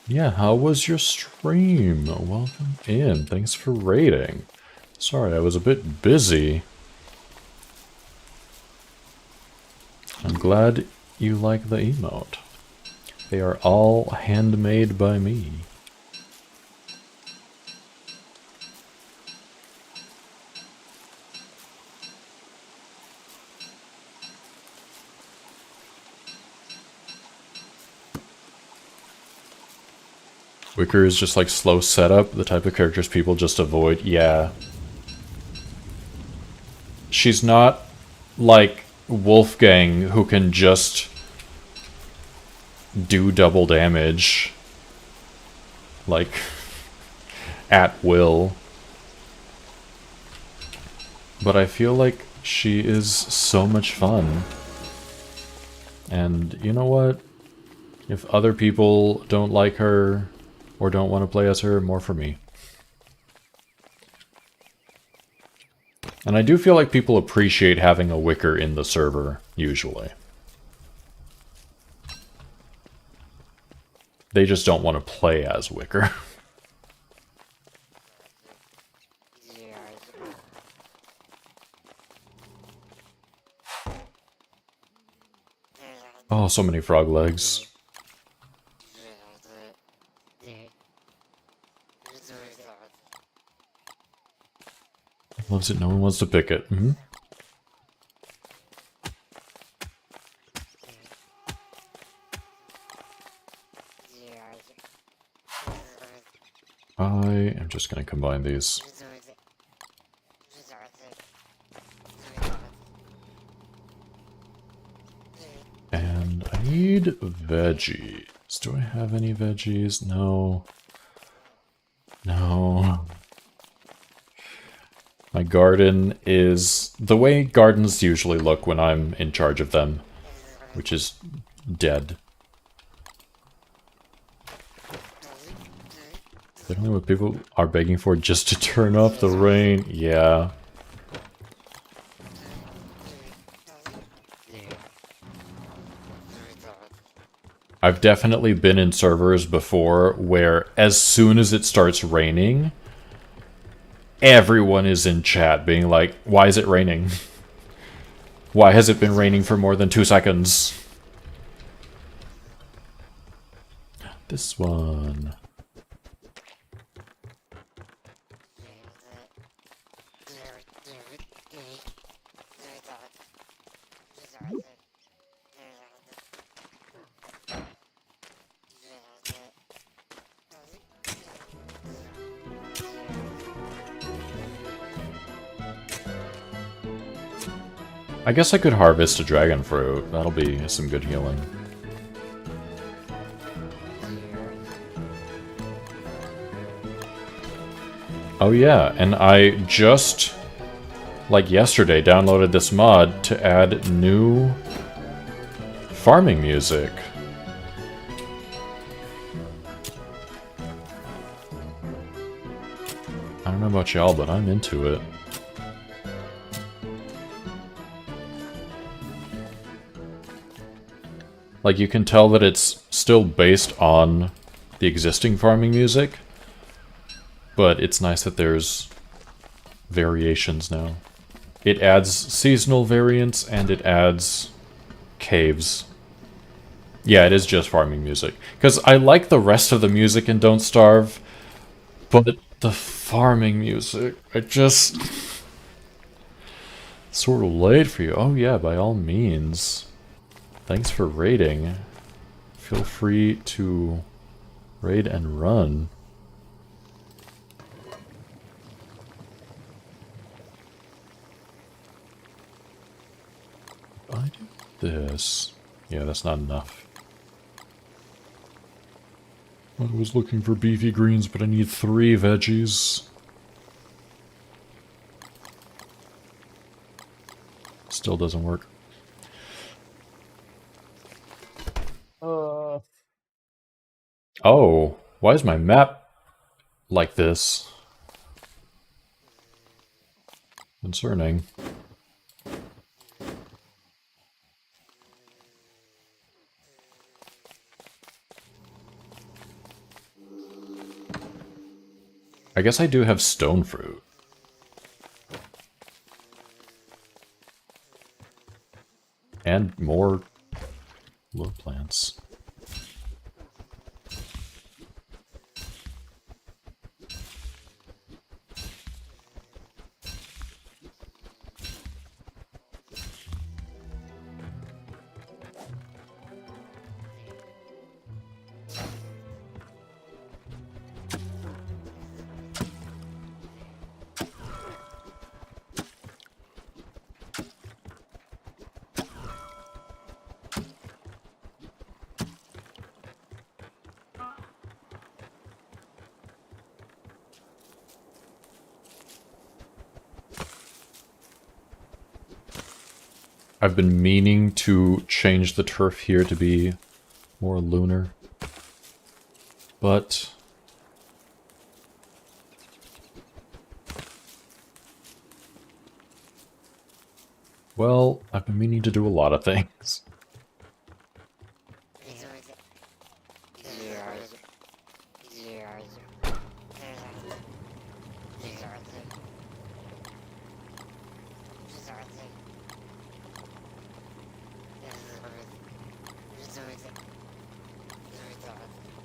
Yeah, how was your stream? Welcome in. Thanks for raiding. Sorry, I was a bit busy. I'm glad you like the emote. They are all handmade by me. Wicker is just like slow setup, the type of characters people just avoid. Yeah. She's not like Wolfgang, who can just do double damage. Like, at will. But I feel like she is so much fun. And you know what? If other people don't like her, or don't want to play as her, more for me. And I do feel like people appreciate having a Wicker in the server, usually. They just don't want to play as Wicker. Oh, so many frog legs. Loves it, no one wants to pick it. Mm-hmm. I am just going to combine these. And I need veggies. Do I have any veggies? No. No. My garden is the way gardens usually look when I'm in charge of them, which is dead. Literally what people are begging for, just to turn off the rain. Yeah. I've definitely been in servers before where as soon as it starts raining, everyone is in chat being like, why is it raining? Why has it been raining for more than 2 seconds? This one. I guess I could harvest a dragon fruit. That'll be some good healing. Oh yeah, and I just, like yesterday, downloaded this mod to add new farming music. I don't know about y'all, but I'm into it. Like, you can tell that it's still based on the existing farming music, but it's nice that there's variations now. It adds seasonal variants, and it adds caves. Yeah, it is just farming music. Because I like the rest of the music in Don't Starve, but the farming music, I just... Sort of late for you. Oh yeah, by all means. Thanks for raiding. Feel free to raid and run. If I do this... Yeah, that's not enough. I was looking for beefy greens, but I need 3 veggies. Still doesn't work. Oh, why is my map like this? Concerning. I guess I do have stone fruit. And more low plants. I've been meaning to change the turf here to be more lunar. But... well, I've been meaning to do a lot of things.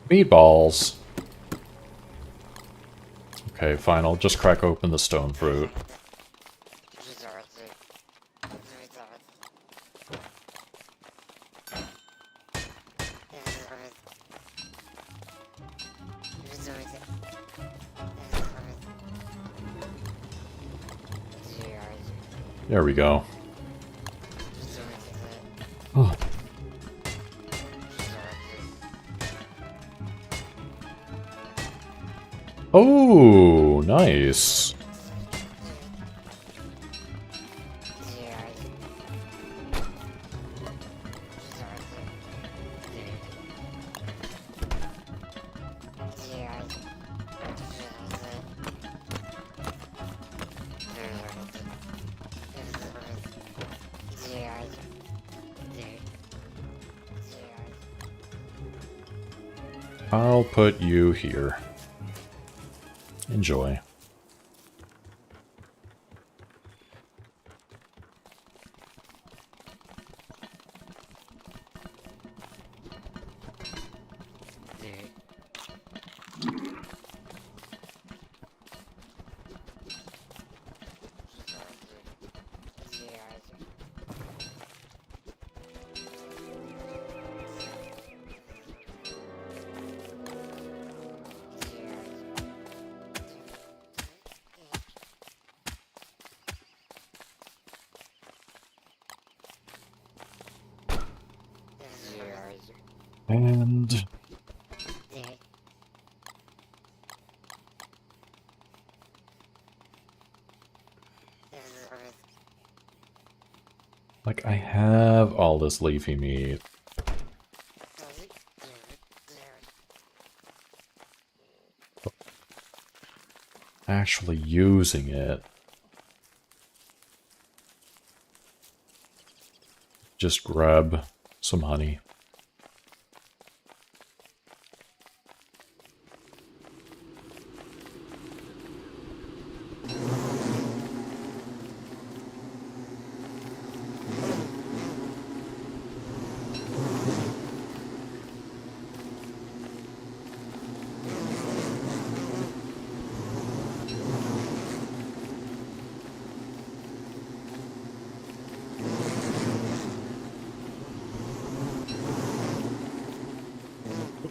Meatballs! Okay, fine, I'll just crack open the stone fruit. There we go. Oh. Oh, nice. I'll put you here. Enjoy. And... like, I have all this leafy meat. Actually using it. Just grab some honey.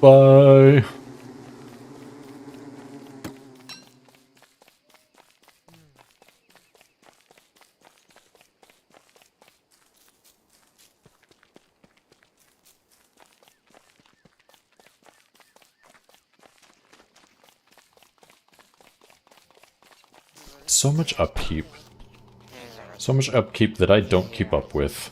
Bye. So much upkeep. So much upkeep that I don't keep up with.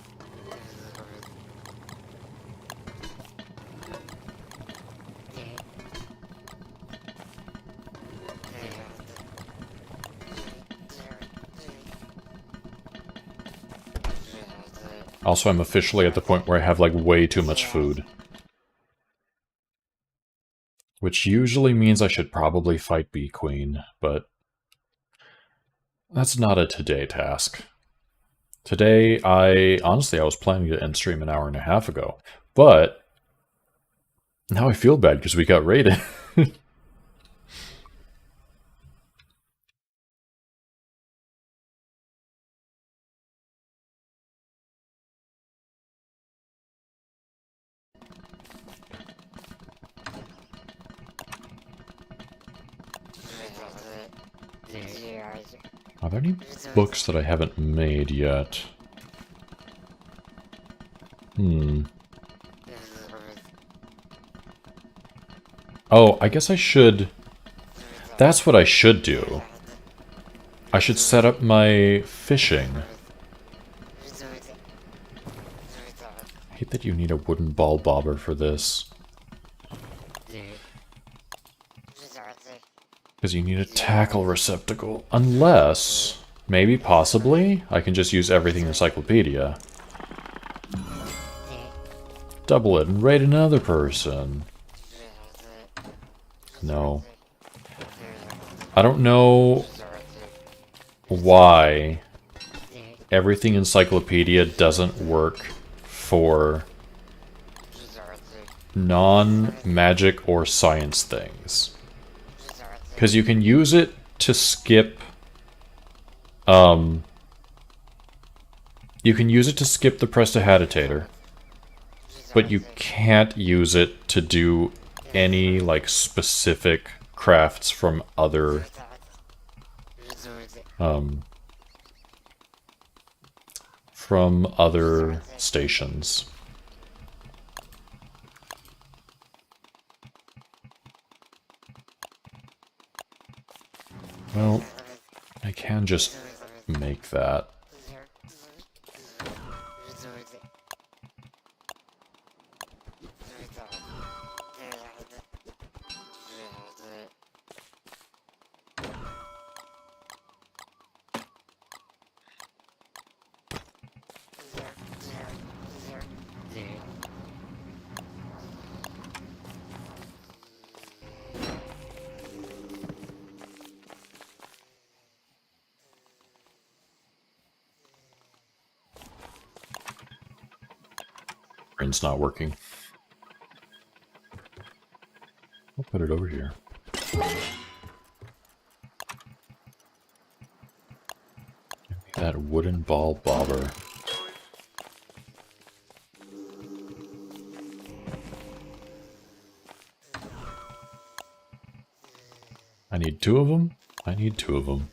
Also, I'm officially at the point where I have, like, way too much food. Which usually means I should probably fight Bee Queen, but... that's not a today task. Today, honestly, I was planning to end stream an hour and a half ago, but... now I feel bad because we got raided. Are there any books that I haven't made yet? Oh, I guess I should... that's what I should do. I should set up my fishing. hate that you need a wooden ball bobber for this. Because you need a tackle receptacle. Unless, maybe, possibly, I can just use everything encyclopedia. Double it and raid another person. No. I don't know why everything encyclopedia doesn't work for non-magic or science things. Because you can use it to skip... you can use it to skip the prestidigitator. But you can't use it to do any, like, specific crafts from other... from other stations. Well, I can just make that. Brain's not working. I'll put it over here. Give me that wooden ball bobber. I need 2 of them? I need 2 of them.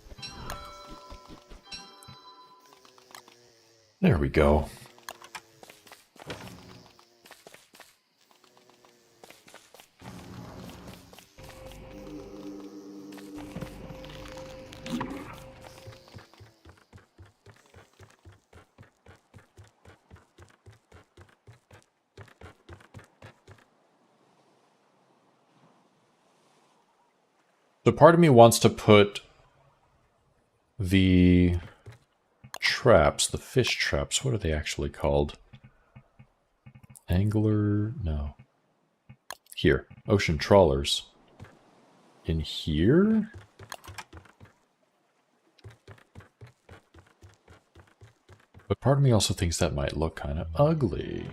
There we go. So part of me wants to put the traps, the fish traps, what are they actually called? Angler, no. Here, ocean trawlers. In here? But part of me also thinks that might look kind of ugly.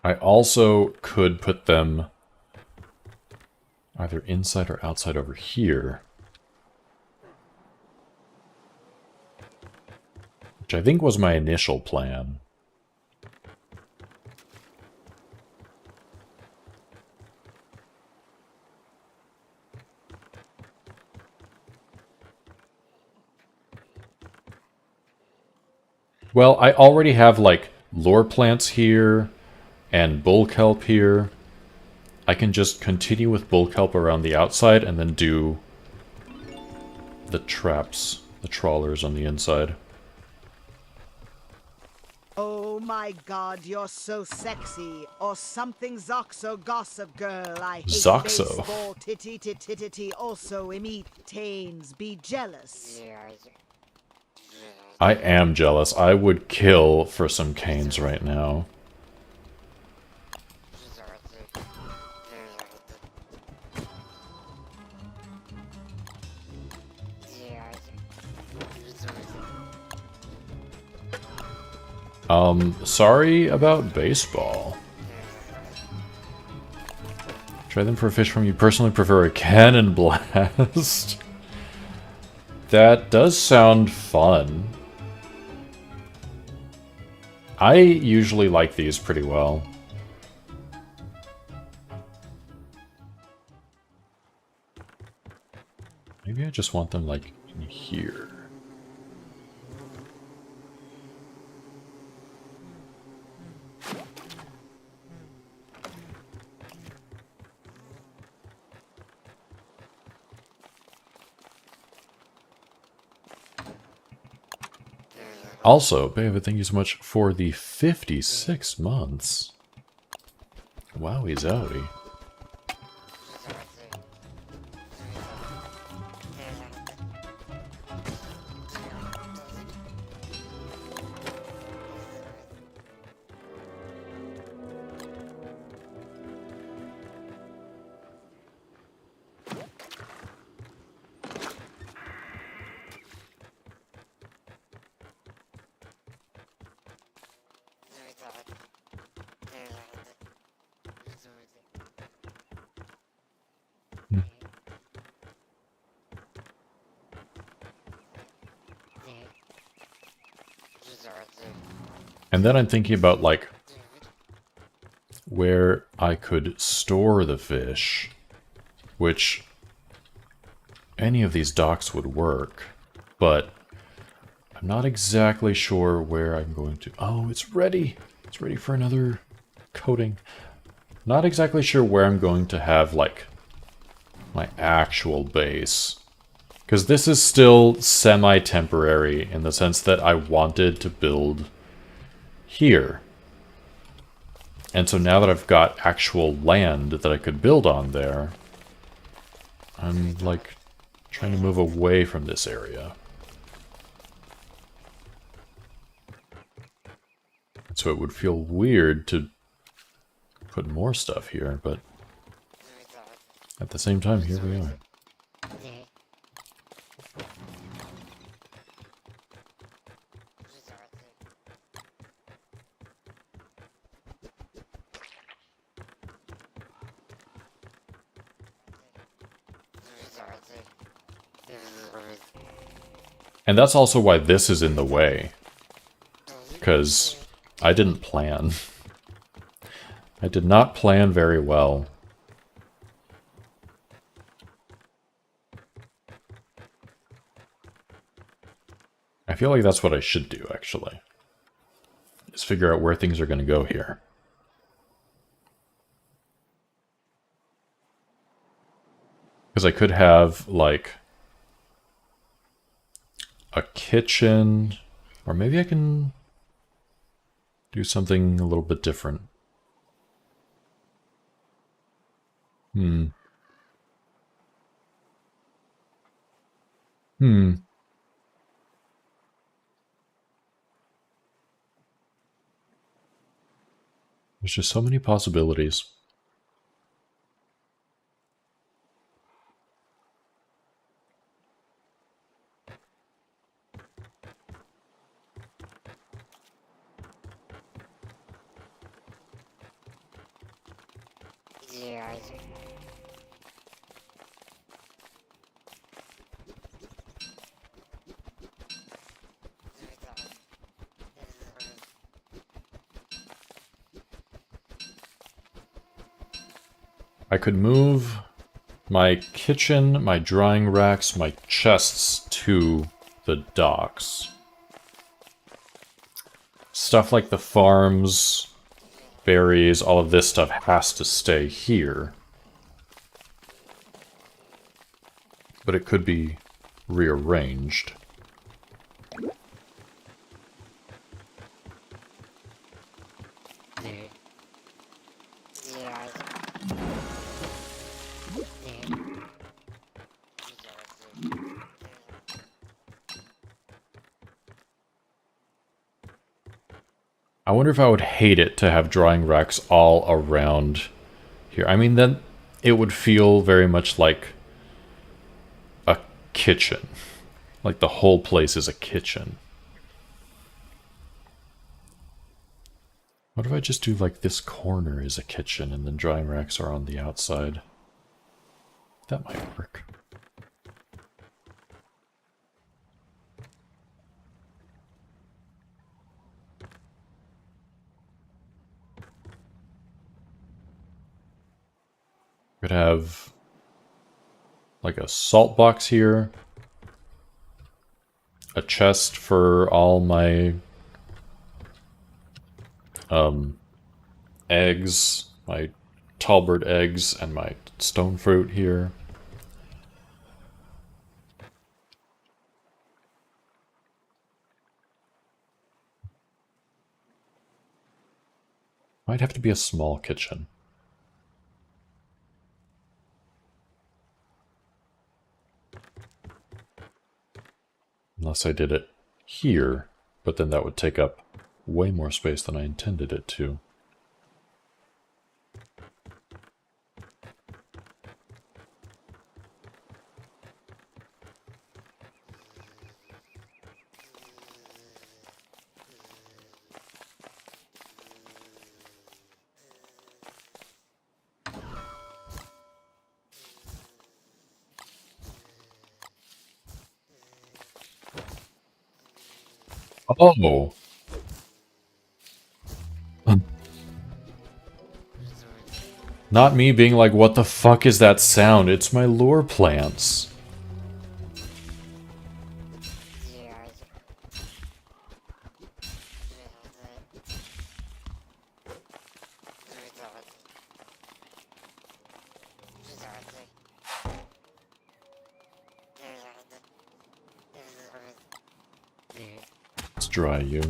I also could put them either inside or outside over here. Which I think was my initial plan. Well, I already have, like, lore plants here and bull kelp here. I can just continue with bull kelp around the outside and then do the traps, the trawlers on the inside. Oh my god, you're so sexy. Or something Zoxo gossip girl. I hate Zoxo. baseball titty also emit tains. Be jealous. I am jealous. I would kill for some canes right now. Sorry about baseball. Try them for a fish from you personally prefer a cannon blast. That does sound fun. I usually like these pretty well. Maybe I just want them like in here. Also, David, thank you so much for the 56 months. Wowie zowie. And then I'm thinking about, like, where I could store the fish, which any of these docks would work, but I'm not exactly sure where I'm going to... Oh, it's ready! It's ready for another coating. Not exactly sure where I'm going to have, like, my actual base. Because this is still semi-temporary in the sense that I wanted to build here. And so now that I've got actual land that I could build on there, I'm, like, trying to move away from this area. So it would feel weird to put more stuff here, but at the same time, here we are. And that's also why this is in the way. Because I didn't plan. I did not plan very well. I feel like that's what I should do, actually. Is figure out where things are going to go here. Because I could have, like, a kitchen, or maybe I can do something a little bit different. There's just so many possibilities. I could move my kitchen, my drying racks, my chests to the docks. Stuff like the farms, berries, all of this stuff has to stay here. But it could be rearranged. I wonder if I would hate it to have drying racks all around here. I mean, then it would feel very much like a kitchen. Like the whole place is a kitchen. What if I just do like this corner is a kitchen and then drying racks are on the outside? That might work. Could have like a salt box here, a chest for all my eggs, my Talbert eggs, and my stone fruit here. Might have to be a small kitchen. Unless I did it here, but then that would take up way more space than I intended it to. Oh! Not me being like, what the fuck is that sound? It's my lure plants. Let's dry you.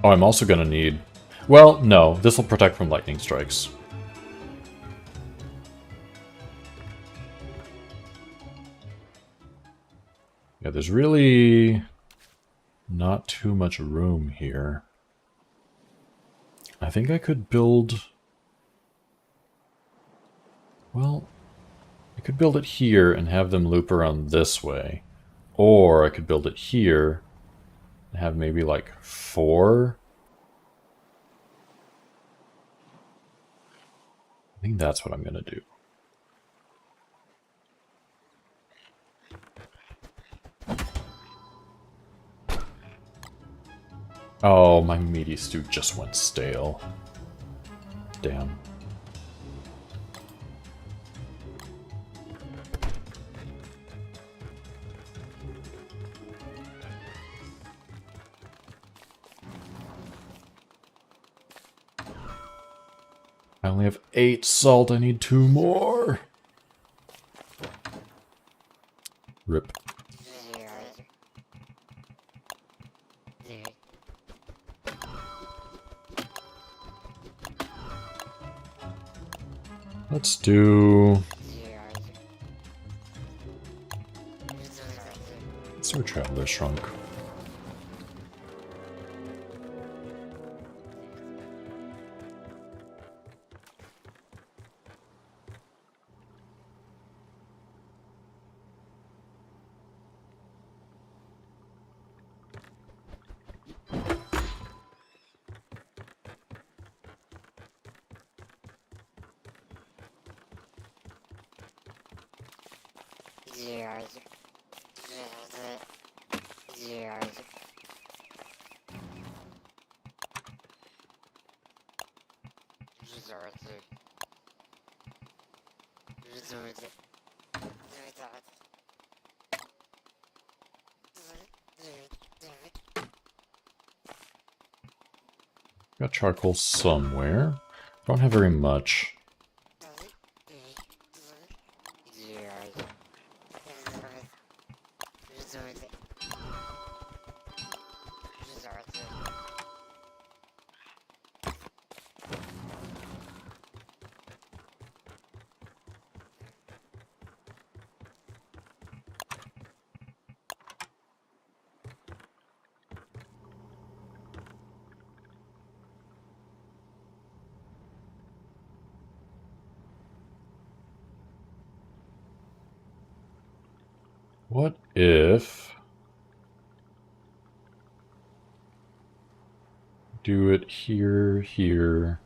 Oh, I'm also gonna need... Well, no. This will protect from lightning strikes. Yeah, there's really not too much room here. I think I could build... Well, I could build it here and have them loop around this way. Or I could build it here and have maybe like 4. I think that's what I'm gonna do. Oh, my meaty stew just went stale. Damn. I only have 8 salt, I need 2 more. Rip. Let's do... Let's do a Traveler Shrunk. Got charcoal somewhere. Don't have very much. What if... do it here, here,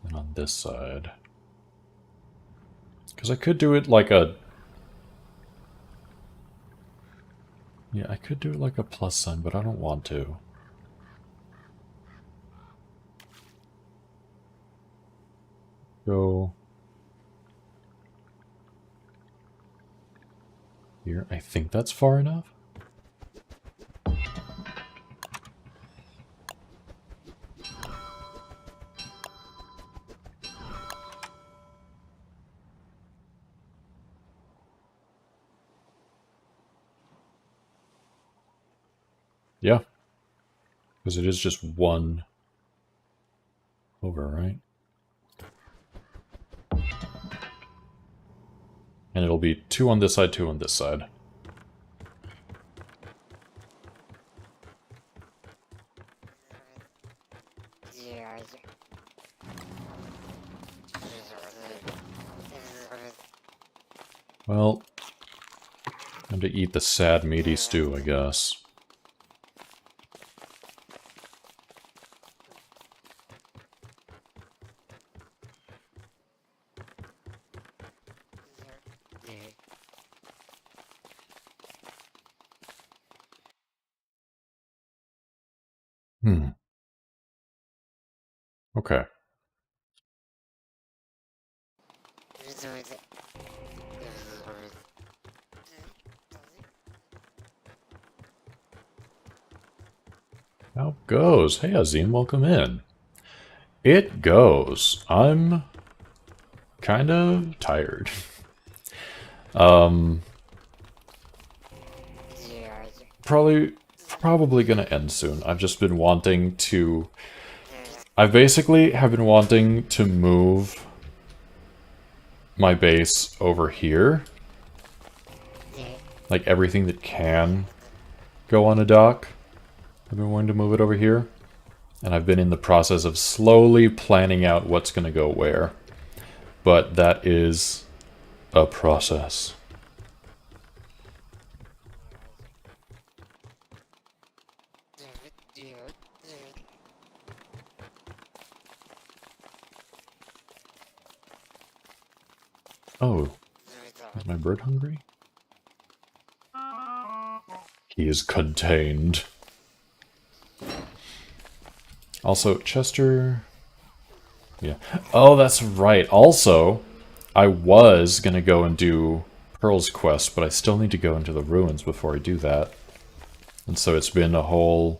and on this side. Because I could do it like a... Yeah, I could do it like a plus sign, but I don't want to. Go here. I think that's far enough. Yeah. Because it is just one over, right? And it'll be 2 on this side, 2 on this side. Well, time to eat the sad meaty stew, I guess. Okay. How goes? Hey, Azim, welcome in. It goes. I'm kind of tired. Probably gonna end soon. I've just been wanting to... I basically have been wanting to move my base over here. Like everything that can go on a dock. I've been wanting to move it over here. And I've been in the process of slowly planning out what's gonna go where. But that is a process. Oh, is my bird hungry? He is contained. Also, Chester... Yeah. Oh, that's right. Also, I was gonna go and do Pearl's quest, but I still need to go into the ruins before I do that. And so it's been a whole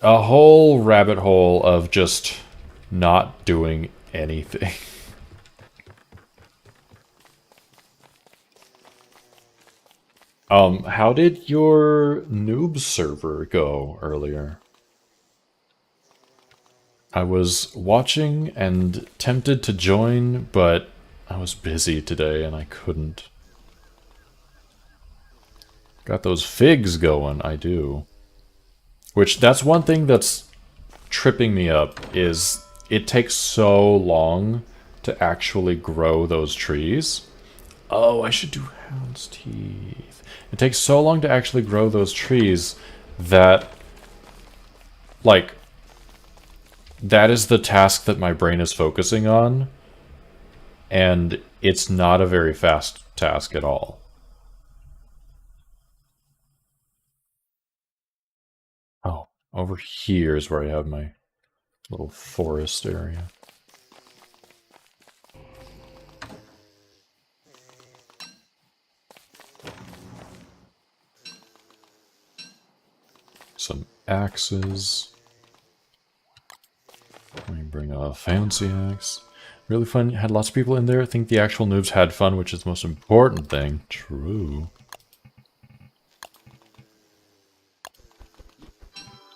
rabbit hole of just not doing anything. How did your noob server go earlier? I was watching and tempted to join, but I was busy today and I couldn't. Got those figs going, I do. Which, that's one thing that's tripping me up, is it takes so long to actually grow those trees. Oh, I should do Hound's Teeth. It takes so long to actually grow those trees that, like, that is the task that my brain is focusing on, and it's not a very fast task at all. Oh, over here is where I have my little forest area. Some axes. Let me bring a fancy axe. Really fun. Had lots of people in there. I think the actual noobs had fun, which is the most important thing. True.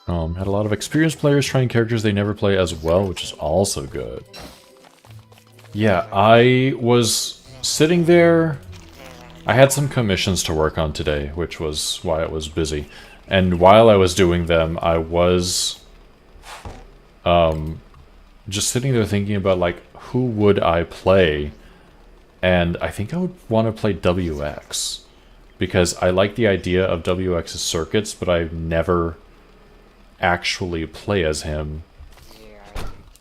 Had a lot of experienced players trying characters they never play as well, which is also good. Yeah, I was sitting there. I had some commissions to work on today, which was why I was busy. And while I was doing them, I was just sitting there thinking about, like, who would I play? And I think I would want to play WX. Because I like the idea of WX's circuits, but I never actually play as him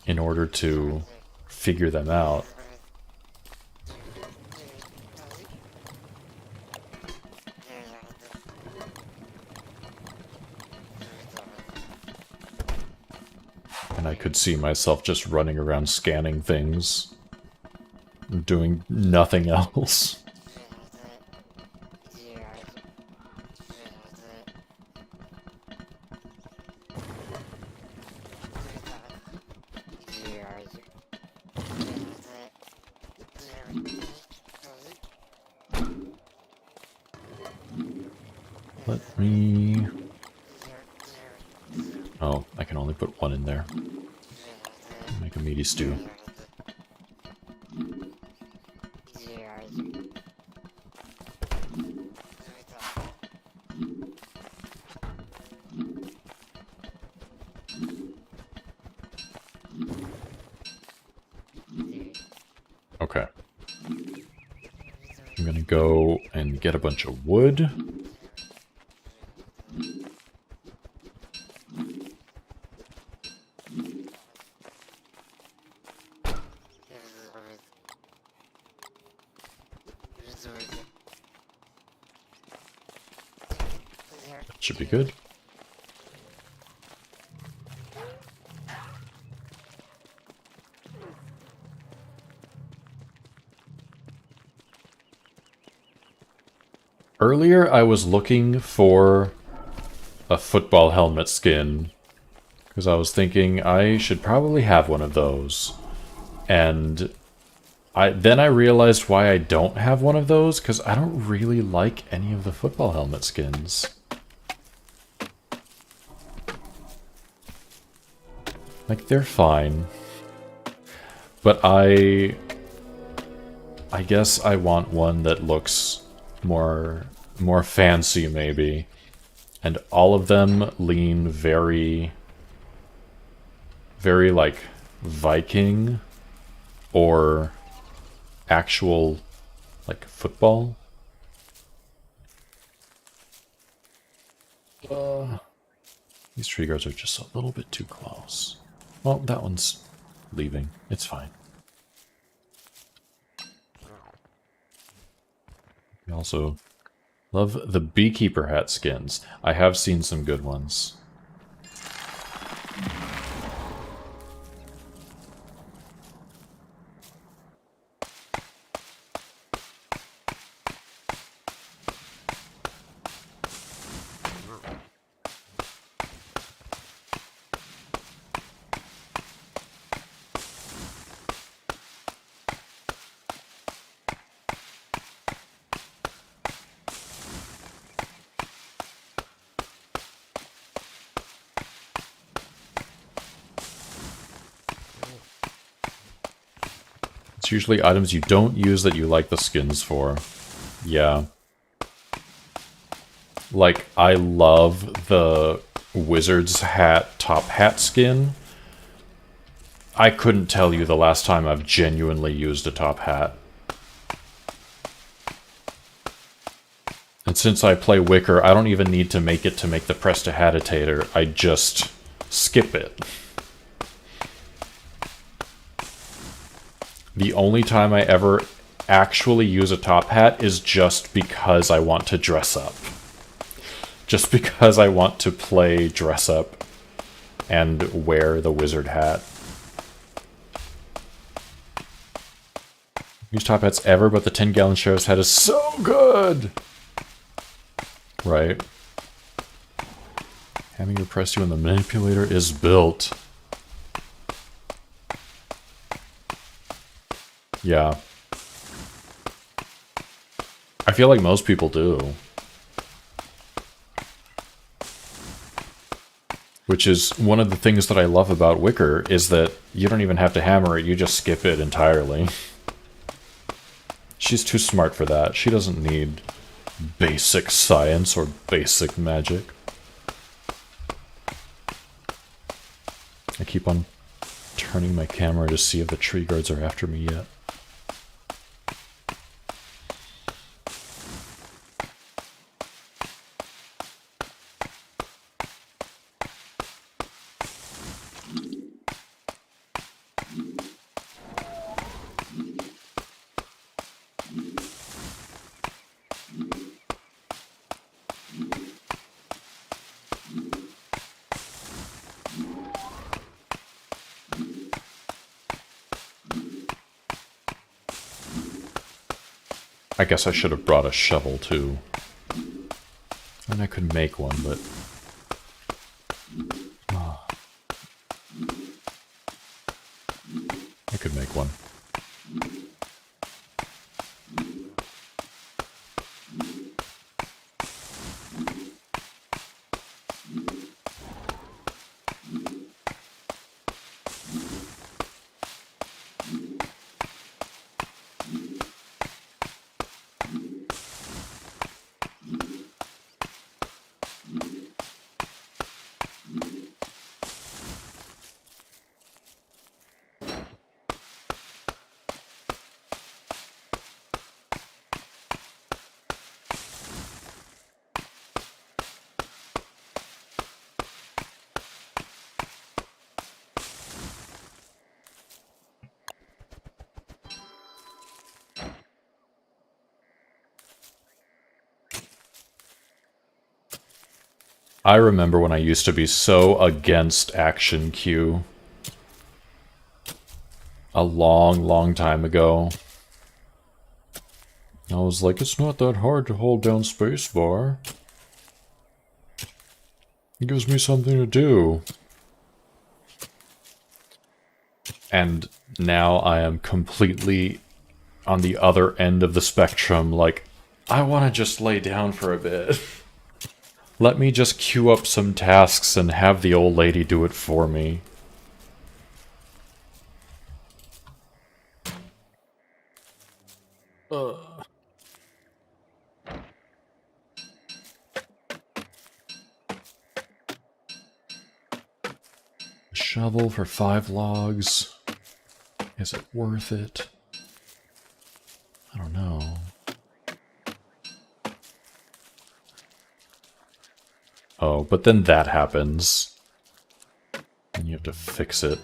in order to figure them out. And I could see myself just running around scanning things, doing nothing else. Let me... Oh, I can only put one in there. Make a meaty stew. Okay. I'm gonna go and get a bunch of wood. That should be good. Earlier, I was looking for a football helmet skin, because I was thinking I should probably have one of those. And then I realized why I don't have one of those, because I don't really like any of the football helmet skins. Like, they're fine. But I guess I want one that looks more fancy, maybe. And all of them lean very, very, like, Viking or actual, like, football. These tree guards are just a little bit too close. Well, that one's leaving. It's fine. We also love the beekeeper hat skins. I have seen some good ones. It's usually items you don't use that you like the skins for. Yeah. Like, I love the wizard's hat top hat skin. I couldn't tell you the last time I've genuinely used a top hat. And since I play Wicker, I don't even need to make the Prestidigitator. I just skip it. The only time I ever actually use a top hat is just because I want to dress up. Just because I want to play dress up and wear the wizard hat. Use top hats ever, but the 10-gallon sheriff's hat is so good! Right. Having your press you when the manipulator is built. Yeah. I feel like most people do. Which is one of the things that I love about Wicker, is that you don't even have to hammer it, you just skip it entirely. She's too smart for that. She doesn't need basic science or basic magic. I keep on turning my camera to see if the tree guards are after me yet. I guess I should have brought a shovel too. And I could make one, but... I could make one. I remember when I used to be so against Action Q. A long, long time ago. I was like, it's not that hard to hold down spacebar. It gives me something to do. And now I am completely on the other end of the spectrum, like, I want to just lay down for a bit. Let me just queue up some tasks and have the old lady do it for me. Shovel for 5 logs. Is it worth it? I don't know. Oh, but then that happens. And you have to fix it.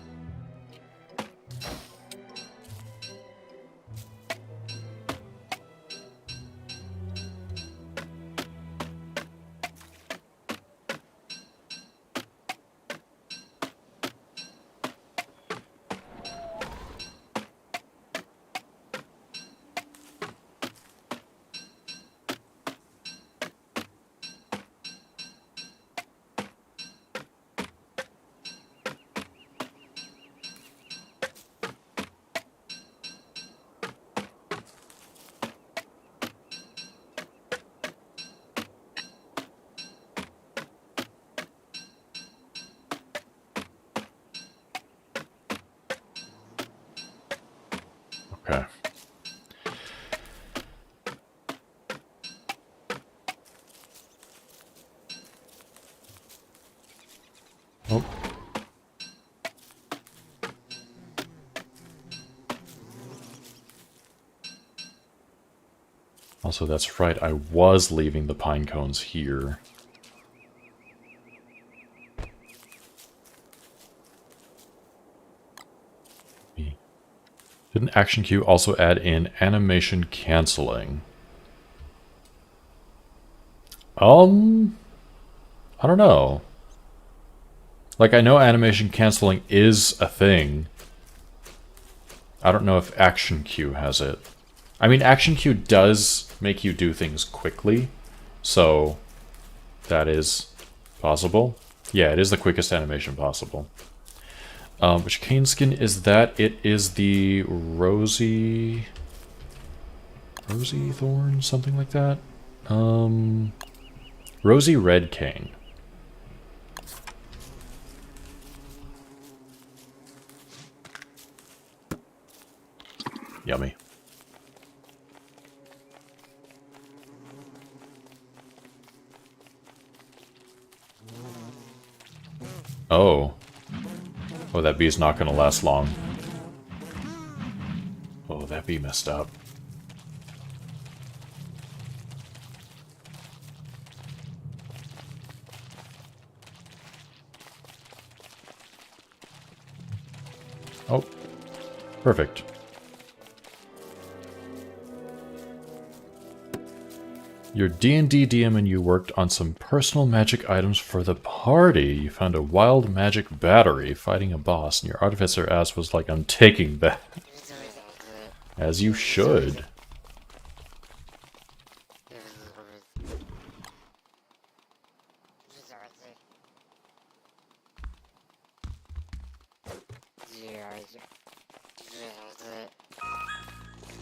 Okay. Oh. Also, that's right, I was leaving the pine cones here. Didn't Action Queue also add in animation canceling? I don't know. Like, I know animation canceling is a thing. I don't know if Action Queue has it. I mean, Action Queue does make you do things quickly, so that is possible. Yeah, it is the quickest animation possible. Which cane skin is that? It is the Rosy Thorn? Something like that? Rosy Red Cane. Yummy. Oh. Oh, that bee's not gonna last long. Oh, that bee messed up. Oh. Perfect. Your D&D DM and you worked on some personal magic items for the party. You found a wild magic battery fighting a boss, and your artificer ass was like, I'm taking that. As you should.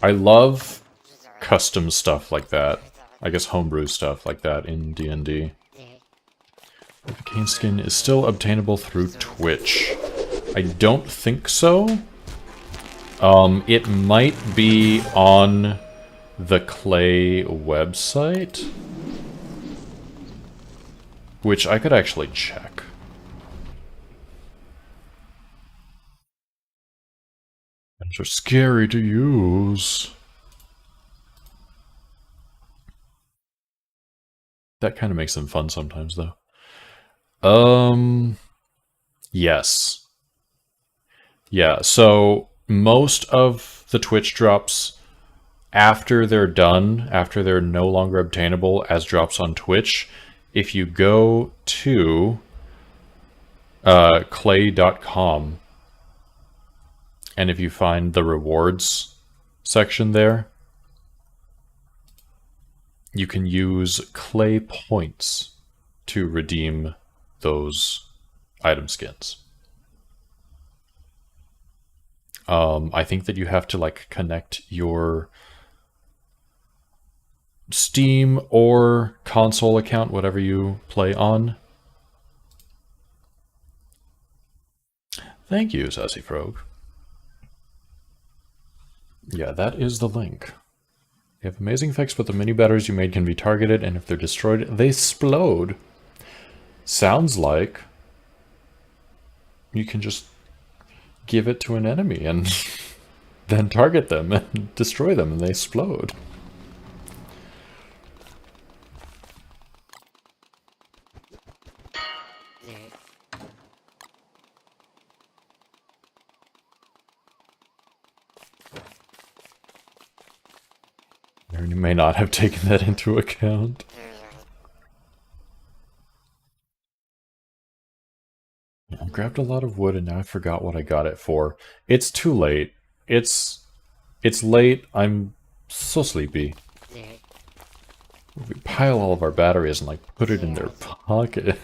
I love custom stuff like that. I guess homebrew stuff like that in D&D. The cane skin is still obtainable through Twitch. I don't think so. It might be on the Clay website, which I could actually check. Items are scary to use. That kind of makes them fun sometimes, though. Yes. Yeah, so most of the Twitch drops, after they're done, after they're no longer obtainable as drops on Twitch, if you go to clay.com, and if you find the rewards section there, you can use clay points to redeem those item skins. I think that you have to like connect your Steam or console account, whatever you play on. Thank you, Sassy Frog. Yeah, that is the link. They have amazing effects, but the mini batteries you made can be targeted, and if they're destroyed, they explode. Sounds like you can just give it to an enemy and then target them and destroy them, and they explode. You may not have taken that into account. I grabbed a lot of wood and now I forgot what I got it for. It's too late. It's late. I'm so sleepy. We pile all of our batteries and like put it in their pocket.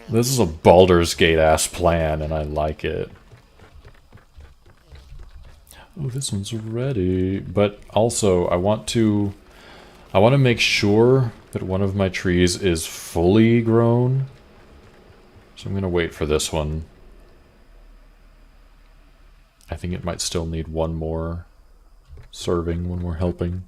This is a Baldur's Gate ass plan and I like it. Oh, this one's ready. But also I want to make sure that one of my trees is fully grown. So I'm going to wait for this one. I think it might still need one more serving, one more helping.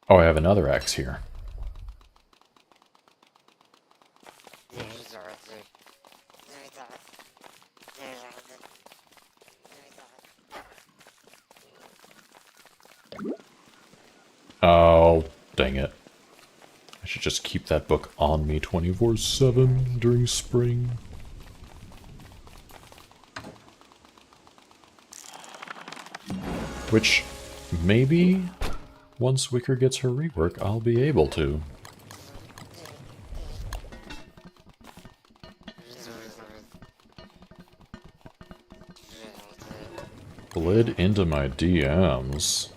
Oh, I have another axe here. Oh, dang it. I should just keep that book on me 24/7 during spring. Which, maybe, once Wicker gets her rework, I'll be able to. Slid into my DMs.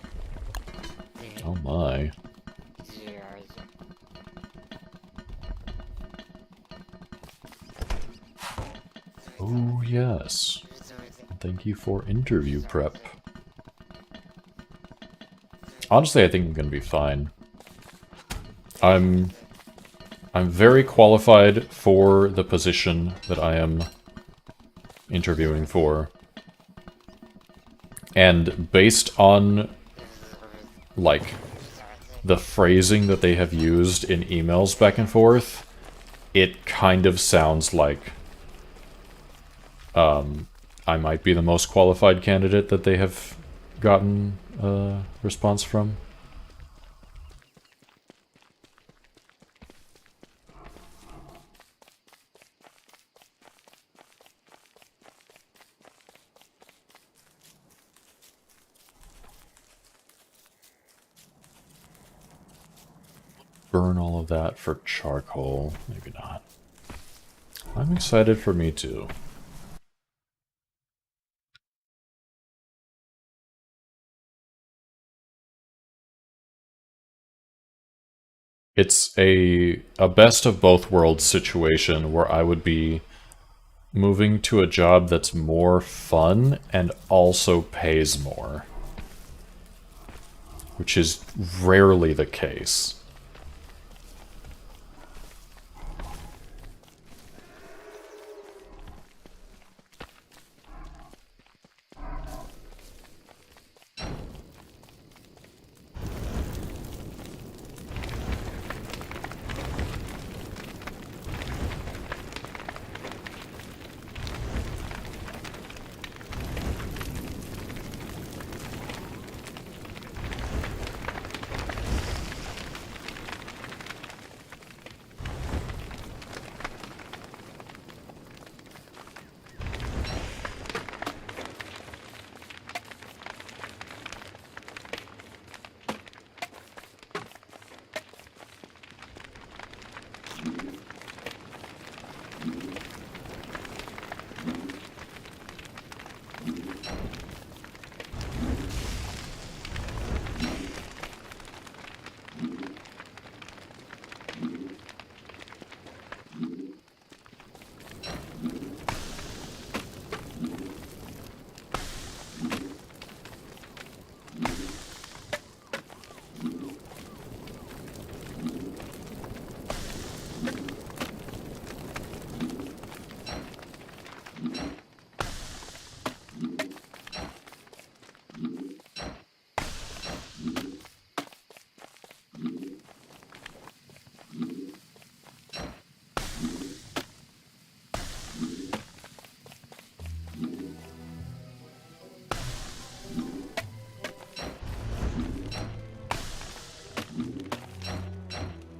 Oh my. Oh yes. Thank you for interview prep. Honestly, I think I'm gonna be fine. I'm very qualified for the position that I am interviewing for. And based on, like, the phrasing that they have used in emails back and forth, it kind of sounds like I might be the most qualified candidate that they have gotten a response from. Burn all of that for charcoal. Maybe not. I'm excited for me too. It's a best of both worlds situation where I would be moving to a job that's more fun and also pays more, which is rarely the case.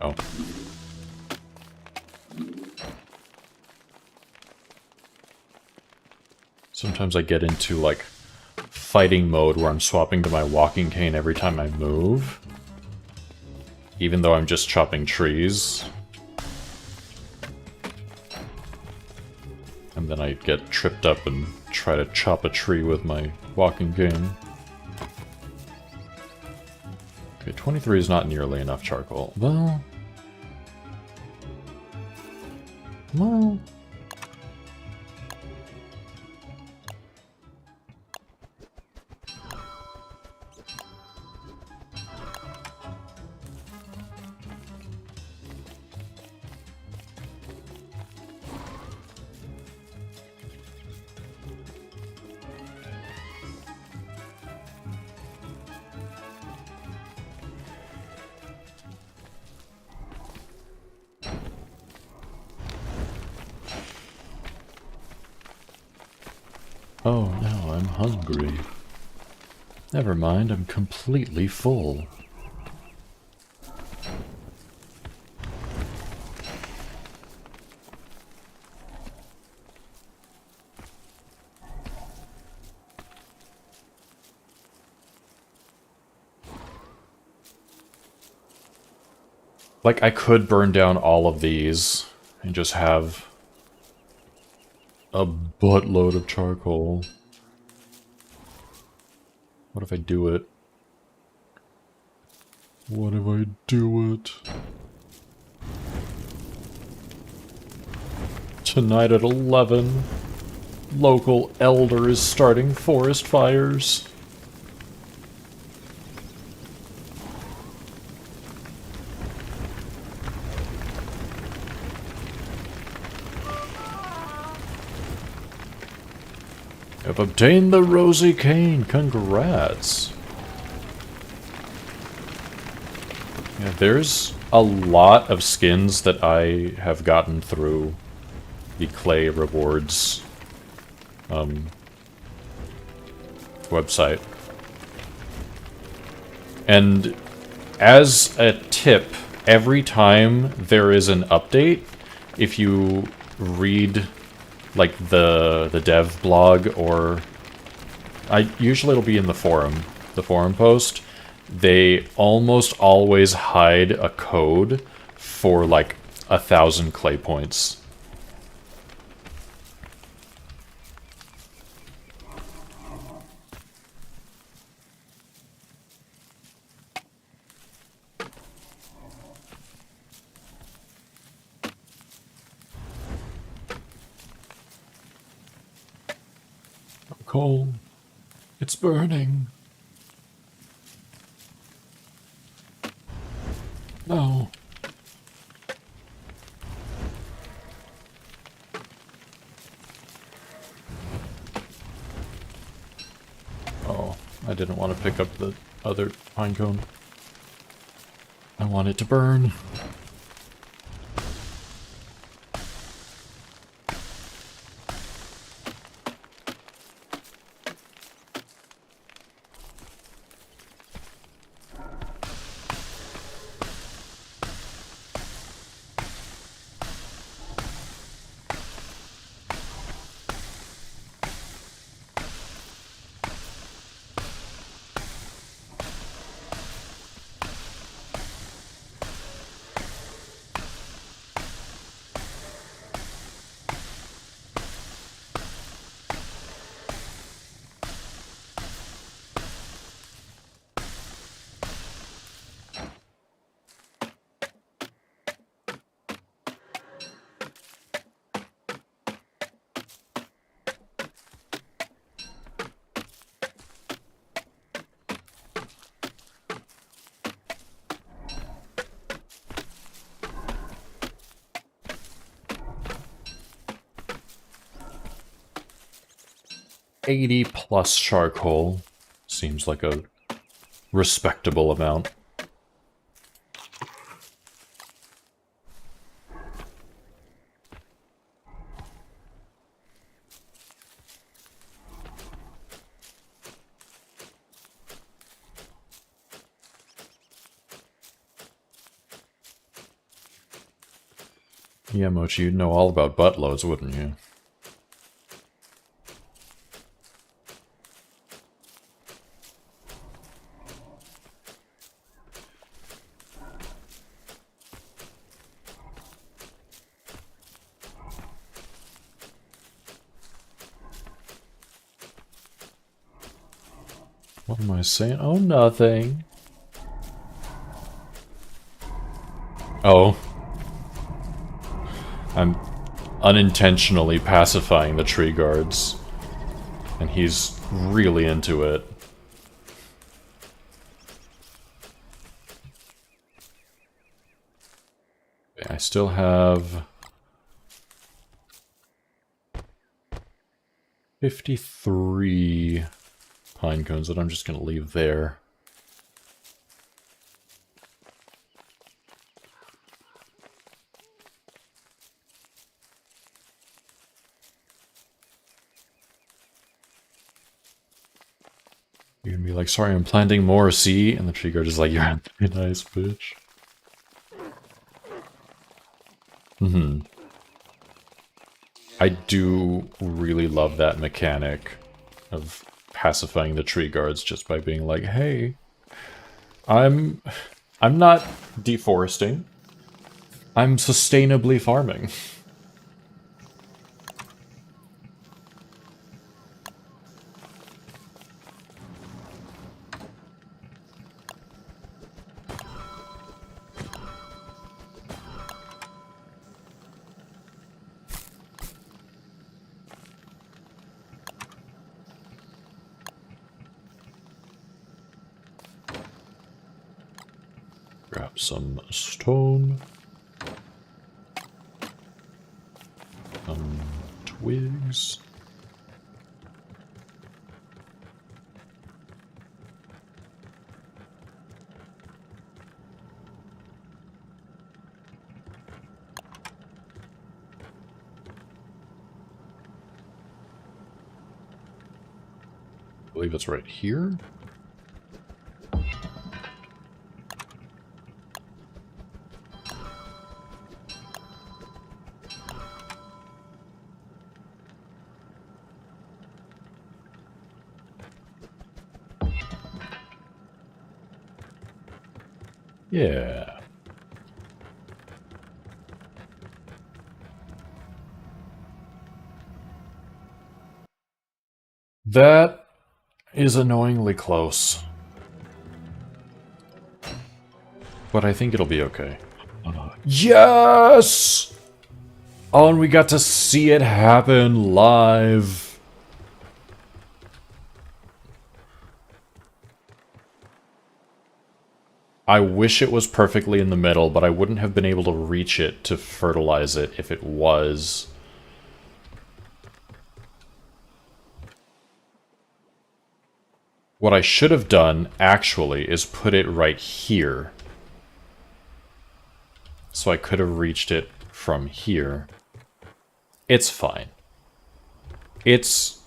Oh. Sometimes I get into, like, fighting mode where I'm swapping to my walking cane every time I move, even though I'm just chopping trees. And then I get tripped up and try to chop a tree with my walking cane. Okay, 23 is not nearly enough charcoal. Well... Oh, now I'm hungry. Never mind, I'm completely full. Like, I could burn down all of these and just have a buttload of charcoal. What if I do it? What if I do it? Tonight at 11, local elder is starting forest fires. I've obtained the rosy cane. Congrats. Yeah, there's a lot of skins that I have gotten through the clay rewards website. And as a tip, every time there is an update, if you read like the dev blog, or usually it'll be in the forum post, they almost always hide a code for like 1,000 clay points. charcoal. It's burning. No. Oh, I didn't want to pick up the other pine cone. I want it to burn. +80 charcoal. Seems like a respectable amount. Yeah, Mochi, you'd know all about buttloads, wouldn't you? What am I saying? Oh, nothing. Oh. I'm unintentionally pacifying the tree guards. And he's really into it. Okay, I still have 53 pine cones that I'm just going to leave there. You're going to be like, sorry, I'm planting more, see? And the tree guard is like, you're a nice bitch. I do really love that mechanic of pacifying the tree guards just by being like, hey, I'm not deforesting. I'm sustainably farming. Grab some stone. Some twigs. I believe it's right here. Yeah. That is annoyingly close. But I think it'll be okay. Yes! Oh, and we got to see it happen live. I wish it was perfectly in the middle, but I wouldn't have been able to reach it to fertilize it if it was. What I should have done, actually, is put it right here. So I could have reached it from here. It's fine. It's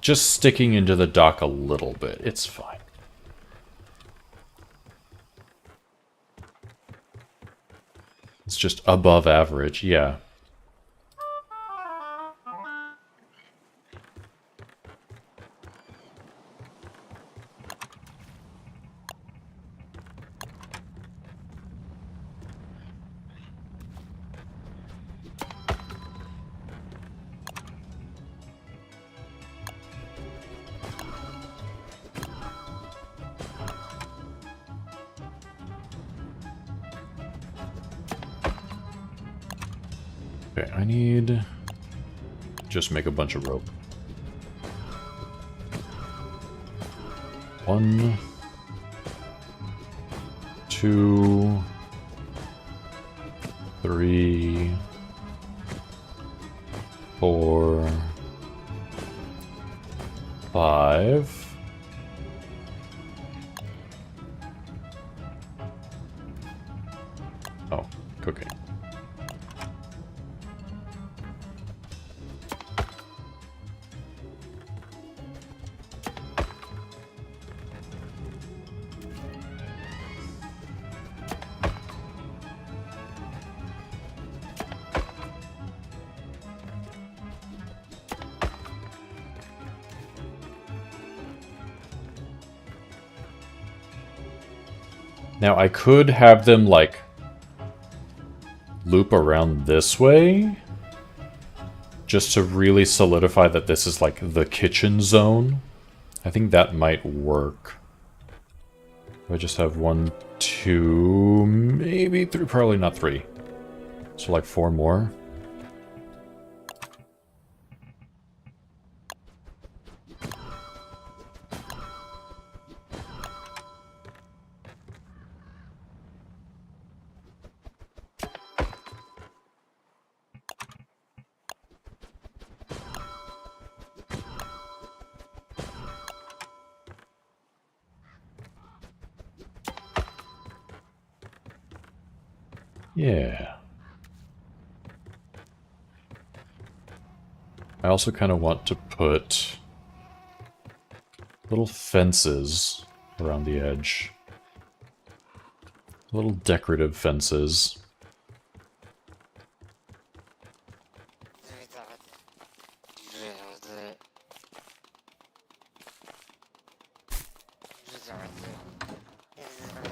just sticking into the dock a little bit. It's fine. It's just above average, yeah. Okay, I need... just make a bunch of rope. 1, 2, 3, 4, 5. Oh, cooking. Now, I could have them, like, loop around this way, just to really solidify that this is, like, the kitchen zone. I think that might work. I just have 1, 2, maybe 3, probably not 3. So, like, 4 more. Yeah. I also kind of want to put little fences around the edge. Little decorative fences.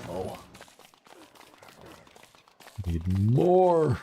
Oh. Need more.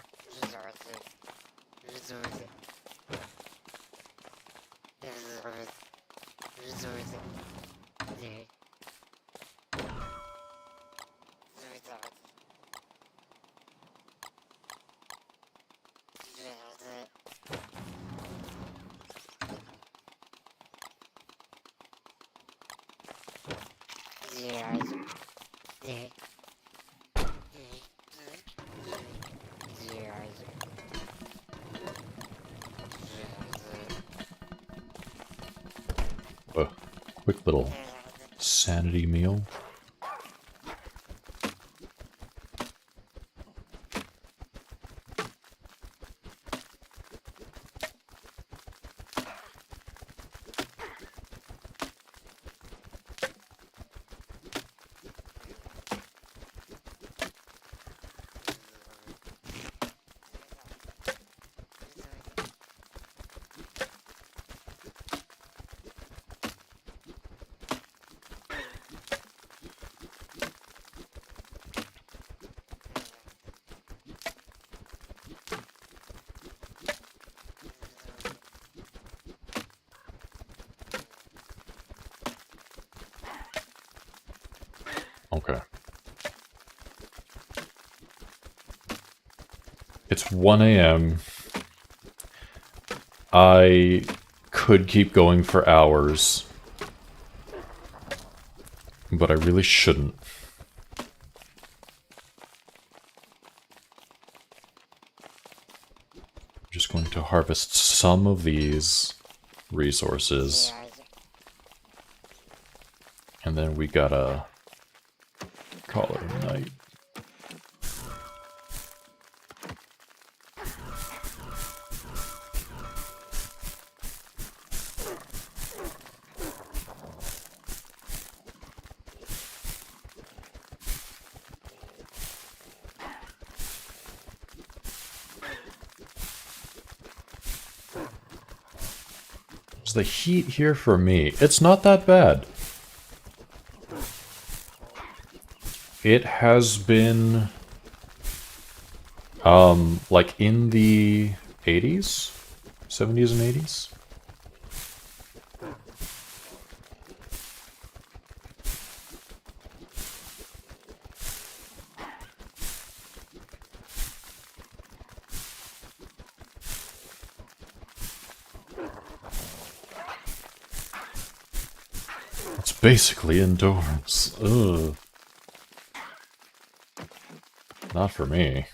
A quick little sanity meal. Okay. It's 1 a.m. I could keep going for hours, but I really shouldn't. just going to harvest some of these resources. And then we gotta call it a night. The heat here for me, it's not that bad. It has been like in the 80s, 70s and 80s. Basically indoors. Ugh. Not for me.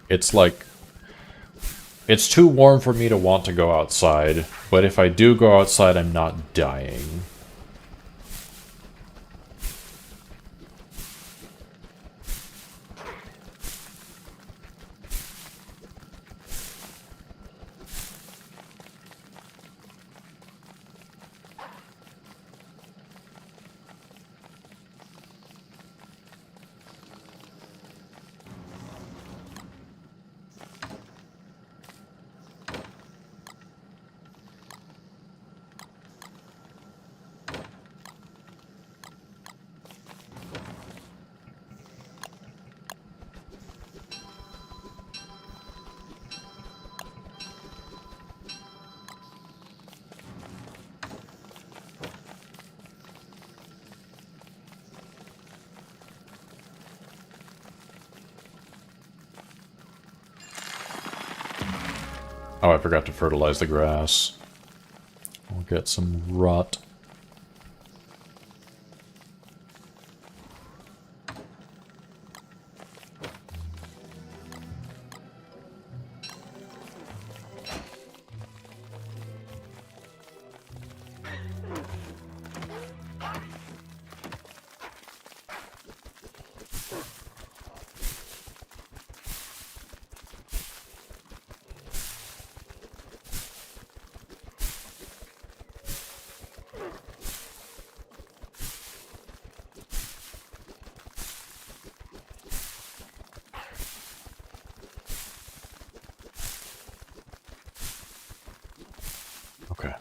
It's like... It's too warm for me to want to go outside, but if I do go outside, I'm not dying. Oh, I forgot to fertilize the grass. We'll get some rot. Okay.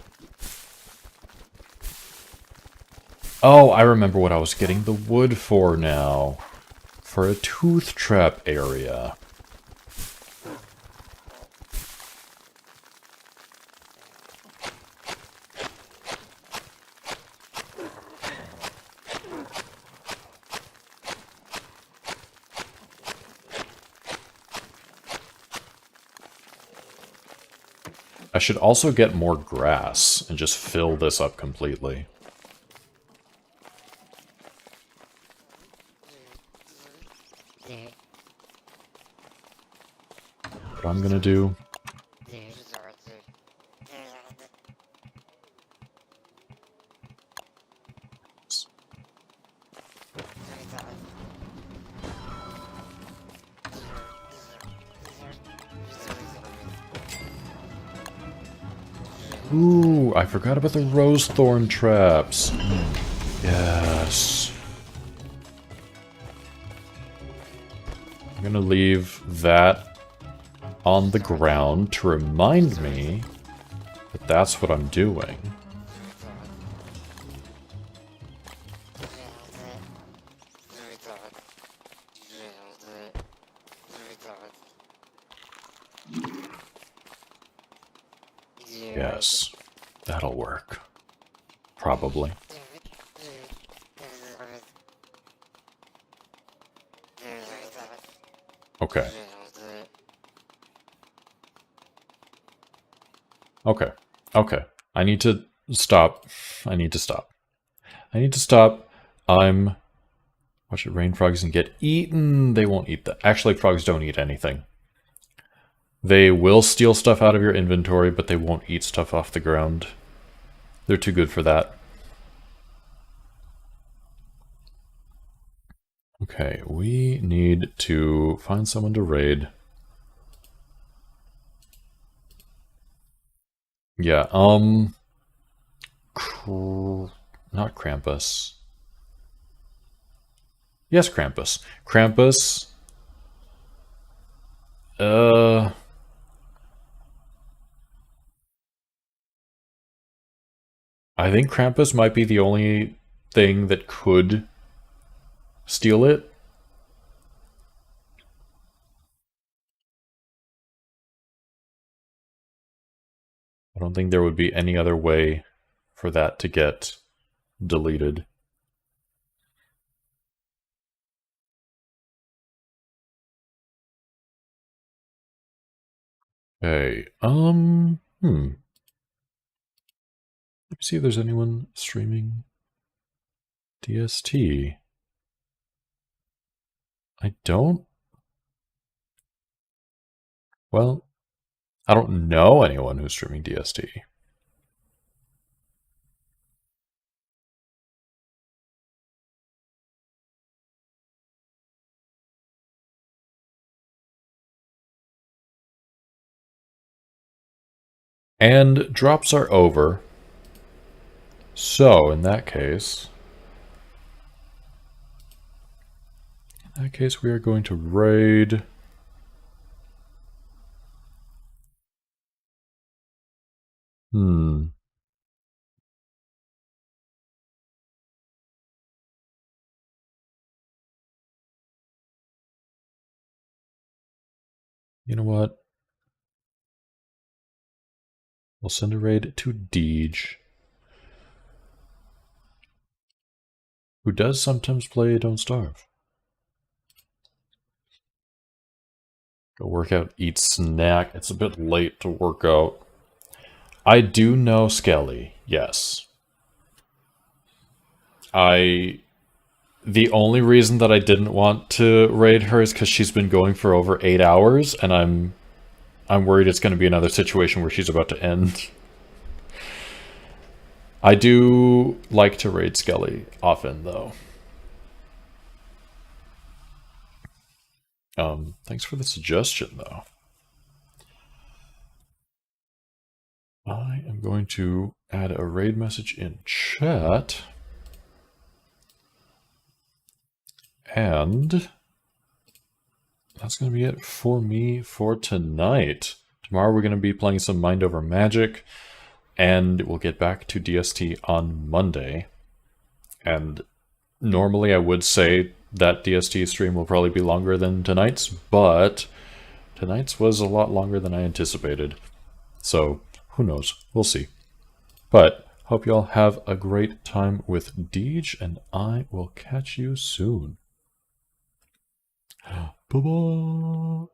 Oh, I remember what I was getting the wood for now. For a tooth trap area. I should also get more grass and just fill this up completely. What I'm gonna do... Ooh, I forgot about the rose thorn traps. Yes. I'm gonna leave that on the ground to remind me that that's what I'm doing. Yes, that'll work. Probably. Okay. Okay. Okay. I need to Stop. I need to stop. I need to stop. Watch it rain frogs and get eaten. They won't eat that. Actually, frogs don't eat anything. They will steal stuff out of your inventory, but they won't eat stuff off the ground. They're too good for that. Okay, we need to find someone to raid. Yeah, not Krampus. Yes, Krampus. Krampus. I think Krampus might be the only thing that could steal it. I don't think there would be any other way for that to get deleted. Okay, Let me see if there's anyone streaming DST. I don't. Well, I don't know anyone who's streaming DST. And drops are over. So, in that case, we are going to raid. You know what? We'll send a raid to Deej, who does sometimes play Don't Starve. Go work out, eat snack. It's a bit late to work out. I do know Skelly, yes. The only reason that I didn't want to raid her is because she's been going for over 8 hours, and I'm worried it's going to be another situation where she's about to end. I do like to raid Skelly often, though. Thanks for the suggestion, though. I am going to add a raid message in chat. And that's going to be it for me for tonight. Tomorrow we're going to be playing some Mind Over Magic, and we'll get back to DST on Monday. And normally I would say that DST stream will probably be longer than tonight's, but tonight's was a lot longer than I anticipated. So, who knows? We'll see. But, hope you all have a great time with Deej, and I will catch you soon. Bye-bye!